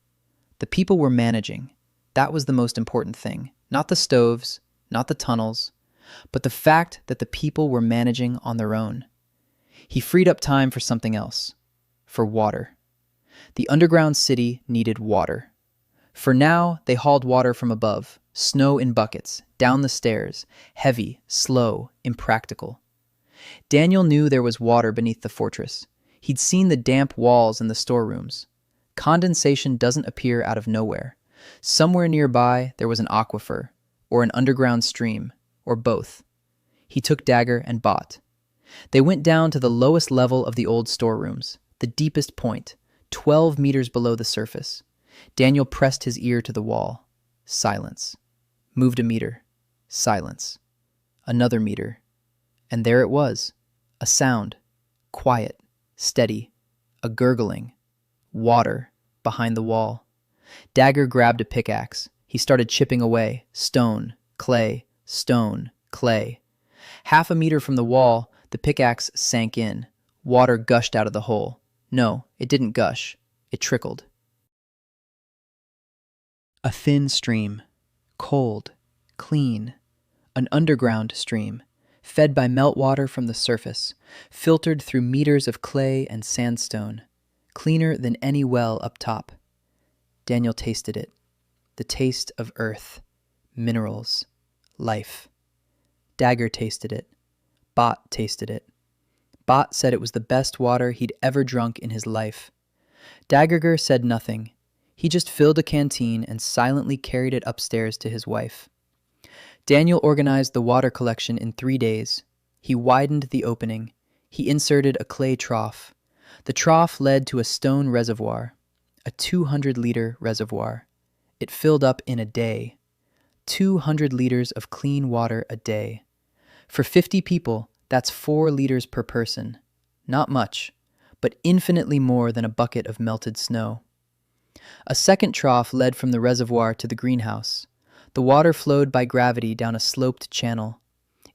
The people were managing. That was the most important thing. Not the stoves, not the tunnels, but the fact that the people were managing on their own. He freed up time for something else. For water. The underground city needed water. For now, they hauled water from above, snow in buckets, down the stairs, heavy, slow, impractical. Daniel knew there was water beneath the fortress. He'd seen the damp walls in the storerooms. Condensation doesn't appear out of nowhere. Somewhere nearby, there was an aquifer, or an underground stream, or both. He took Dagger and Bot. They went down to the lowest level of the old storerooms, the deepest point, 12 meters below the surface. Daniel pressed his ear to the wall. Silence. Moved a meter. Silence. Another meter. And there it was. A sound. Quiet. Steady. A gurgling. Water. Behind the wall. Dagger grabbed a pickaxe. He started chipping away. Stone. Clay. Stone. Clay. Half a meter from the wall, the pickaxe sank in. Water gushed out of the hole. No, it didn't gush. It trickled. A thin stream, cold, clean, an underground stream, fed by meltwater from the surface, filtered through meters of clay and sandstone, cleaner than any well up top. Daniel tasted it, the taste of earth, minerals, life. Dagger tasted it. Bot tasted it. Bot said it was the best water he'd ever drunk in his life. Dagger said nothing. He just filled a canteen and silently carried it upstairs to his wife. Daniel organized the water collection in 3 days. He widened the opening. He inserted a clay trough. The trough led to a stone reservoir, a 200-liter reservoir. It filled up in a day. 200 liters of clean water a day. For 50 people, that's 4 liters per person. Not much, but infinitely more than a bucket of melted snow. A second trough led from the reservoir to the greenhouse. The water flowed by gravity down a sloped channel.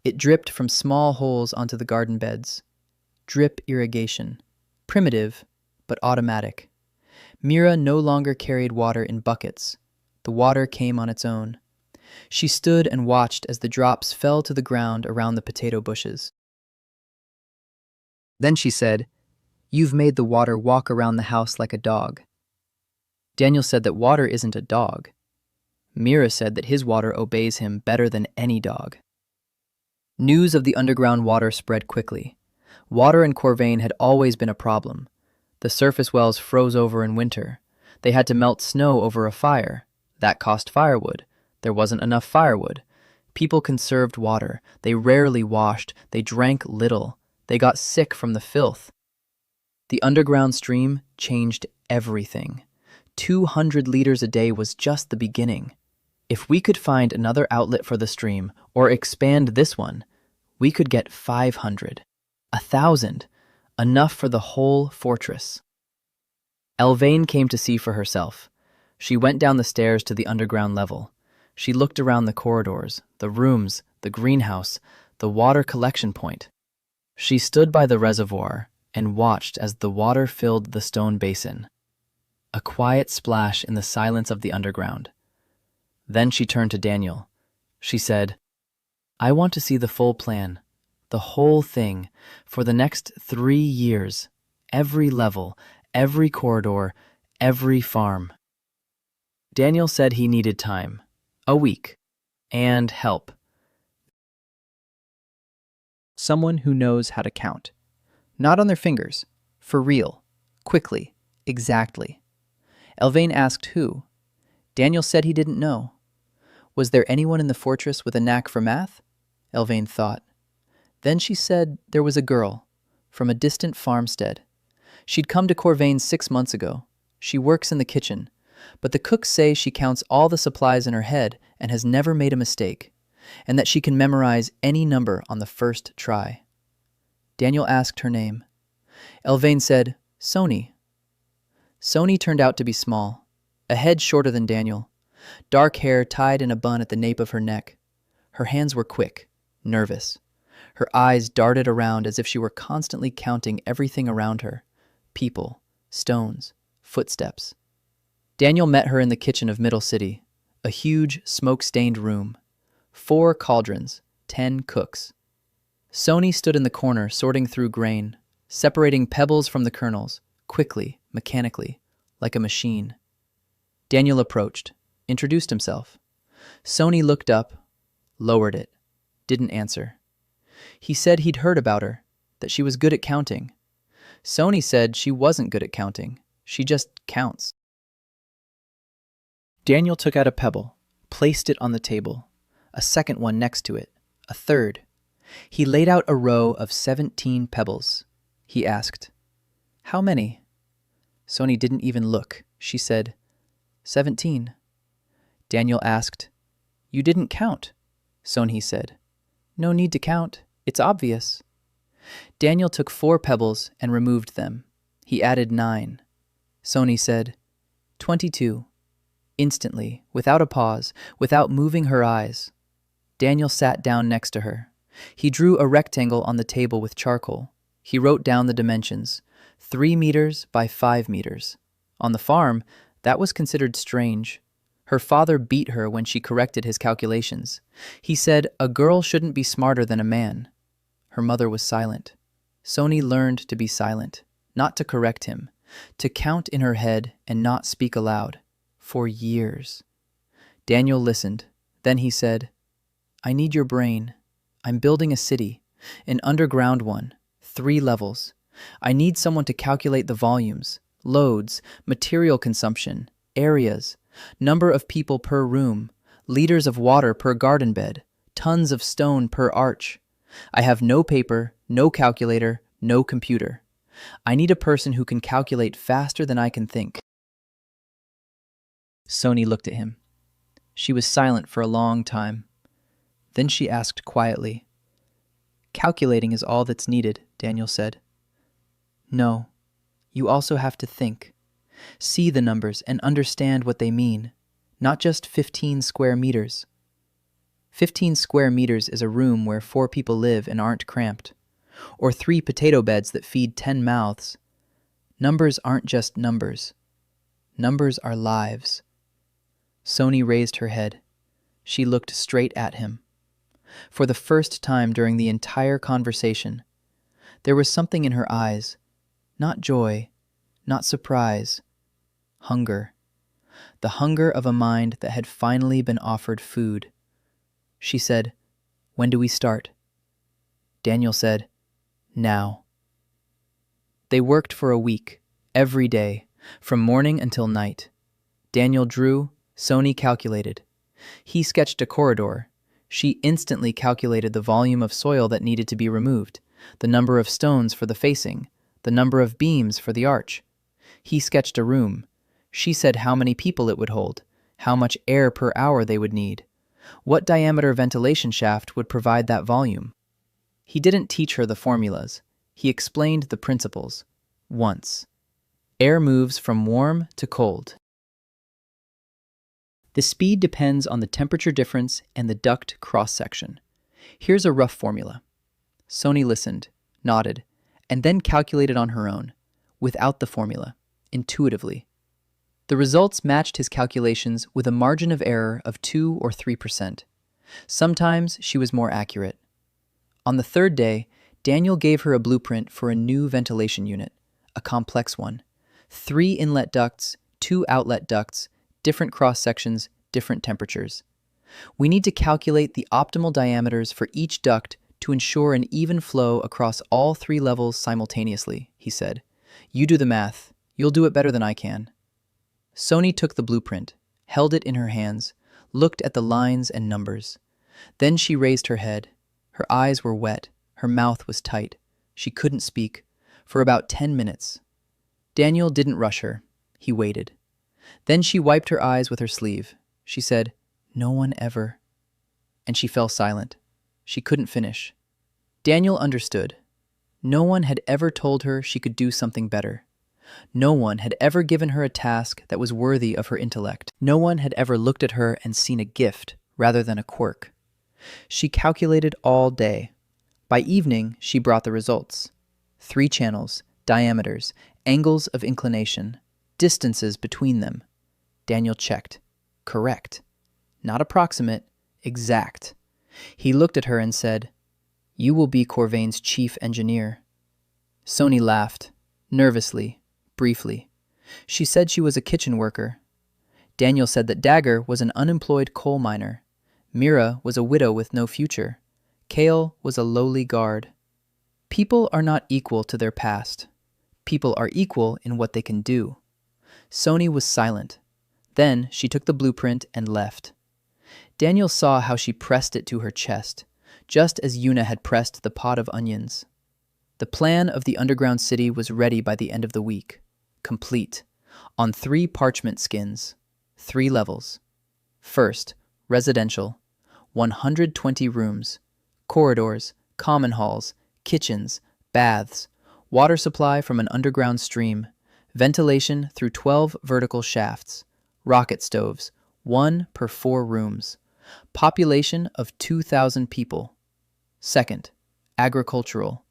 It dripped from small holes onto the garden beds. Drip irrigation. Primitive, but automatic. Mira no longer carried water in buckets. The water came on its own. She stood and watched as the drops fell to the ground around the potato bushes. Then she said, "You've made the water walk around the house like a dog." Daniel said that water isn't a dog. Mira said that his water obeys him better than any dog. News of the underground water spread quickly. Water in Corvain had always been a problem. The surface wells froze over in winter. They had to melt snow over a fire. That cost firewood. There wasn't enough firewood. People conserved water. They rarely washed. They drank little. They got sick from the filth. The underground stream changed everything. 200 liters a day was just the beginning. If we could find another outlet for the stream, or expand this one, we could get 500, 1,000, enough for the whole fortress. Elvain came to see for herself. She went down the stairs to the underground level. She looked around the corridors, the rooms, the greenhouse, the water collection point. She stood by the reservoir and watched as the water filled the stone basin. A quiet splash in the silence of the underground. Then she turned to Daniel. she said. I want to see the full plan, the whole thing, for the next 3 years, every level, every corridor, every farm. Daniel said he needed time, a week, and help. Someone who knows how to count. Not on their fingers, for real, quickly, exactly. Elvain asked who. Daniel said he didn't know. Was there anyone in the fortress with a knack for math? Elvain thought. Then she said there was a girl, from a distant farmstead. She'd come to Corvain 6 months ago. She works in the kitchen, but the cooks say she counts all the supplies in her head and has never made a mistake, and that she can memorize any number on the first try. Daniel asked her name. Elvain said, Sony. Sony turned out to be small, a head shorter than Daniel, dark hair tied in a bun at the nape of her neck. Her hands were quick, nervous. Her eyes darted around as if she were constantly counting everything around her, people, stones, footsteps. Daniel met her in the kitchen of Middle City, a huge, smoke-stained room. 4 cauldrons, 10 cooks. Sony stood in the corner sorting through grain, separating pebbles from the kernels, quickly, mechanically, like a machine. Daniel approached, introduced himself. Sony looked up, lowered it, didn't answer. He said he'd heard about her, that she was good at counting. Sony said she wasn't good at counting. She just counts. Daniel took out a pebble, placed it on the table, a second one next to it, a third. He laid out a row of 17 pebbles. He asked, How many? Sony didn't even look. She said, 17. Daniel asked, You didn't count. Sony said, No need to count. It's obvious. Daniel took 4 pebbles and removed them. He added 9. Sony said, 22. Instantly, without a pause, without moving her eyes. Daniel sat down next to her. He drew a rectangle on the table with charcoal. He wrote down the dimensions, 3 meters by 5 meters. On the farm, that was considered strange. Her father beat her when she corrected his calculations. He said a girl shouldn't be smarter than a man. Her mother was silent. Sony learned to be silent, not to correct him, to count in her head and not speak aloud. For years. Daniel listened. Then he said, I need your brain. I'm building a city, an underground one, 3 levels. I need someone to calculate the volumes, loads, material consumption, areas, number of people per room, liters of water per garden bed, tons of stone per arch. I have no paper, no calculator, no computer. I need a person who can calculate faster than I can think. Sony looked at him. She was silent for a long time. Then she asked quietly, Calculating is all that's needed, Daniel said. No, you also have to think. See the numbers and understand what they mean, not just 15 square meters. 15 square meters is a room where 4 people live and aren't cramped, or 3 potato beds that feed 10 mouths. Numbers aren't just numbers. Numbers are lives. Sony raised her head. She looked straight at him. For the first time during the entire conversation, there was something in her eyes, not joy, not surprise, hunger. The hunger of a mind that had finally been offered food. She said, When do we start? Daniel said, Now. They worked for a week, every day, from morning until night. Daniel drew, Sony calculated. He sketched a corridor. She instantly calculated the volume of soil that needed to be removed, the number of stones for the facing, the number of beams for the arch. He sketched a room. She said how many people it would hold, how much air per hour they would need, what diameter ventilation shaft would provide that volume. He didn't teach her the formulas. He explained the principles. Once. Air moves from warm to cold. The speed depends on the temperature difference and the duct cross-section. Here's a rough formula. Sony listened, nodded, and then calculated on her own, without the formula, intuitively. The results matched his calculations with a margin of error of 2 or 3%. Sometimes she was more accurate. On the third day, Daniel gave her a blueprint for a new ventilation unit, a complex one. 3 inlet ducts, 2 outlet ducts, different cross-sections, different temperatures. We need to calculate the optimal diameters for each duct to ensure an even flow across all 3 levels simultaneously, he said. You do the math. You'll do it better than I can. Sony took the blueprint, held it in her hands, looked at the lines and numbers. Then she raised her head. Her eyes were wet. Her mouth was tight. She couldn't speak. For about 10 minutes. Daniel didn't rush her. He waited. Then she wiped her eyes with her sleeve. She said, "No one ever." And she fell silent. She couldn't finish. Daniel understood. No one had ever told her she could do something better. No one had ever given her a task that was worthy of her intellect. No one had ever looked at her and seen a gift rather than a quirk. She calculated all day. By evening, she brought the results. 3 channels, diameters, angles of inclination, distances between them. Daniel checked. Correct. Not approximate, exact. He looked at her and said, "You will be Corvain's chief engineer." Sony laughed, nervously, briefly. She said she was a kitchen worker. Daniel said that Dagger was an unemployed coal miner. Mira was a widow with no future. Kale was a lowly guard. People are not equal to their past. People are equal in what they can do. Sony was silent. Then she took the blueprint and left. Daniel saw how she pressed it to her chest, just as Yuna had pressed the pot of onions. The plan of the underground city was ready by the end of the week, complete, on 3 parchment skins, 3 levels. First, residential, 120 rooms, corridors, common halls, kitchens, baths, water supply from an underground stream, ventilation through 12 vertical shafts, rocket stoves, 1 per 4 rooms, population of 2,000 people. Second, agricultural,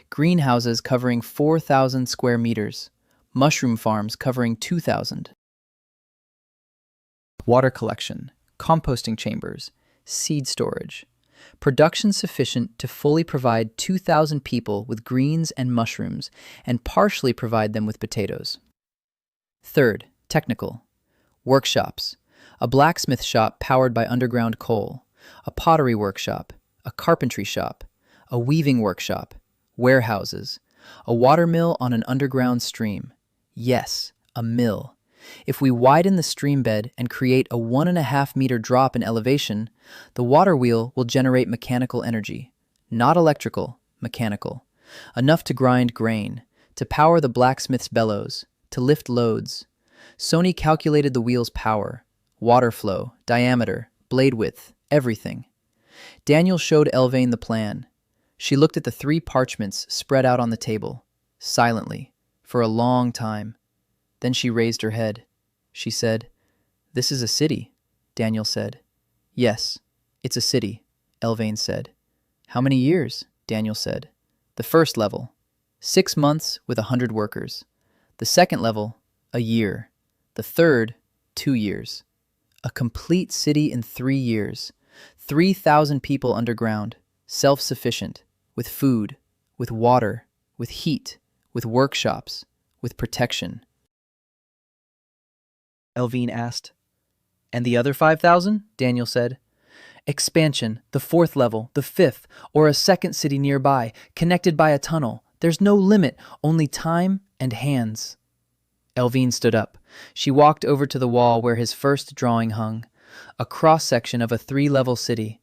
greenhouses covering 4,000 square meters, mushroom farms covering 2,000. Water collection, composting chambers, seed storage. Production sufficient to fully provide 2,000 people with greens and mushrooms and partially provide them with potatoes. Third, technical. Workshops. A blacksmith shop powered by underground coal. A pottery workshop. A carpentry shop. A weaving workshop. Warehouses. A water mill on an underground stream. Yes, a mill. If we widen the stream bed and create a 1.5 meter drop in elevation, the water wheel will generate mechanical energy. Not electrical, mechanical. Enough to grind grain, to power the blacksmith's bellows, to lift loads. Sony calculated the wheel's power, water flow, diameter, blade width, everything. Daniel showed Elvain the plan. She looked at the 3 parchments spread out on the table, silently, for a long time. Then she raised her head. She said, "This is a city," Daniel said. "Yes, it's a city," Elvain said. "How many years?" Daniel said. "The first level, 6 months with 100 workers. The second level, a year. The third, 2 years. A complete city in 3 years. 3,000 people underground, self-sufficient, with food, with water, with heat, with workshops, with protection." Elvain asked. "And the other 5,000? Daniel said. "Expansion, the 4th level, the 5th, or a second city nearby, connected by a tunnel. There's no limit, only time and hands." Elvain stood up. She walked over to the wall where his first drawing hung, a cross-section of a 3-level city.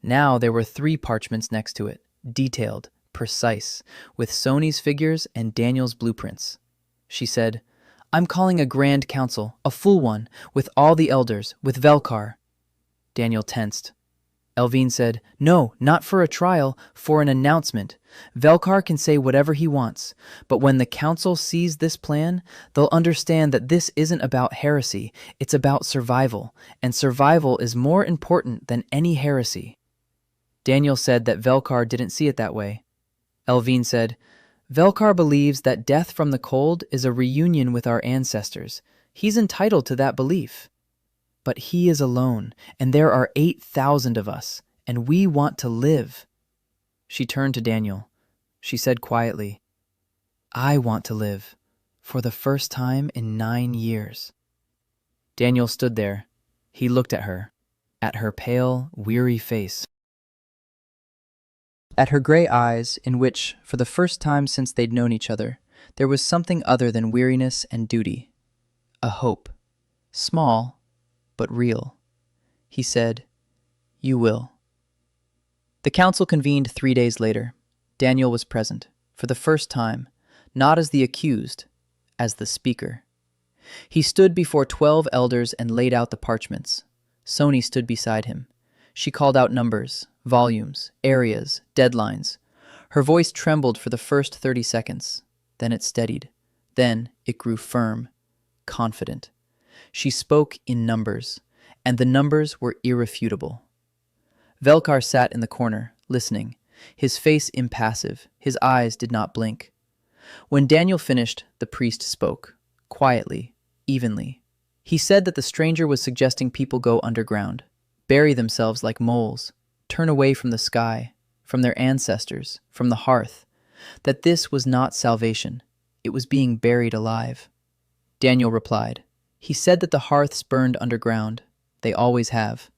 Now there were 3 parchments next to it, detailed, precise, with Sony's figures and Daniel's blueprints. She said, "I'm calling a grand council, a full one, with all the elders, with Velkar." Daniel tensed. Elvain said, "No, not for a trial, for an announcement. Velkar can say whatever he wants, but when the council sees this plan, they'll understand that this isn't about heresy, it's about survival, and survival is more important than any heresy." Daniel said that Velkar didn't see it that way. Elvain said, "Velkar believes that death from the cold is a reunion with our ancestors. He's entitled to that belief." But he is alone, and there are 8,000 of us, and we want to live. She turned to Daniel. She said quietly, I want to live, for the first time in 9 years. Daniel stood there. He looked at her pale, weary face, at her gray eyes in which, for the first time since they'd known each other, there was something other than weariness and duty. A hope. Small, but real. He said, You will. The council convened 3 days later. Daniel was present, for the first time, not as the accused, as the speaker. He stood before 12 elders and laid out the parchments. Sony stood beside him. She called out numbers, volumes, areas, deadlines. Her voice trembled for the first 30 seconds. Then it steadied. Then it grew firm, confident. She spoke in numbers, and the numbers were irrefutable. Velkar sat in the corner, listening, his face impassive, his eyes did not blink. When Daniel finished, the priest spoke, quietly, evenly. He said that the stranger was suggesting people go underground, bury themselves like moles, turn away from the sky, from their ancestors, from the hearth, that this was not salvation, it was being buried alive. Daniel replied. He said that the hearths burned underground. They always have.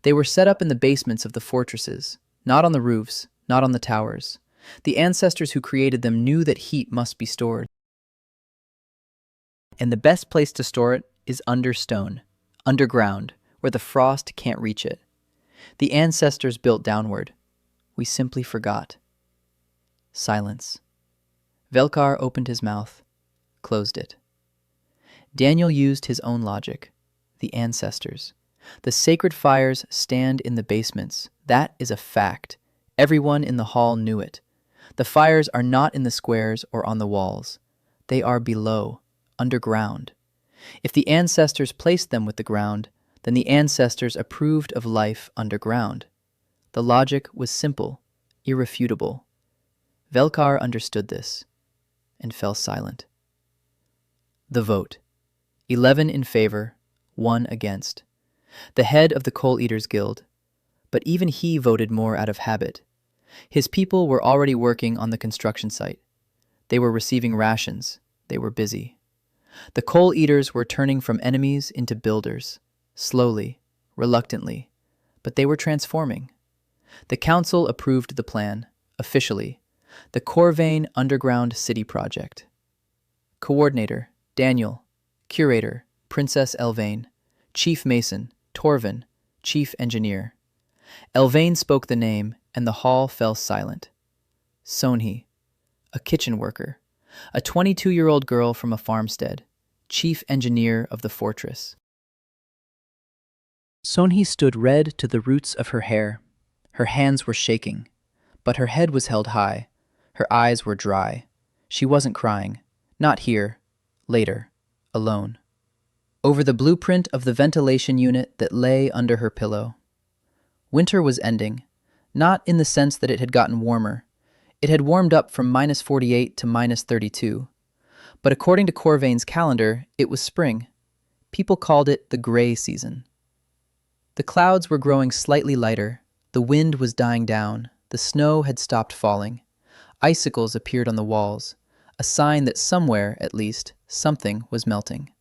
They were set up in the basements of the fortresses, not on the roofs, not on the towers. The ancestors who created them knew that heat must be stored. And the best place to store it is under stone, underground, where the frost can't reach it. The ancestors built downward. We simply forgot. Silence. Velkar opened his mouth, closed it. Daniel used his own logic. The ancestors. The sacred fires stand in the basements. That is a fact. Everyone in the hall knew it. The fires are not in the squares or on the walls. They are below, underground. If the ancestors placed them with the ground, then the ancestors approved of life underground. The logic was simple, irrefutable. Velkar understood this and fell silent. The vote. 11 in favor, 1 against. The head of the Coal Eaters Guild. But even he voted more out of habit. His people were already working on the construction site. They were receiving rations. They were busy. The Coal Eaters were turning from enemies into builders, slowly, reluctantly, but they were transforming. The council approved the plan, officially, the Corvain Underground City Project. Coordinator, Daniel. Curator, Princess Elvain. Chief Mason, Torvin. Chief Engineer. Elvain spoke the name, and the hall fell silent. Sonhi, a kitchen worker, a 22-year-old girl from a farmstead, chief engineer of the fortress. Sonhi stood red to the roots of her hair. Her hands were shaking, but her head was held high. Her eyes were dry. She wasn't crying. Not here. Later. Alone. Over the blueprint of the ventilation unit that lay under her pillow. Winter was ending, not in the sense that it had gotten warmer. It had warmed up from -48 to -32. But according to Corvain's calendar, it was spring. People called it the gray season. The clouds were growing slightly lighter. The wind was dying down. The snow had stopped falling. Icicles appeared on the walls, a sign that somewhere, at least, something was melting.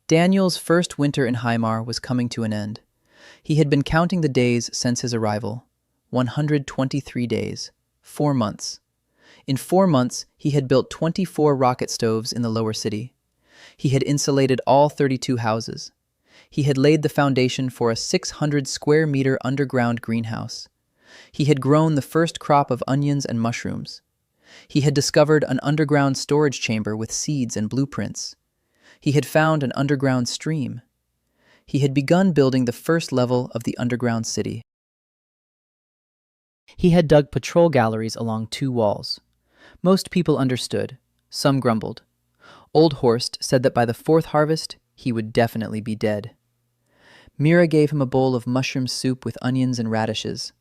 Daniel's first winter in Heimar was coming to an end. He had been counting the days since his arrival. 123 days. 4 months. In 4 months, he had built 24 rocket stoves in the lower city. He had insulated all 32 houses. He had laid the foundation for a 600-square-meter underground greenhouse. He had grown the first crop of onions and mushrooms. He had discovered an underground storage chamber with seeds and blueprints. He had found an underground stream. He had begun building the first level of the underground city. He had dug patrol galleries along 2 walls. Most people understood. Some grumbled. Old Horst said that by the 4th harvest, he would definitely be dead. Mira gave him a bowl of mushroom soup with onions and radishes.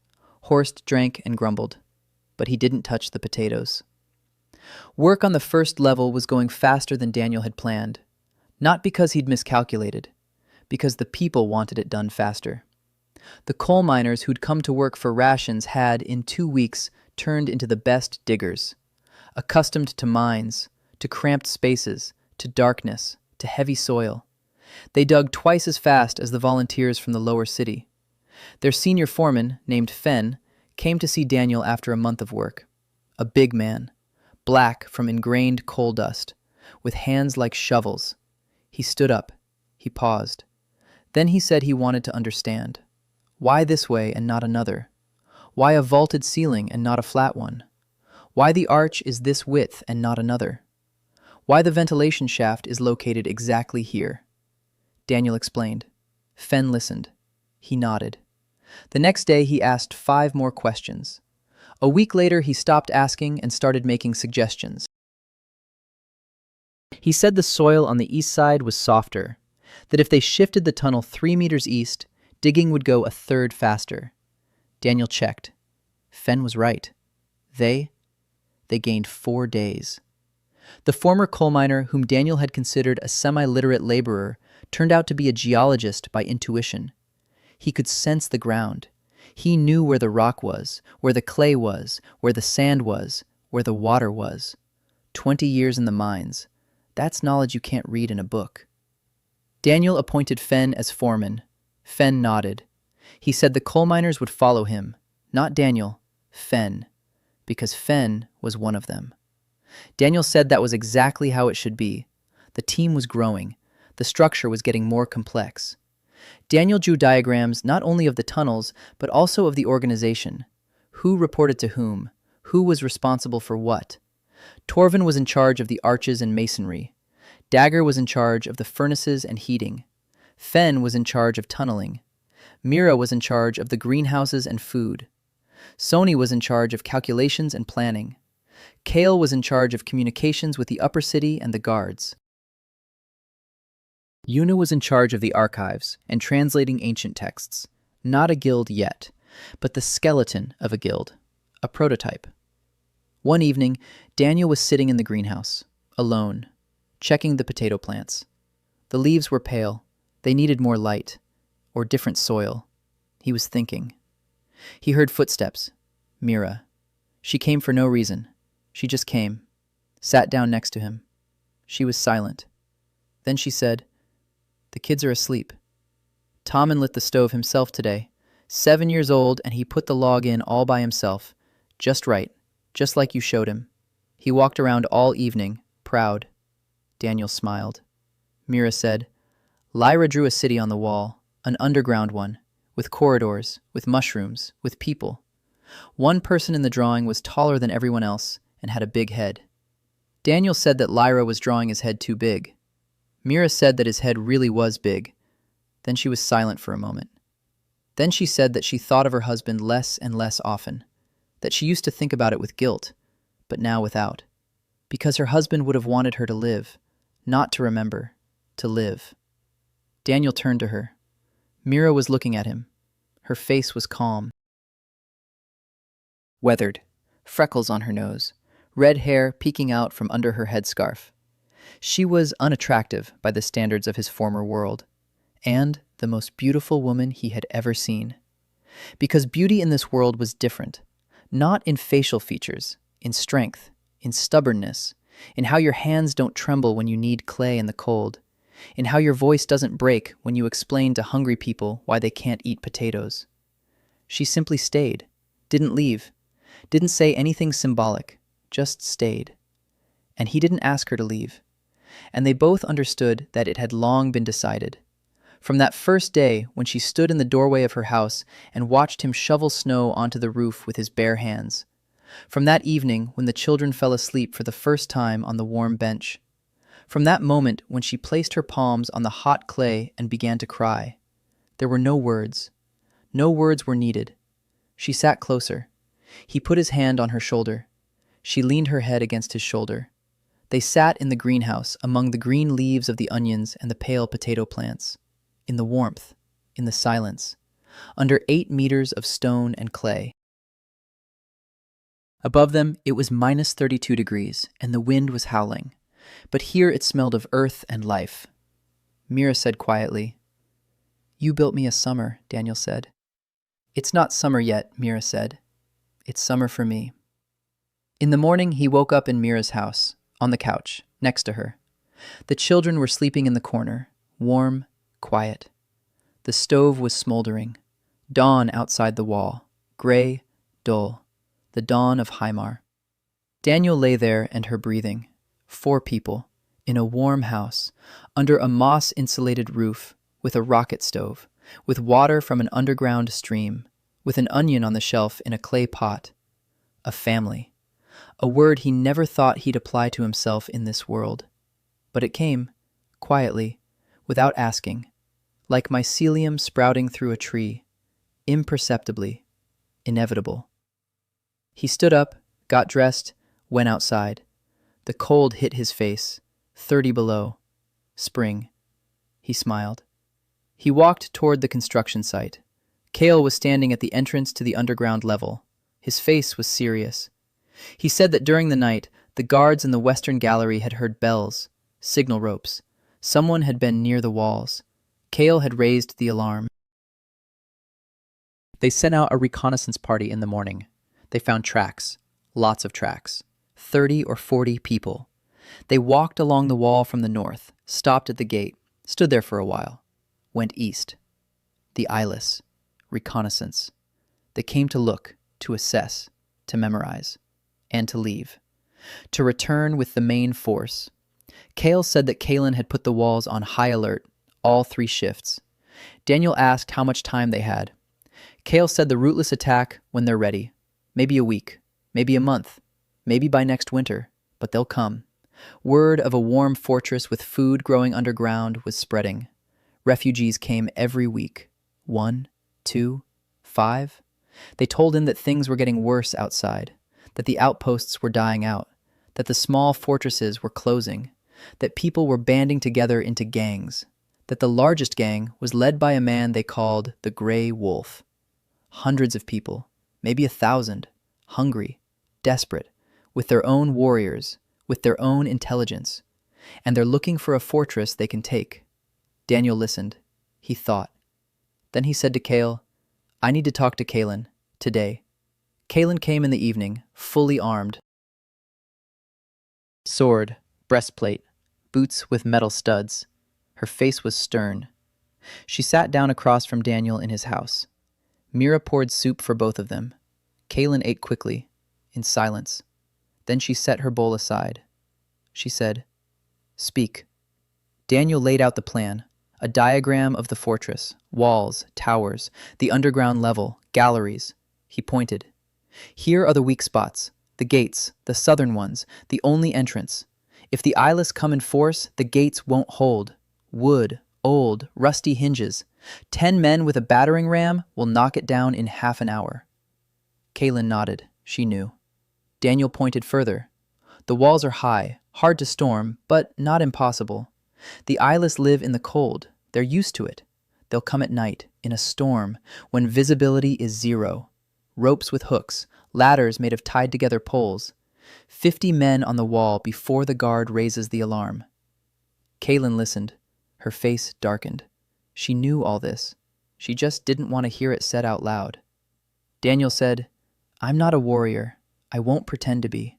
Horst drank and grumbled, but he didn't touch the potatoes. Work on the first level was going faster than Daniel had planned, not because he'd miscalculated, because the people wanted it done faster. The coal miners who'd come to work for rations had, in 2 weeks, turned into the best diggers. Accustomed to mines, to cramped spaces, to darkness, to heavy soil. They dug twice as fast as the volunteers from the lower city. Their senior foreman, named Fen, came to see Daniel after a month of work. A big man, black from ingrained coal dust, with hands like shovels. He stood up. He paused. Then he said he wanted to understand. Why this way and not another? Why a vaulted ceiling and not a flat one? Why the arch is this width and not another? Why the ventilation shaft is located exactly here? Daniel explained. Fen listened. He nodded. The next day he asked 5 more questions. A week later he stopped asking and started making suggestions. He said the soil on the east side was softer, that if they shifted the tunnel 3 meters east, digging would go a third faster. Daniel checked. Fen was right. They gained 4 days. The former coal miner, whom Daniel had considered a semi-literate laborer, turned out to be a geologist by intuition. He could sense the ground. He knew where the rock was, where the clay was, where the sand was, where the water was. 20 years in the mines. That's knowledge you can't read in a book. Daniel appointed Fen as foreman. Fen nodded. He said the coal miners would follow him, not Daniel, Fen, because Fen was one of them. Daniel said that was exactly how it should be. The team was growing. The structure was getting more complex. Daniel drew diagrams not only of the tunnels, but also of the organization. Who reported to whom? Who was responsible for what? Torvin was in charge of the arches and masonry. Dagger was in charge of the furnaces and heating. Fen was in charge of tunneling. Mira was in charge of the greenhouses and food. Sony was in charge of calculations and planning. Kale was in charge of communications with the upper city and the guards. Yuna was in charge of the archives and translating ancient texts. Not a guild yet, but the skeleton of a guild, a prototype. One evening, Daniel was sitting in the greenhouse, alone, checking the potato plants. The leaves were pale. They needed more light, or different soil. He was thinking. He heard footsteps. Mira. She came for no reason. She just came, sat down next to him. She was silent. Then she said, "The kids are asleep. Tommen lit the stove himself today. 7 years old, and he put the log in all by himself. Just right, just like you showed him. He walked around all evening, proud." Daniel smiled. Mira said, "Lyra drew a city on the wall, an underground one, with corridors, with mushrooms, with people. One person in the drawing was taller than everyone else and had a big head." Daniel said that Lyra was drawing his head too big. Mira said that his head really was big. Then she was silent for a moment. Then she said that she thought of her husband less and less often, that she used to think about it with guilt, but now without, because her husband would have wanted her to live, not to remember, to live. Daniel turned to her. Mira was looking at him. Her face was calm. Weathered, freckles on her nose, red hair peeking out from under her headscarf. She was unattractive by the standards of his former world, and the most beautiful woman he had ever seen. Because beauty in this world was different, not in facial features, in strength, in stubbornness, in how your hands don't tremble when you knead clay in the cold, in how your voice doesn't break when you explain to hungry people why they can't eat potatoes. She simply stayed, didn't leave, didn't say anything symbolic, just stayed. And he didn't ask her to leave. And they both understood that it had long been decided. From that first day when she stood in the doorway of her house and watched him shovel snow onto the roof with his bare hands. From that evening when the children fell asleep for the first time on the warm bench. From that moment when she placed her palms on the hot clay and began to cry. There were no words. No words were needed. She sat closer. He put his hand on her shoulder. She leaned her head against his shoulder. They sat in the greenhouse among the green leaves of the onions and the pale potato plants. In the warmth, in the silence, under 8 meters of stone and clay. Above them, it was minus 32 degrees, and the wind was howling. But here it smelled of earth and life. Mira said quietly, You built me a summer, Daniel said. It's not summer yet, Mira said. It's summer for me. In the morning, he woke up in Mira's house, on the couch, next to her. The children were sleeping in the corner, warm, quiet. The stove was smoldering. Dawn outside the wall, gray, dull, the dawn of Haimar. Daniel lay there and her breathing. 4 people, in a warm house, under a moss-insulated roof, with a rocket stove, with water from an underground stream, with an onion on the shelf in a clay pot. A family. A word he never thought he'd apply to himself in this world. But it came, quietly, without asking, like mycelium sprouting through a tree, imperceptibly, inevitable. He stood up, got dressed, went outside. The cold hit his face, 30 below. Spring. He smiled. He walked toward the construction site. Kale was standing at the entrance to the underground level. His face was serious. He said that during the night, the guards in the western gallery had heard bells, signal ropes. Someone had been near the walls. Kale had raised the alarm. They sent out a reconnaissance party in the morning. They found tracks, lots of tracks, 30 or 40 people. They walked along the wall from the north, stopped at the gate, stood there for a while, went east. The eyeless, reconnaissance. They came to look, to assess, to memorize, and to leave. To return with the main force. Kale said that Kalen had put the walls on high alert, all 3 shifts. Daniel asked how much time they had. Kale said the rootless attack when they're ready. Maybe a week, maybe a month, maybe by next winter, but they'll come. Word of a warm fortress with food growing underground was spreading. Refugees came every week. 1, 2, 5. They told him that things were getting worse outside, that the outposts were dying out, that the small fortresses were closing, that people were banding together into gangs, that the largest gang was led by a man they called the Grey Wolf. Hundreds of people, maybe 1,000, hungry, desperate, with their own warriors, with their own intelligence, and they're looking for a fortress they can take. Daniel listened. He thought. Then he said to Kale, I need to talk to Kalen, today. Kalen came in the evening, fully armed. Sword, breastplate, boots with metal studs. Her face was stern. She sat down across from Daniel in his house. Mira poured soup for both of them. Kalen ate quickly, in silence. Then she set her bowl aside. She said, Speak. Daniel laid out the plan, a diagram of the fortress, walls, towers, the underground level, galleries. He pointed. Here are the weak spots, the gates, the southern ones, the only entrance. If the eyeless come in force, the gates won't hold. Wood, old, rusty hinges. 10 men with a battering ram will knock it down in half an hour. Kalen nodded. She knew. Daniel pointed further. The walls are high, hard to storm, but not impossible. The eyeless live in the cold. They're used to it. They'll come at night, in a storm, when visibility is 0. Ropes with hooks, ladders made of tied-together poles. 50 men on the wall before the guard raises the alarm. Kalen listened. Her face darkened. She knew all this. She just didn't want to hear it said out loud. Daniel said, I'm not a warrior. I won't pretend to be.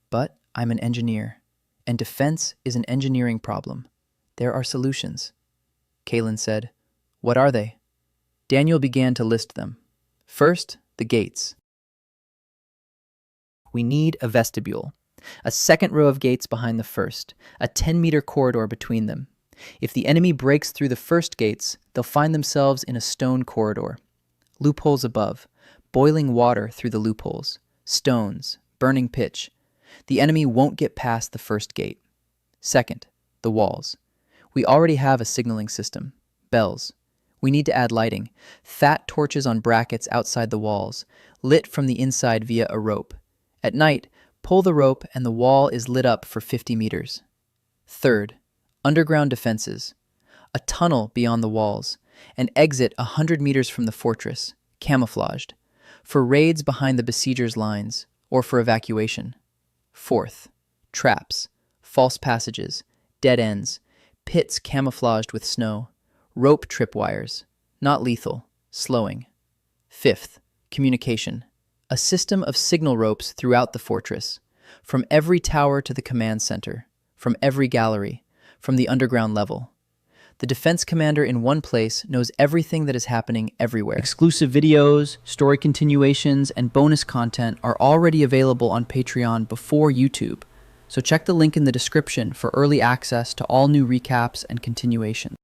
But I'm an engineer. And defense is an engineering problem. There are solutions. Kalen said, What are they? Daniel began to list them. First, the gates. We need a vestibule. A second row of gates behind the first. A 10-meter corridor between them. If the enemy breaks through the first gates, they'll find themselves in a stone corridor. Loopholes above. Boiling water through the loopholes. Stones. Burning pitch. The enemy won't get past the first gate. Second, the walls. We already have a signaling system. Bells. We need to add lighting. Fat torches on brackets outside the walls, lit from the inside via a rope. At night, pull the rope and the wall is lit up for 50 meters. Third, underground defenses. A tunnel beyond the walls. An exit 100 meters from the fortress, camouflaged. For raids behind the besiegers' lines, or for evacuation. Fourth, traps, false passages, dead ends, pits camouflaged with snow, rope tripwires, not lethal, slowing. Fifth, communication. A system of signal ropes throughout the fortress, from every tower to the command center, from every gallery, from the underground level. The defense commander in one place knows everything that is happening everywhere. Exclusive videos, story continuations, and bonus content are already available on Patreon before YouTube, so check the link in the description for early access to all new recaps and continuations.